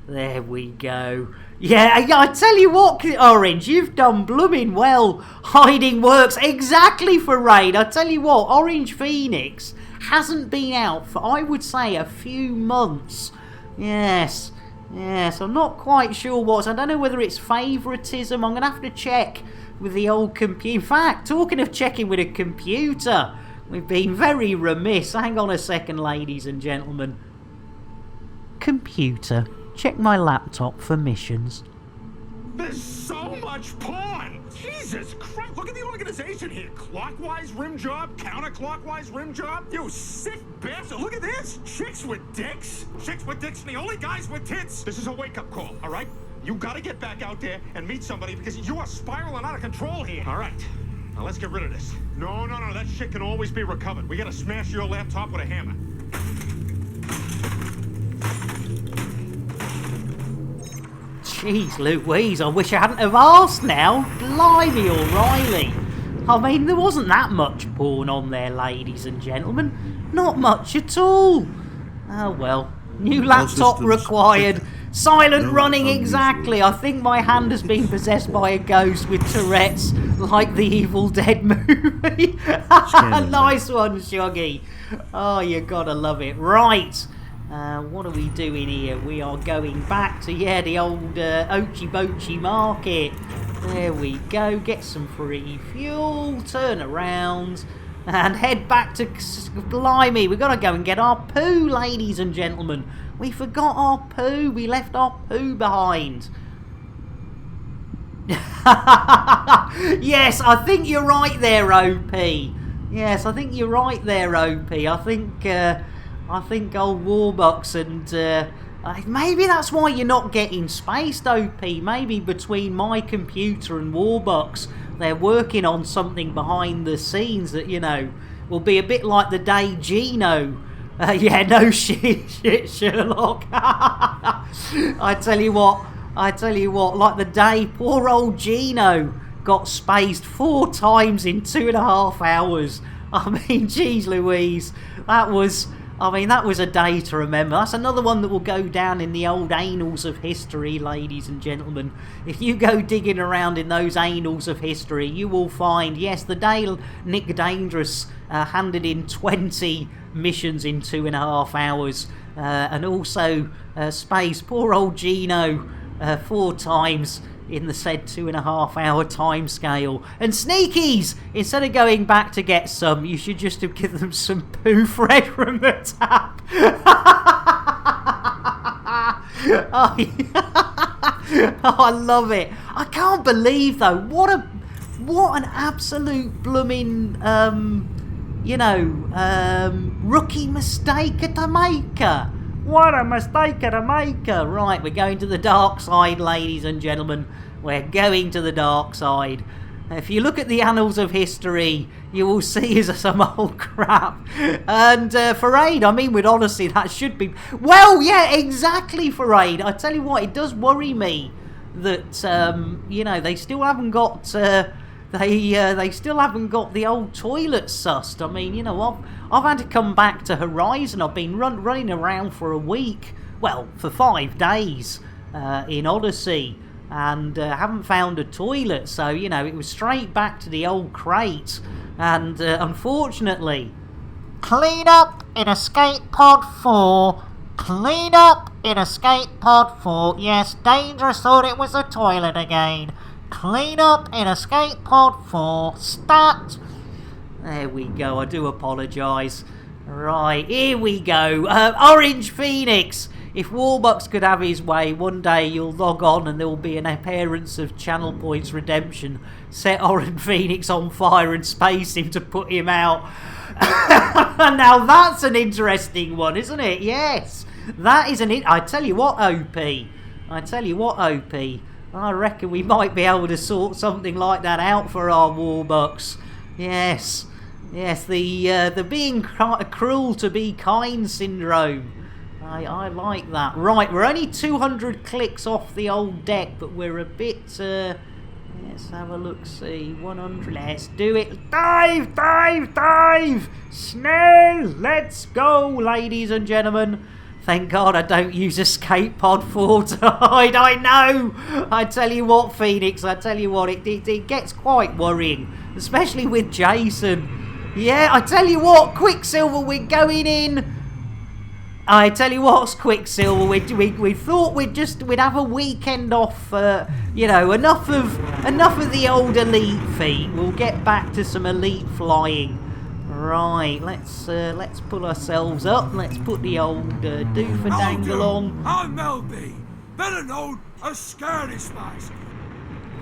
Speaker 1: There we go. Yeah, I tell you what, Orange, you've done blooming well. Hiding works exactly for Raid. I tell you what, Orange Phoenix hasn't been out for, I would say, a few months. Yes, I'm not quite sure what. I don't know whether it's favouritism. I'm going to have to check with the old computer. In fact, talking of checking with a computer, we've been very remiss. Hang on a second, ladies and gentlemen. Computer, check my laptop for missions.
Speaker 5: There's so much porn! Jesus Christ! Look at the organization here. Clockwise rim job, counterclockwise rim job. You sick bastard! Look at this! Chicks with dicks! Chicks with dicks and the only guys with tits! This is a wake-up call, alright? You gotta get back out there and meet somebody because you are spiraling out of control here. Alright, now let's get rid of this. No, that shit can always be recovered. We gotta smash your laptop with a hammer.
Speaker 1: Jeez Louise, I wish I hadn't have asked now. Blimey, O'Reilly. I mean, there wasn't that much porn on there, ladies and gentlemen. Not much at all. Oh well. New laptop required. Silent
Speaker 3: No
Speaker 1: running,
Speaker 3: unusual
Speaker 1: exactly. I think my hand has been possessed by a ghost with Tourette's, like the Evil Dead movie. Nice one, Shuggy. Oh, you gotta love it. Right. What are we doing here? We are going back to, the old Ochi Bochi Market. There we go. Get some free fuel. Turn around. And head back to... Blimey, we've got to go and get our poo, ladies and gentlemen. We forgot our poo. We left our poo behind. Yes, I think you're right there, OP. Yes, I think you're right there, OP. I think old Warbucks and... maybe that's why you're not getting spaced, OP. Maybe between my computer and Warbucks, they're working on something behind the scenes that, will be a bit like the day Gino. No shit, Sherlock. I tell you what, like the day poor old Gino got spaced 4 times in 2.5 hours. I mean, geez Louise, that was a day to remember. That's another one that will go down in the old annals of history, ladies and gentlemen. If you go digging around in those annals of history, you will find, yes, the day Nick Dangerous handed in 20 missions in 2.5 hours, and also space poor old Gino 4 times in the said 2.5 hour time scale. And Sneakies, instead of going back to get some, you should just have given them some poo fresh from the tap. Oh, I love it. I can't believe though, what an absolute blooming rookie mistake to make. What a mistake to make. Right, we're going to the dark side, ladies and gentlemen. We're going to the dark side. If you look at the annals of history, you will see some old crap. And for Aid, with honesty, that should be... Well, yeah, exactly, for Aid. I tell you what, it does worry me that, they still haven't got... They still haven't got the old toilet sussed. I've had to come back to Horizon. I've been running around for a week. Well, for 5 days in Odyssey. And haven't found a toilet. So, it was straight back to the old crate. And unfortunately... Clean up in Escape Pod 4. Clean up in Escape Pod 4. Yes, Dangerous thought it was a toilet again. Clean up in Escape Pod 4. Stat. There we go. I do apologise. Right, here we go. Orange Phoenix. If Warbucks could have his way, one day you'll log on and there will be an appearance of Channel Points Redemption. Set Orange Phoenix on fire and space him to put him out. Now that's an interesting one, isn't it? Yes. That is I tell you what, OP. I reckon we might be able to sort something like that out for our Warbucks. Yes, the being cruel to be kind syndrome. I like that. Right, we're only 200 clicks off the old deck, but we're a bit... let's have a look, see. 100, let's do it. Dive! Snell, let's go, ladies and gentlemen. Thank God I don't use Escape Pod 4 to hide. I know. I tell you what, Phoenix, it gets quite worrying. Especially with Jason. Yeah, I tell you what, Quicksilver, we're going in. I tell you what, Quicksilver, we thought we'd have a weekend off, enough of the old elite feet. We'll get back to some elite flying. Right, let's pull ourselves up. Let's put the old doofer dangle on.
Speaker 6: I'm Melby, better known as Scary Spice.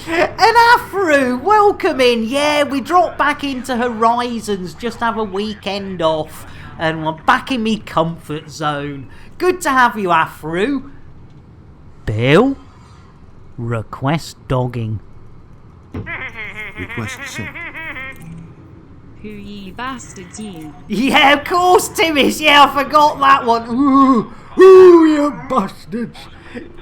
Speaker 1: And Afro, welcome in. Yeah, we dropped back into Horizons, just have a weekend off, and we're back in me comfort zone. Good to have you, Afro. Bill, request dogging.
Speaker 3: Request sent.
Speaker 11: Who ye bastards ye?
Speaker 1: Yeah, of course, Timmis. Yeah, I forgot that one. Ooh, you bastards.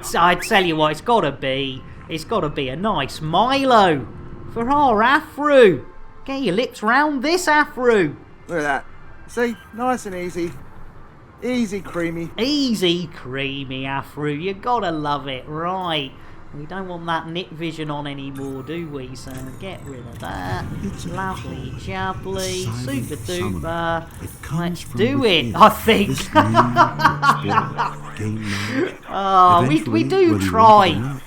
Speaker 1: So I tell you what, it's got to be a nice Milo for our Afro. Get your lips round this, Afro.
Speaker 4: Look at that. See, nice and easy.
Speaker 2: Easy creamy.
Speaker 8: Easy creamy, Afro. You gotta love it. Right. We don't want that knit vision on anymore, do we? So get rid of that. Lovely jubbly. Super duper. Let's do it, I think. Oh, we do try.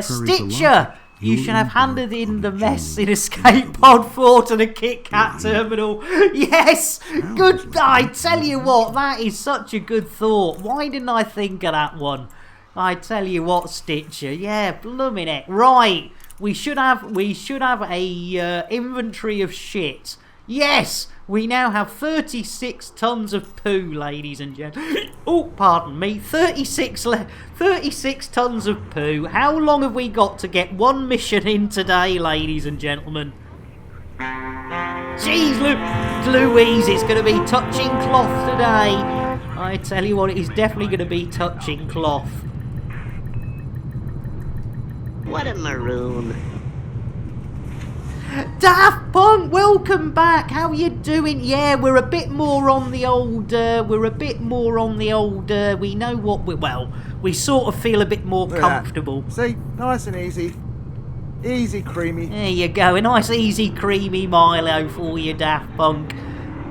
Speaker 8: Stitcher, you should have handed in the mess in Escape Pod 4 to the Kit Kat terminal. Yes! Good. I tell you what, that is such a good thought. Why didn't I think of that one? I tell you what, Stitcher. Yeah, blooming it. Right. We should have a inventory of shit. Yes! We now have 36 tons of poo, ladies and gentlemen. Oh, pardon me. 36 tons of poo. How long have we got to get one mission in today, ladies and gentlemen? Jeez, Louise, it's going to be touching cloth today. I tell you what, it is definitely going to be touching cloth.
Speaker 10: What a maroon.
Speaker 8: Daft Punk, welcome back. How you doing? Yeah, we're a bit more on the old. We know what we sort of feel a bit more comfortable.
Speaker 2: See, nice and easy. Easy creamy.
Speaker 8: There you go, a nice easy creamy Milo for you, Daft Punk.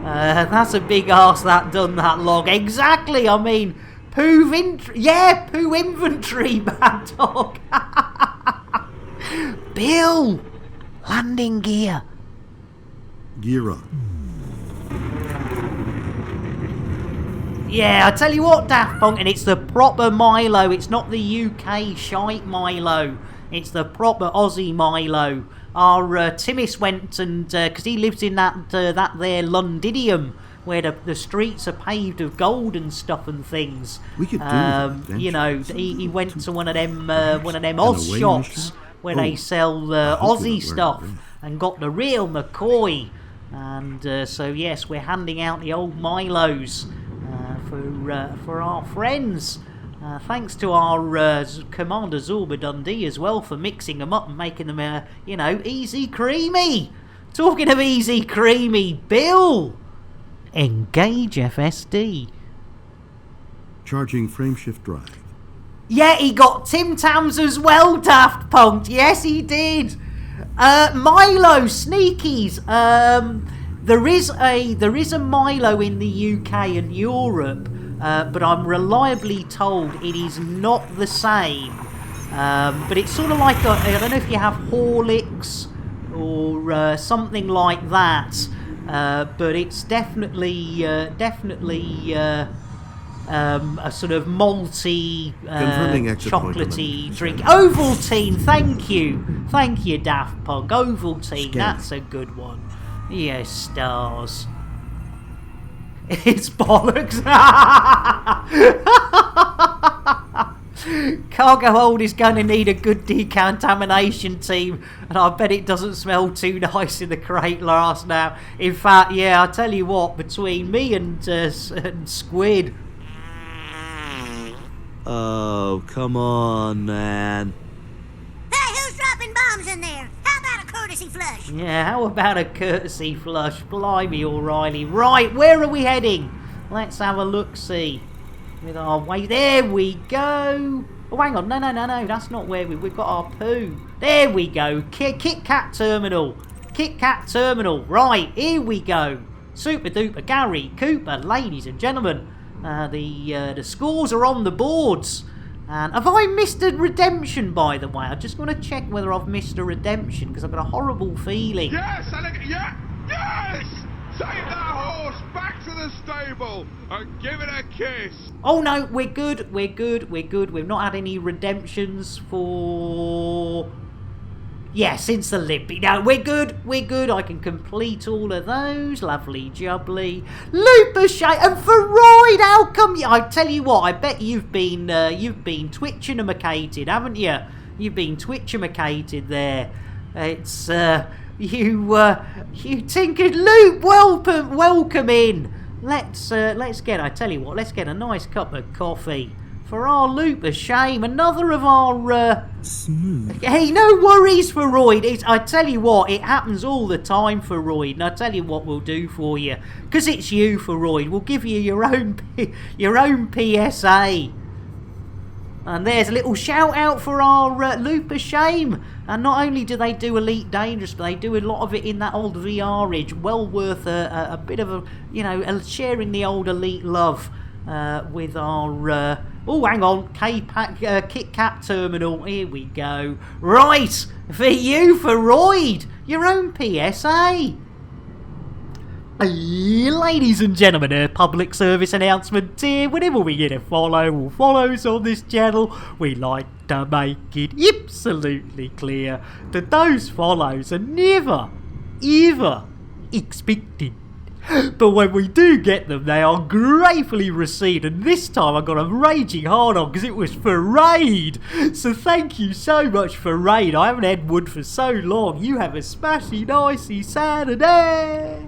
Speaker 8: That's a big arse that done that log. Exactly. I mean, poo inventory, Mad Dog. Bill. Landing gear.
Speaker 3: Gear up.
Speaker 8: Yeah, I tell you what, Daft Punk, and it's the proper Milo. It's not the UK shite Milo. It's the proper Aussie Milo. Our Timis went and because he lives in that there Londinium where the streets are paved of gold and stuff and things.
Speaker 3: We could do that.
Speaker 8: You know, he went to one of them Oz shops where they sell Aussie stuff and got the real McCoy. And so yes, we're handing out the old Milos for our friends. Thanks to our Commander Zorba Dundee as well for mixing them up and making them, easy creamy. Talking of easy creamy, Bill, engage FSD.
Speaker 3: Charging frameshift drive.
Speaker 8: Yeah, he got Tim Tams as well, Daft Punk. Yes, he did. Milo Sneakies. There is a Milo in the UK and Europe, but I'm reliably told it is not the same. But it's sort of like I don't know if you have Horlicks or something like that. But it's definitely a sort of malty, chocolatey drink. Ovaltine, thank you, Daft Punk. Ovaltine, that's a good one. Yes, stars. It's bollocks. Cargo hold is going to need a good decontamination team, and I bet it doesn't smell too nice in the crate last now. In fact, yeah, I tell you what, between me and Squid.
Speaker 14: Oh, come on, man.
Speaker 20: Hey, who's dropping bombs in there? How about a courtesy flush?
Speaker 8: Yeah, how about a courtesy flush? Blimey, O'Reilly. Right, where are we heading? Let's have a look-see. With our way, there we go. Oh, hang on, no, that's not where we've got our poo. There we go, Kit Kat Terminal. Kit Kat Terminal, right, here we go. Super duper Gary Cooper, ladies and gentlemen. The scores are on the boards. And have I missed a redemption, by the way? I just want to check whether I've missed a redemption, because I've got a horrible feeling.
Speaker 19: Yes, yes! Take that horse back to the stable and give it a kiss.
Speaker 8: Oh no, we're good. We've not had any redemptions for... Yeah, since the Limpy. No, we're good. I can complete all of those. Lovely jubbly. Looper Shay and Freud, how come you... I tell you what, I bet you've been twitching-imacated, haven't you? You've been twitch-imacated there. It's, you tinkered Loop, welcome in. Let's get a nice cup of coffee
Speaker 1: for our loop of shame. Another of our...
Speaker 17: Smooth.
Speaker 1: Hey, no worries for Royd. I tell you what, it happens all the time for Royd. And I tell you what we'll do for you. Because it's you for Royd. We'll give you your own PSA. And there's a little shout out for our loop of shame. And not only do they do Elite Dangerous, but they do a lot of it in that old VR-age. Well worth a bit of sharing the old Elite love with our... oh, hang on. Kit Kat Terminal. Here we go. Right. For you, for Royd. Your own PSA. Ladies and gentlemen, a public service announcement here. Whenever we get a follow or follows on this channel, we like to make it absolutely clear that those follows are never, ever expected. But when we do get them, they are gratefully received. And this time I got a raging hard on because it was for Raid. So thank you so much for Raid. I haven't had wood for so long. You have a smashing nicey Saturday.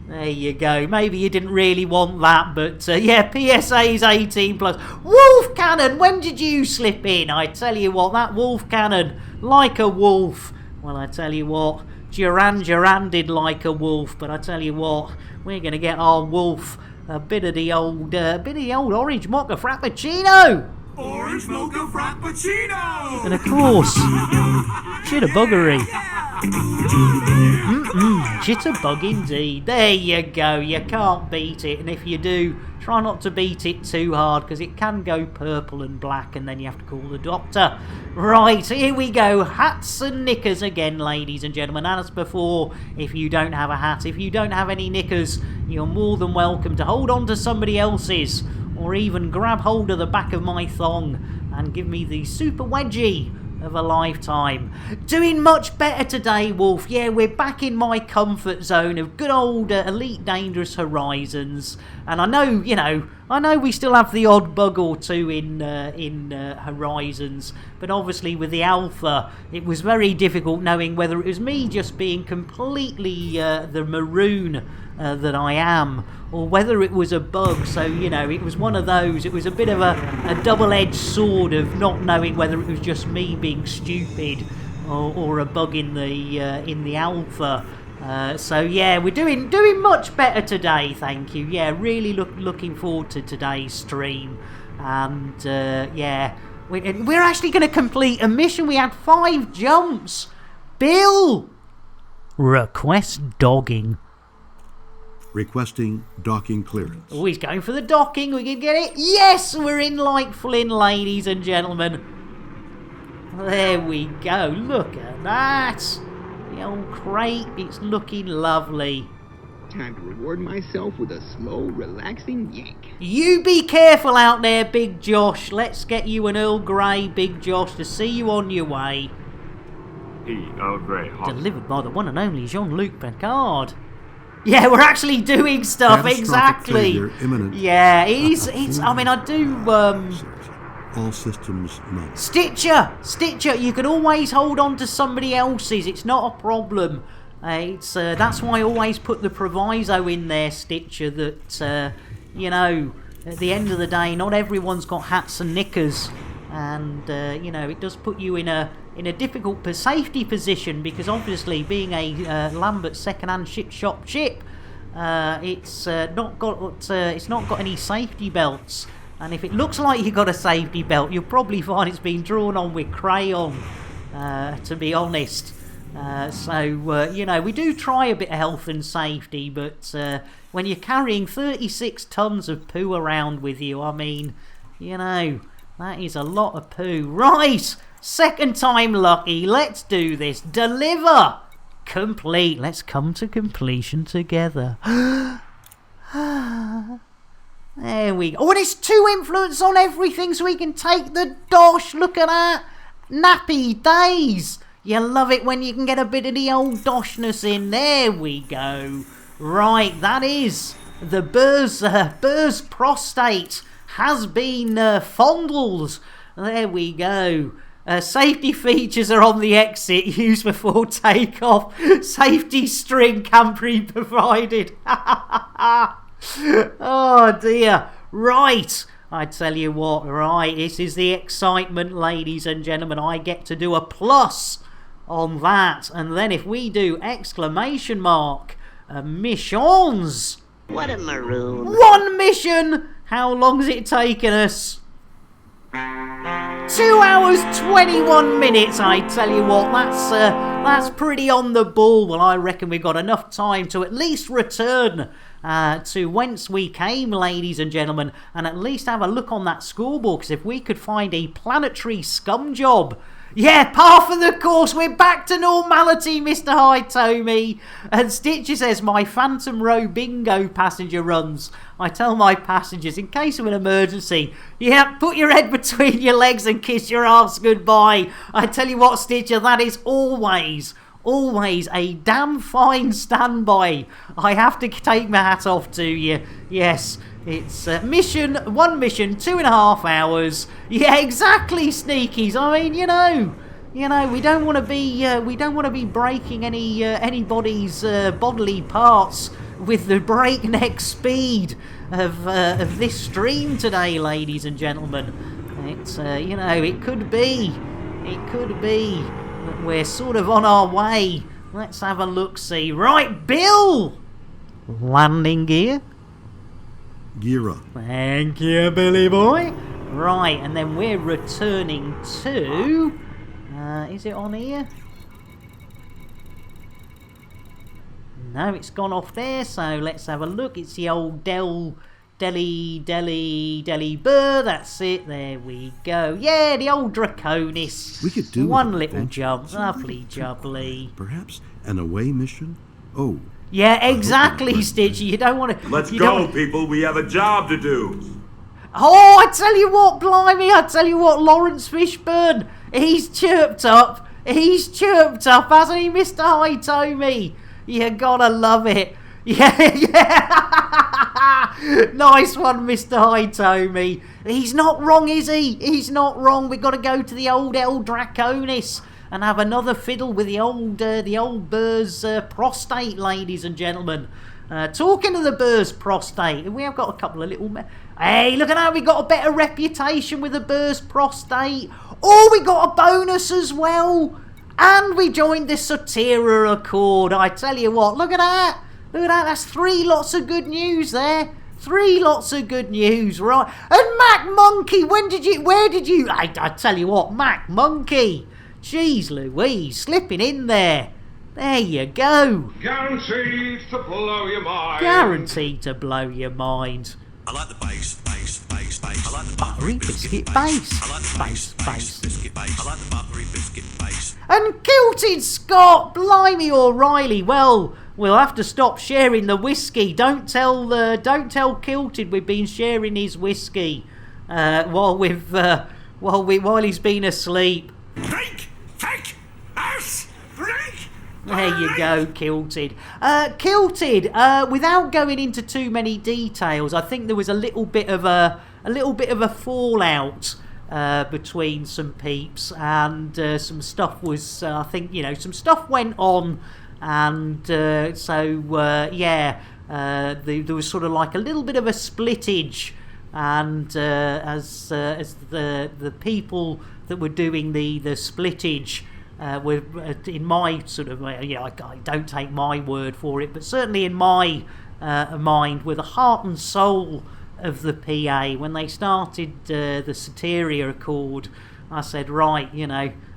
Speaker 1: There you go. Maybe you didn't really want that, but yeah, PSA's 18 plus. Wolf Cannon, when did you slip in? I tell you what, that Wolf Cannon, like a wolf. Well, I tell you what, Duran did like a wolf, but I tell you what, we're going to get our wolf a bit of the old orange mocha frappuccino.
Speaker 6: Orange mocha frappuccino!
Speaker 1: And of course, jitterbuggery. Jitterbug indeed. There you go. You can't beat it. And if you do, try not to beat it too hard because it can go purple and black and then you have to call the doctor. Right, here we go. Hats and knickers again, ladies and gentlemen. And as before, if you don't have a hat, if you don't have any knickers, you're more than welcome to hold on to somebody else's or even grab hold of the back of my thong and give me the super wedgie of a lifetime. Doing much better today, Wolf. Yeah, we're back in my comfort zone of good old Elite Dangerous Horizons. And I know we still have the odd bug or two in Horizons, but obviously with the alpha, it was very difficult knowing whether it was me just being completely the maroon that I am, or whether it was a bug. So it was one of those. It was a bit of a double-edged sword of not knowing whether it was just me being stupid or a bug in the alpha. So yeah, we're doing much better today, thank you. Yeah, really looking forward to today's stream. And yeah, we're actually going to complete a mission. We had 5 jumps. Bill, request dogging.
Speaker 3: Requesting docking clearance.
Speaker 1: Oh, he's going for the docking. We can get it. Yes, we're in like Flynn, ladies and gentlemen. There we go. Look at that. The old crate. It's looking lovely.
Speaker 12: Time to reward myself with a slow, relaxing yank.
Speaker 1: You be careful out there, Big Josh. Let's get you an Earl Grey, Big Josh, to see you on your way.
Speaker 21: Earl Grey.
Speaker 1: Delivered by the one and only Jean-Luc Picard. Yeah, we're actually doing stuff, exactly. Yeah, it's. I mean, I do.
Speaker 3: All systems no.
Speaker 1: Stitcher, you can always hold on to somebody else's. It's not a problem. That's why I always put the proviso in there, Stitcher. That at the end of the day, not everyone's got hats and knickers, and it does put you in a difficult safety position because obviously being a Lambert second-hand shop chip, it's not got any safety belts, and if it looks like you got a safety belt, you'll probably find it's been drawn on with crayon. To be honest, we do try a bit of health and safety, but when you're carrying 36 tons of poo around with you, I mean, that is a lot of poo. Right. Second time lucky. Let's do this. Deliver. Complete. Let's come to completion together. There we go. Oh, and it's 2 influence on everything so we can take the dosh. Look at that. Nappy days. You love it when you can get a bit of the old doshness in. There we go. Right, that is the Burrs prostate has been fondled. There we go. Safety features are on the exit. Used before takeoff. Safety string can be provided. Oh dear. Right. I tell you what, right, this is the excitement, ladies and gentlemen. I get to do a plus on that. And then if we do exclamation mark, missions.
Speaker 10: What a maroon.
Speaker 1: 1 mission! How long's it taken us? 2 hours 21 minutes. I tell you what, that's pretty on the ball. Well, I reckon we've got enough time to at least return to whence we came, ladies and gentlemen, and at least have a look on that scoreboard, because if we could find a planetary scum job. Yeah, par for the course. We're back to normality, Mr. Hitomi. And Stitcher says, my Phantom Row bingo passenger runs. I tell my passengers, in case of an emergency, yeah, put your head between your legs and kiss your arse goodbye. I tell you what, Stitcher, that is always a damn fine standby. I have to take my hat off to you. Yes. It's one mission, 2.5 hours. Yeah, exactly, Sneakies. I mean, you know, we don't want to be breaking anybody's bodily parts with the breakneck speed of this stream today, ladies and gentlemen. It's it could be that we're sort of on our way. Let's have a look. See, right, Bill. Landing gear.
Speaker 3: Gear up.
Speaker 1: Thank you, Billy boy. Right, and then we're returning to... is it on here? No, it's gone off there, so let's have a look. It's the old Delhi Burr. That's it. There we go. Yeah, the old Draconis.
Speaker 3: We could do
Speaker 1: one little jump. Lovely jubbly.
Speaker 3: Perhaps an away mission? Oh.
Speaker 1: Yeah, exactly, Stitch. You don't want to...
Speaker 19: Let's go, people. We have a job to do.
Speaker 1: Oh, I tell you what, blimey. I tell you what, Lawrence Fishburne. He's chirped up. Hasn't he, Mr. Hitomi? You gotta love it. Yeah. Nice one, Mr. Hitomi. He's not wrong, is he? He's not wrong. We've got to go to the old El Draconis and have another fiddle with the old Burrs prostate, ladies and gentlemen. Talking of the Burrs prostate, we have got a couple of little... Hey, look at that, we got a better reputation with the Burrs prostate. Oh, we got a bonus as well. And we joined the Sotera Accord. I tell you what, look at that. That's 3 lots of good news there. 3 lots of good news, right? And Mac Monkey, where did you... I tell you what, Mac Monkey... Jeez Louise, slipping in there. There you go.
Speaker 19: Guaranteed to blow your mind.
Speaker 1: Guaranteed to blow your mind.
Speaker 23: I like the bass. I like the
Speaker 1: buttery biscuit bass.
Speaker 23: I like the bass. Biscuit bass. I like the buttery biscuit bass.
Speaker 1: And Kilted Scott, blimey O'Reilly. Well, we'll have to stop sharing the whiskey. Don't tell Kilted we've been sharing his whiskey while he's been asleep.
Speaker 6: Drink! Take! Us! Drink!
Speaker 1: There you go, Kilted. Kilted, without going into too many details, I think there was a little bit of a fallout between some peeps, and some stuff was, I think, some stuff went on, and there was sort of like a little bit of a splittage, and as the people that were doing the splittage were, in my sort of, I don't take my word for it, but certainly in my mind, were the heart and soul of the PA. When they started the Soteria Accord, I said, right,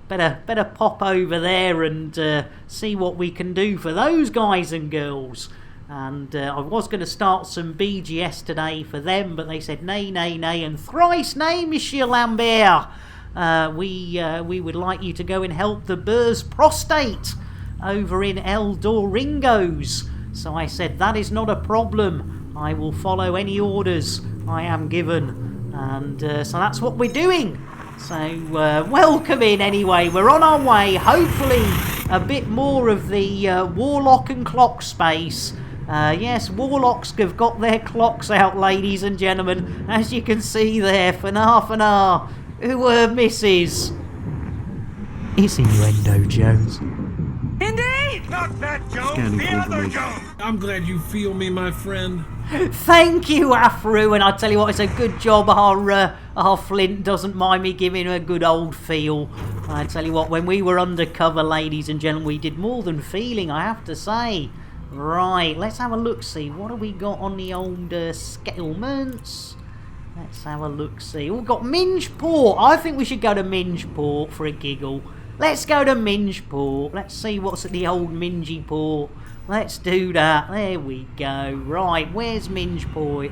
Speaker 1: better pop over there and see what we can do for those guys and girls. And I was going to start some BGS today for them, but they said nay, and thrice nay, Monsieur Lambert. We would like you to go and help the Burrs prostate over in El Doringos. So I said, that is not a problem. I will follow any orders I am given. And so that's what we're doing. So welcome in anyway. We're on our way. Hopefully a bit more of the Warlock and clock space. Yes, Warlocks have got their clocks out, ladies and gentlemen. As you can see there, Fanar. Who were misses? It's Innuendo Jones.
Speaker 6: Indy! Not that Jones, the other Jones! I'm glad you feel me, my friend.
Speaker 8: Thank you, Afro, and I tell you what, it's a good job our Flint doesn't mind me giving her a good old feel. I tell you what, when we were undercover, ladies and gentlemen, we did more than feeling, I have to say. Right, let's have a look-see. What have we got on the old settlements? Let's have a look-see. We've got Mingeport. I think we should go to Mingeport for a giggle. Let's go to Mingeport. Let's see what's at the old Mingeport. Let's do that. There we go. Right, where's Mingeport?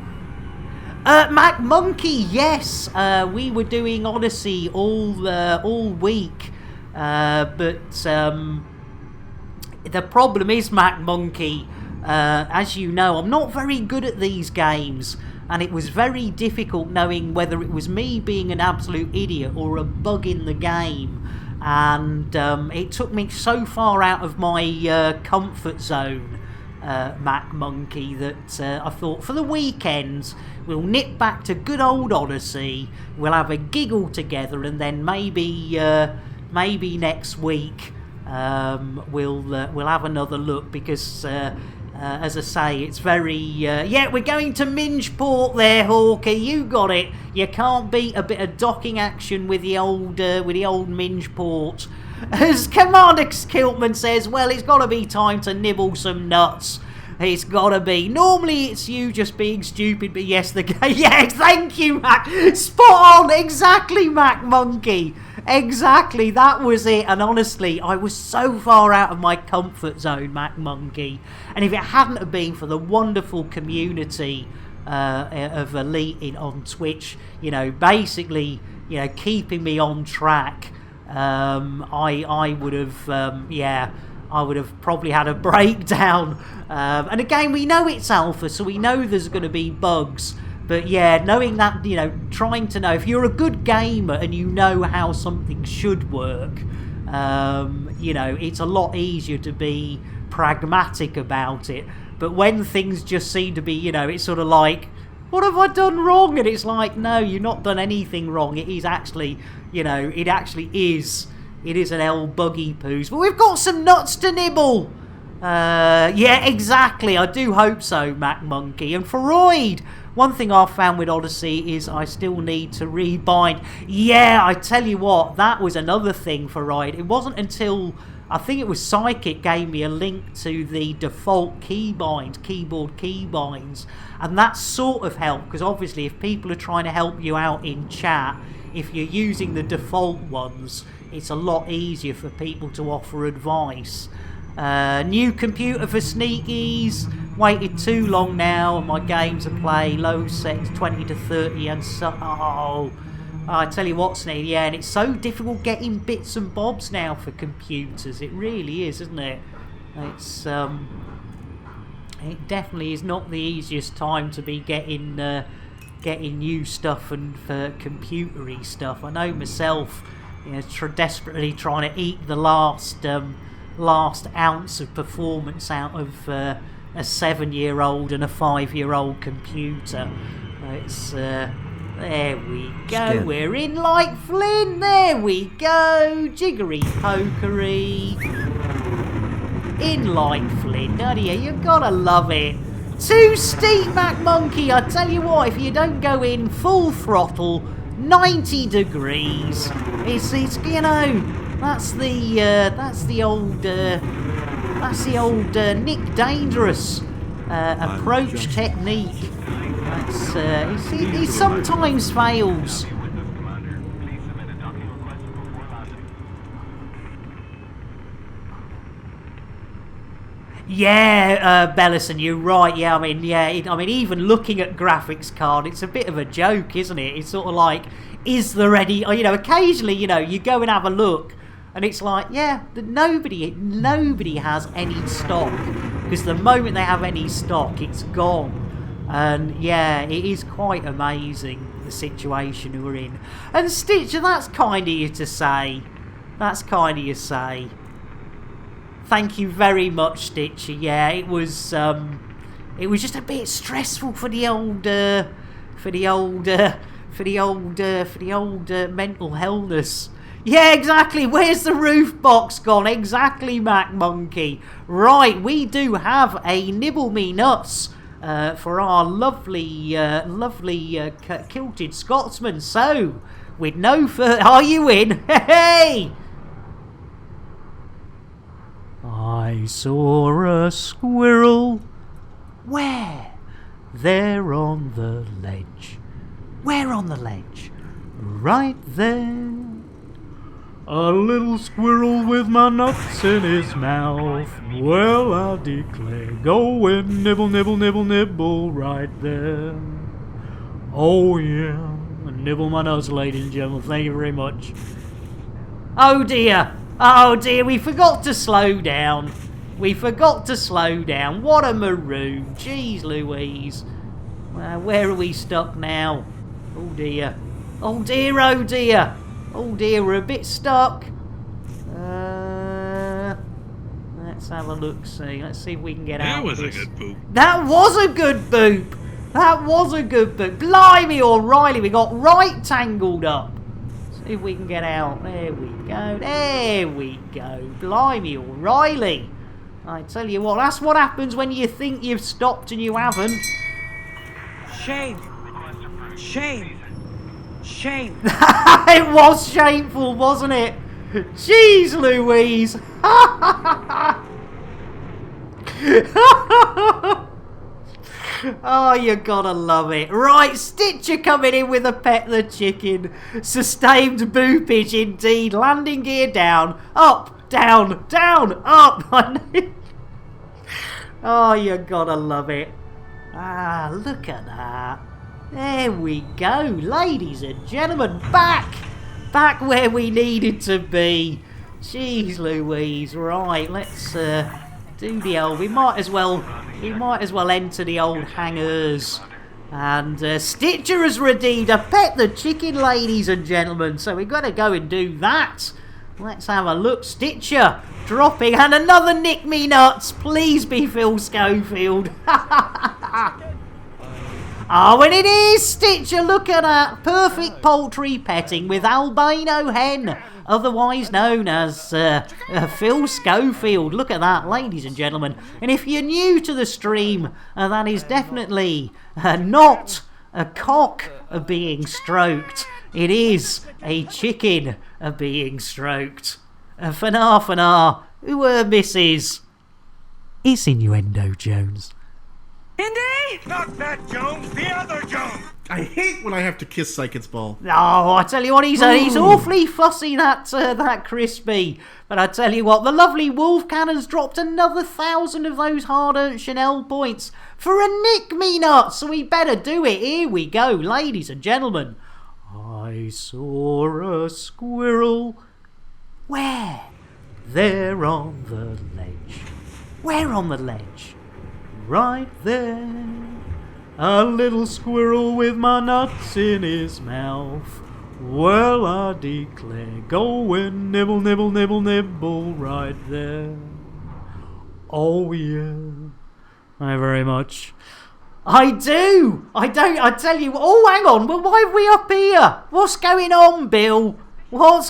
Speaker 8: Mac Monkey, yes. We were doing Odyssey all week. But the problem is, Mac Monkey, as you know, I'm not very good at these games. And it was very difficult knowing whether it was me being an absolute idiot or a bug in the game. And it took me so far out of my comfort zone, Mac Monkey, that I thought for the weekends we'll nip back to good old Odyssey, we'll have a giggle together, and then maybe next week we'll have another look, because as I say, it's very yeah, we're going to Mingeport there, Hawker. You got it. You can't beat a bit of docking action with the old Mingeport. As Commander Kiltman says, well, it's got to be time to nibble some nuts. It's got to be. Normally it's you just being stupid, but yes, the game. Yeah, thank you, Mac. Spot on. Exactly, Mac Monkey. Exactly, that was it. And honestly, I was so far out of my comfort zone, Mac Monkey. And if it hadn't have been for the wonderful community of Elite on Twitch, you know, basically, you know, keeping me on track, I would have, yeah, I would have probably had a breakdown. And again, we know it's alpha, so we know there's going to be bugs. But yeah, knowing that, you know, trying to know, if you're a good gamer and you know how something should work, you know, it's a lot easier to be pragmatic about it. But when things just seem to be, you know, it's sort of like, what have I done wrong? And it's like, no, you've not done anything wrong. It is actually, you know, it actually is. It is an L buggy poos. But we've got some nuts to nibble. Yeah, exactly. I do hope so, Mac Monkey. And Freud, one thing I've found with Odyssey is I still need to rebind. Yeah, I tell you what, that was another thing for Freud. It wasn't until, I think it was Psychic gave me a link to the default keyboard keybinds, and that sort of helped, because obviously if people are trying to help you out in chat, if you're using the default ones, it's a lot easier for people to offer advice. New computer for sneakies. Waited too long now. My games are playing low settings 20 to 30 and so. Oh, I tell you what, Sneaky. Yeah, and it's so difficult getting bits and bobs now for computers. It really is, isn't it? It's it definitely is not the easiest time to be getting new stuff and for computery stuff. I know myself, you know, desperately trying to eat the last ounce of performance out of a 7-year-old and a 5-year-old computer. It's there we go.
Speaker 3: Scan.
Speaker 8: We're in like Flint. There we go. Jiggery pokery. In like Flint. Oh dear, you gotta love it. Too steep, Mac Monkey. I tell you what, if you don't go in full throttle, 90 degrees. It's you know. That's the old Nick Dangerous approach technique. That's he sometimes fails. Yeah, Bellison, you're right. Yeah, I mean, even looking at graphics card, it's a bit of a joke, isn't it? It's sort of like, is there any? You know, occasionally, you know, you go and have a look. And it's like, yeah, nobody has any stock, because the moment they have any stock, it's gone. And yeah, it is quite amazing, the situation we're in. And Stitcher, that's kind of you to say. That's kind of you say. Thank you very much, Stitcher. Yeah, it was just a bit stressful for the old mental illness. Yeah, exactly. Where's the roof box gone? Exactly, Mac Monkey. Right, we do have a Nibble Me Nuts
Speaker 1: for our lovely kilted Scotsman. So, with no further... Are you in? Hey! I saw a squirrel. Where? There on the ledge. Where on the ledge? Right there.
Speaker 13: A little squirrel with my nuts in his mouth. Well, I declare, go and nibble, nibble, nibble, nibble right there. Oh yeah, nibble my nuts, ladies and gentlemen. Thank you very much.
Speaker 1: Oh dear, we forgot to slow down. What a maroon. Jeez Louise. Where are we stuck now? Oh dear, oh dear, oh dear. Oh dear, we're a bit stuck. Let's have a look, see. Let's see if we can get out of this.
Speaker 9: That was a good poop.
Speaker 1: That was a good boop. That was a good boop. Blimey, O'Reilly, we got right tangled up. See if we can get out. There we go. There we go. Blimey, O'Reilly. I tell you what, that's what happens when you think you've stopped and you haven't.
Speaker 16: Shame. Shame. Shame.
Speaker 1: It was shameful, wasn't it? Jeez Louise. Oh, you gotta love it. Right, Stitcher coming in with a Pet the Chicken. Sustained boopage indeed. Landing gear down. Up, down, down, up. Oh, you gotta love it. Ah, look at that. There we go. Ladies and gentlemen, back where we needed to be. Jeez Louise. Right, let's do the old... We might as well enter the old hangars. And Stitcher has redeemed a Pet the Chicken, ladies and gentlemen. So we've got to go and do that. Let's have a look. Stitcher dropping. And another Nick Me Nuts. Please be Phil Schofield. Oh, and it is Stitcher. Look at that. Perfect poultry petting with albino hen. Otherwise known as Phil Schofield. Look at that, ladies and gentlemen. And if you're new to the stream, that is definitely not a cock being stroked. It is a chicken being stroked. Fanar, who Mrs. It's Innuendo Jones.
Speaker 16: Indy?
Speaker 5: Not that Jones, the other Jones.
Speaker 18: I hate when I have to kiss Psychic's ball.
Speaker 1: Oh, I tell you what, he's awfully fussy, that Crispy. But I tell you what, the lovely Wolf Cannon's dropped another 1,000 of those hard-earned Chanel points for a Nick Me Nut, so we better do it. Here we go, ladies and gentlemen. I saw a squirrel. Where? There on the ledge. Where on the ledge? Right there. A little squirrel with my nuts in his mouth. Well, I declare, go and nibble, nibble, nibble, nibble right there. Oh, yeah. Thank you very much. I do! I tell you... Oh, hang on. Well, why are we up here? What's going on, Bill?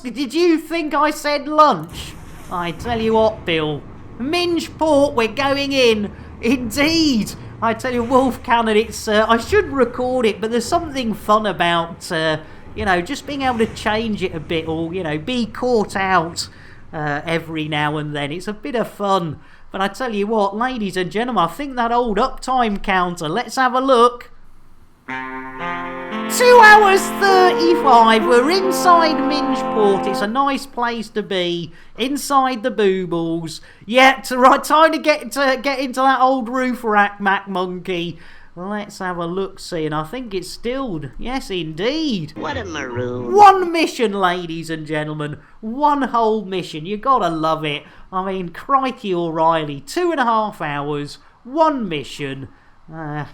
Speaker 1: Did you think I said lunch? I tell you what, Bill. Minge Port, we're going in. Indeed. I tell you, Wolf Cannon, it's... I should record it, but there's something fun about, just being able to change it a bit or, be caught out every now and then. It's a bit of fun. But I tell you what, ladies and gentlemen, I think that old uptime counter, let's have a look. 2 hours 35. We're inside Mingeport. It's a nice place to be. Inside the boobles. Yeah, right time to get into that old roof rack, Mac Monkey. Let's have a look, see, and I think it's still... Yes, indeed.
Speaker 10: What a maroon.
Speaker 1: One mission, ladies and gentlemen. One whole mission. You gotta love it. I mean, crikey O'Reilly. 2.5 hours. One mission.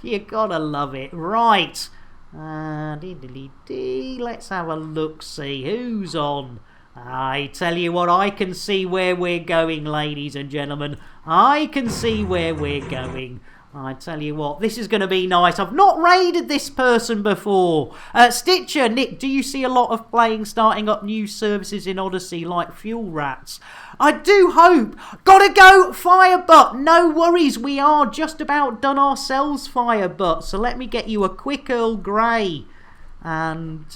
Speaker 1: You gotta love it. Right. Let's have a look, see. Who's on? I tell you what, I can see where we're going, ladies and gentlemen. I can see where we're going. I tell you what, this is going to be nice. I've not raided this person before. Stitcher, Nick, do you see a lot of playing starting up new services in Odyssey like Fuel Rats? I do hope. Gotta go, Firebutt. No worries, we are just about done ourselves, Firebutt. So let me get you a quick Earl Grey. And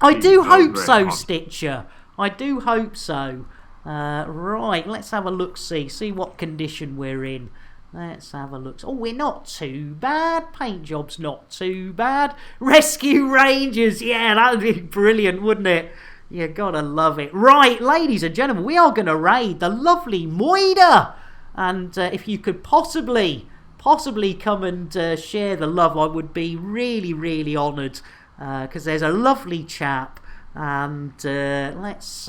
Speaker 1: I do hope so, Stitcher. I do hope so. Right, let's have a look-see. See what condition we're in. Let's have a look. Oh, we're not too bad. Paint job's not too bad. Rescue Rangers. Yeah, that would be brilliant, wouldn't it? You gotta love it. Right, ladies and gentlemen, we are going to raid the lovely Moida. And if you could possibly come and share the love, I would be really, really honoured. Because there's a lovely chap. And let's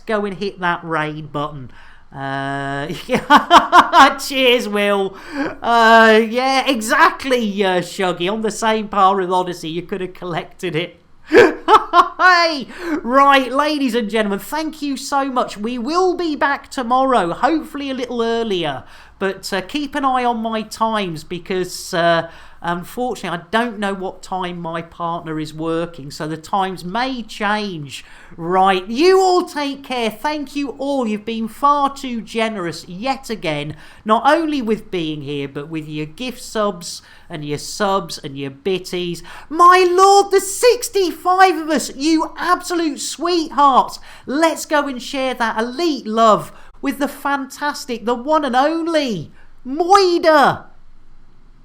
Speaker 1: go and hit that raid button. Cheers, Will. Yeah, exactly, Shuggy. On the same par with Odyssey, you could have collected it. Hey, right, ladies and gentlemen, thank you so much. We will be back tomorrow, hopefully a little earlier. But keep an eye on my times because unfortunately I don't know what time my partner is working, so the times may change. Right, you all take care. Thank you all. You've been far too generous yet again, not only with being here but with your gift subs and your bitties. My lord, there's 65 of us, you absolute sweethearts. Let's go and share that elite love with the fantastic, the one and only Moida.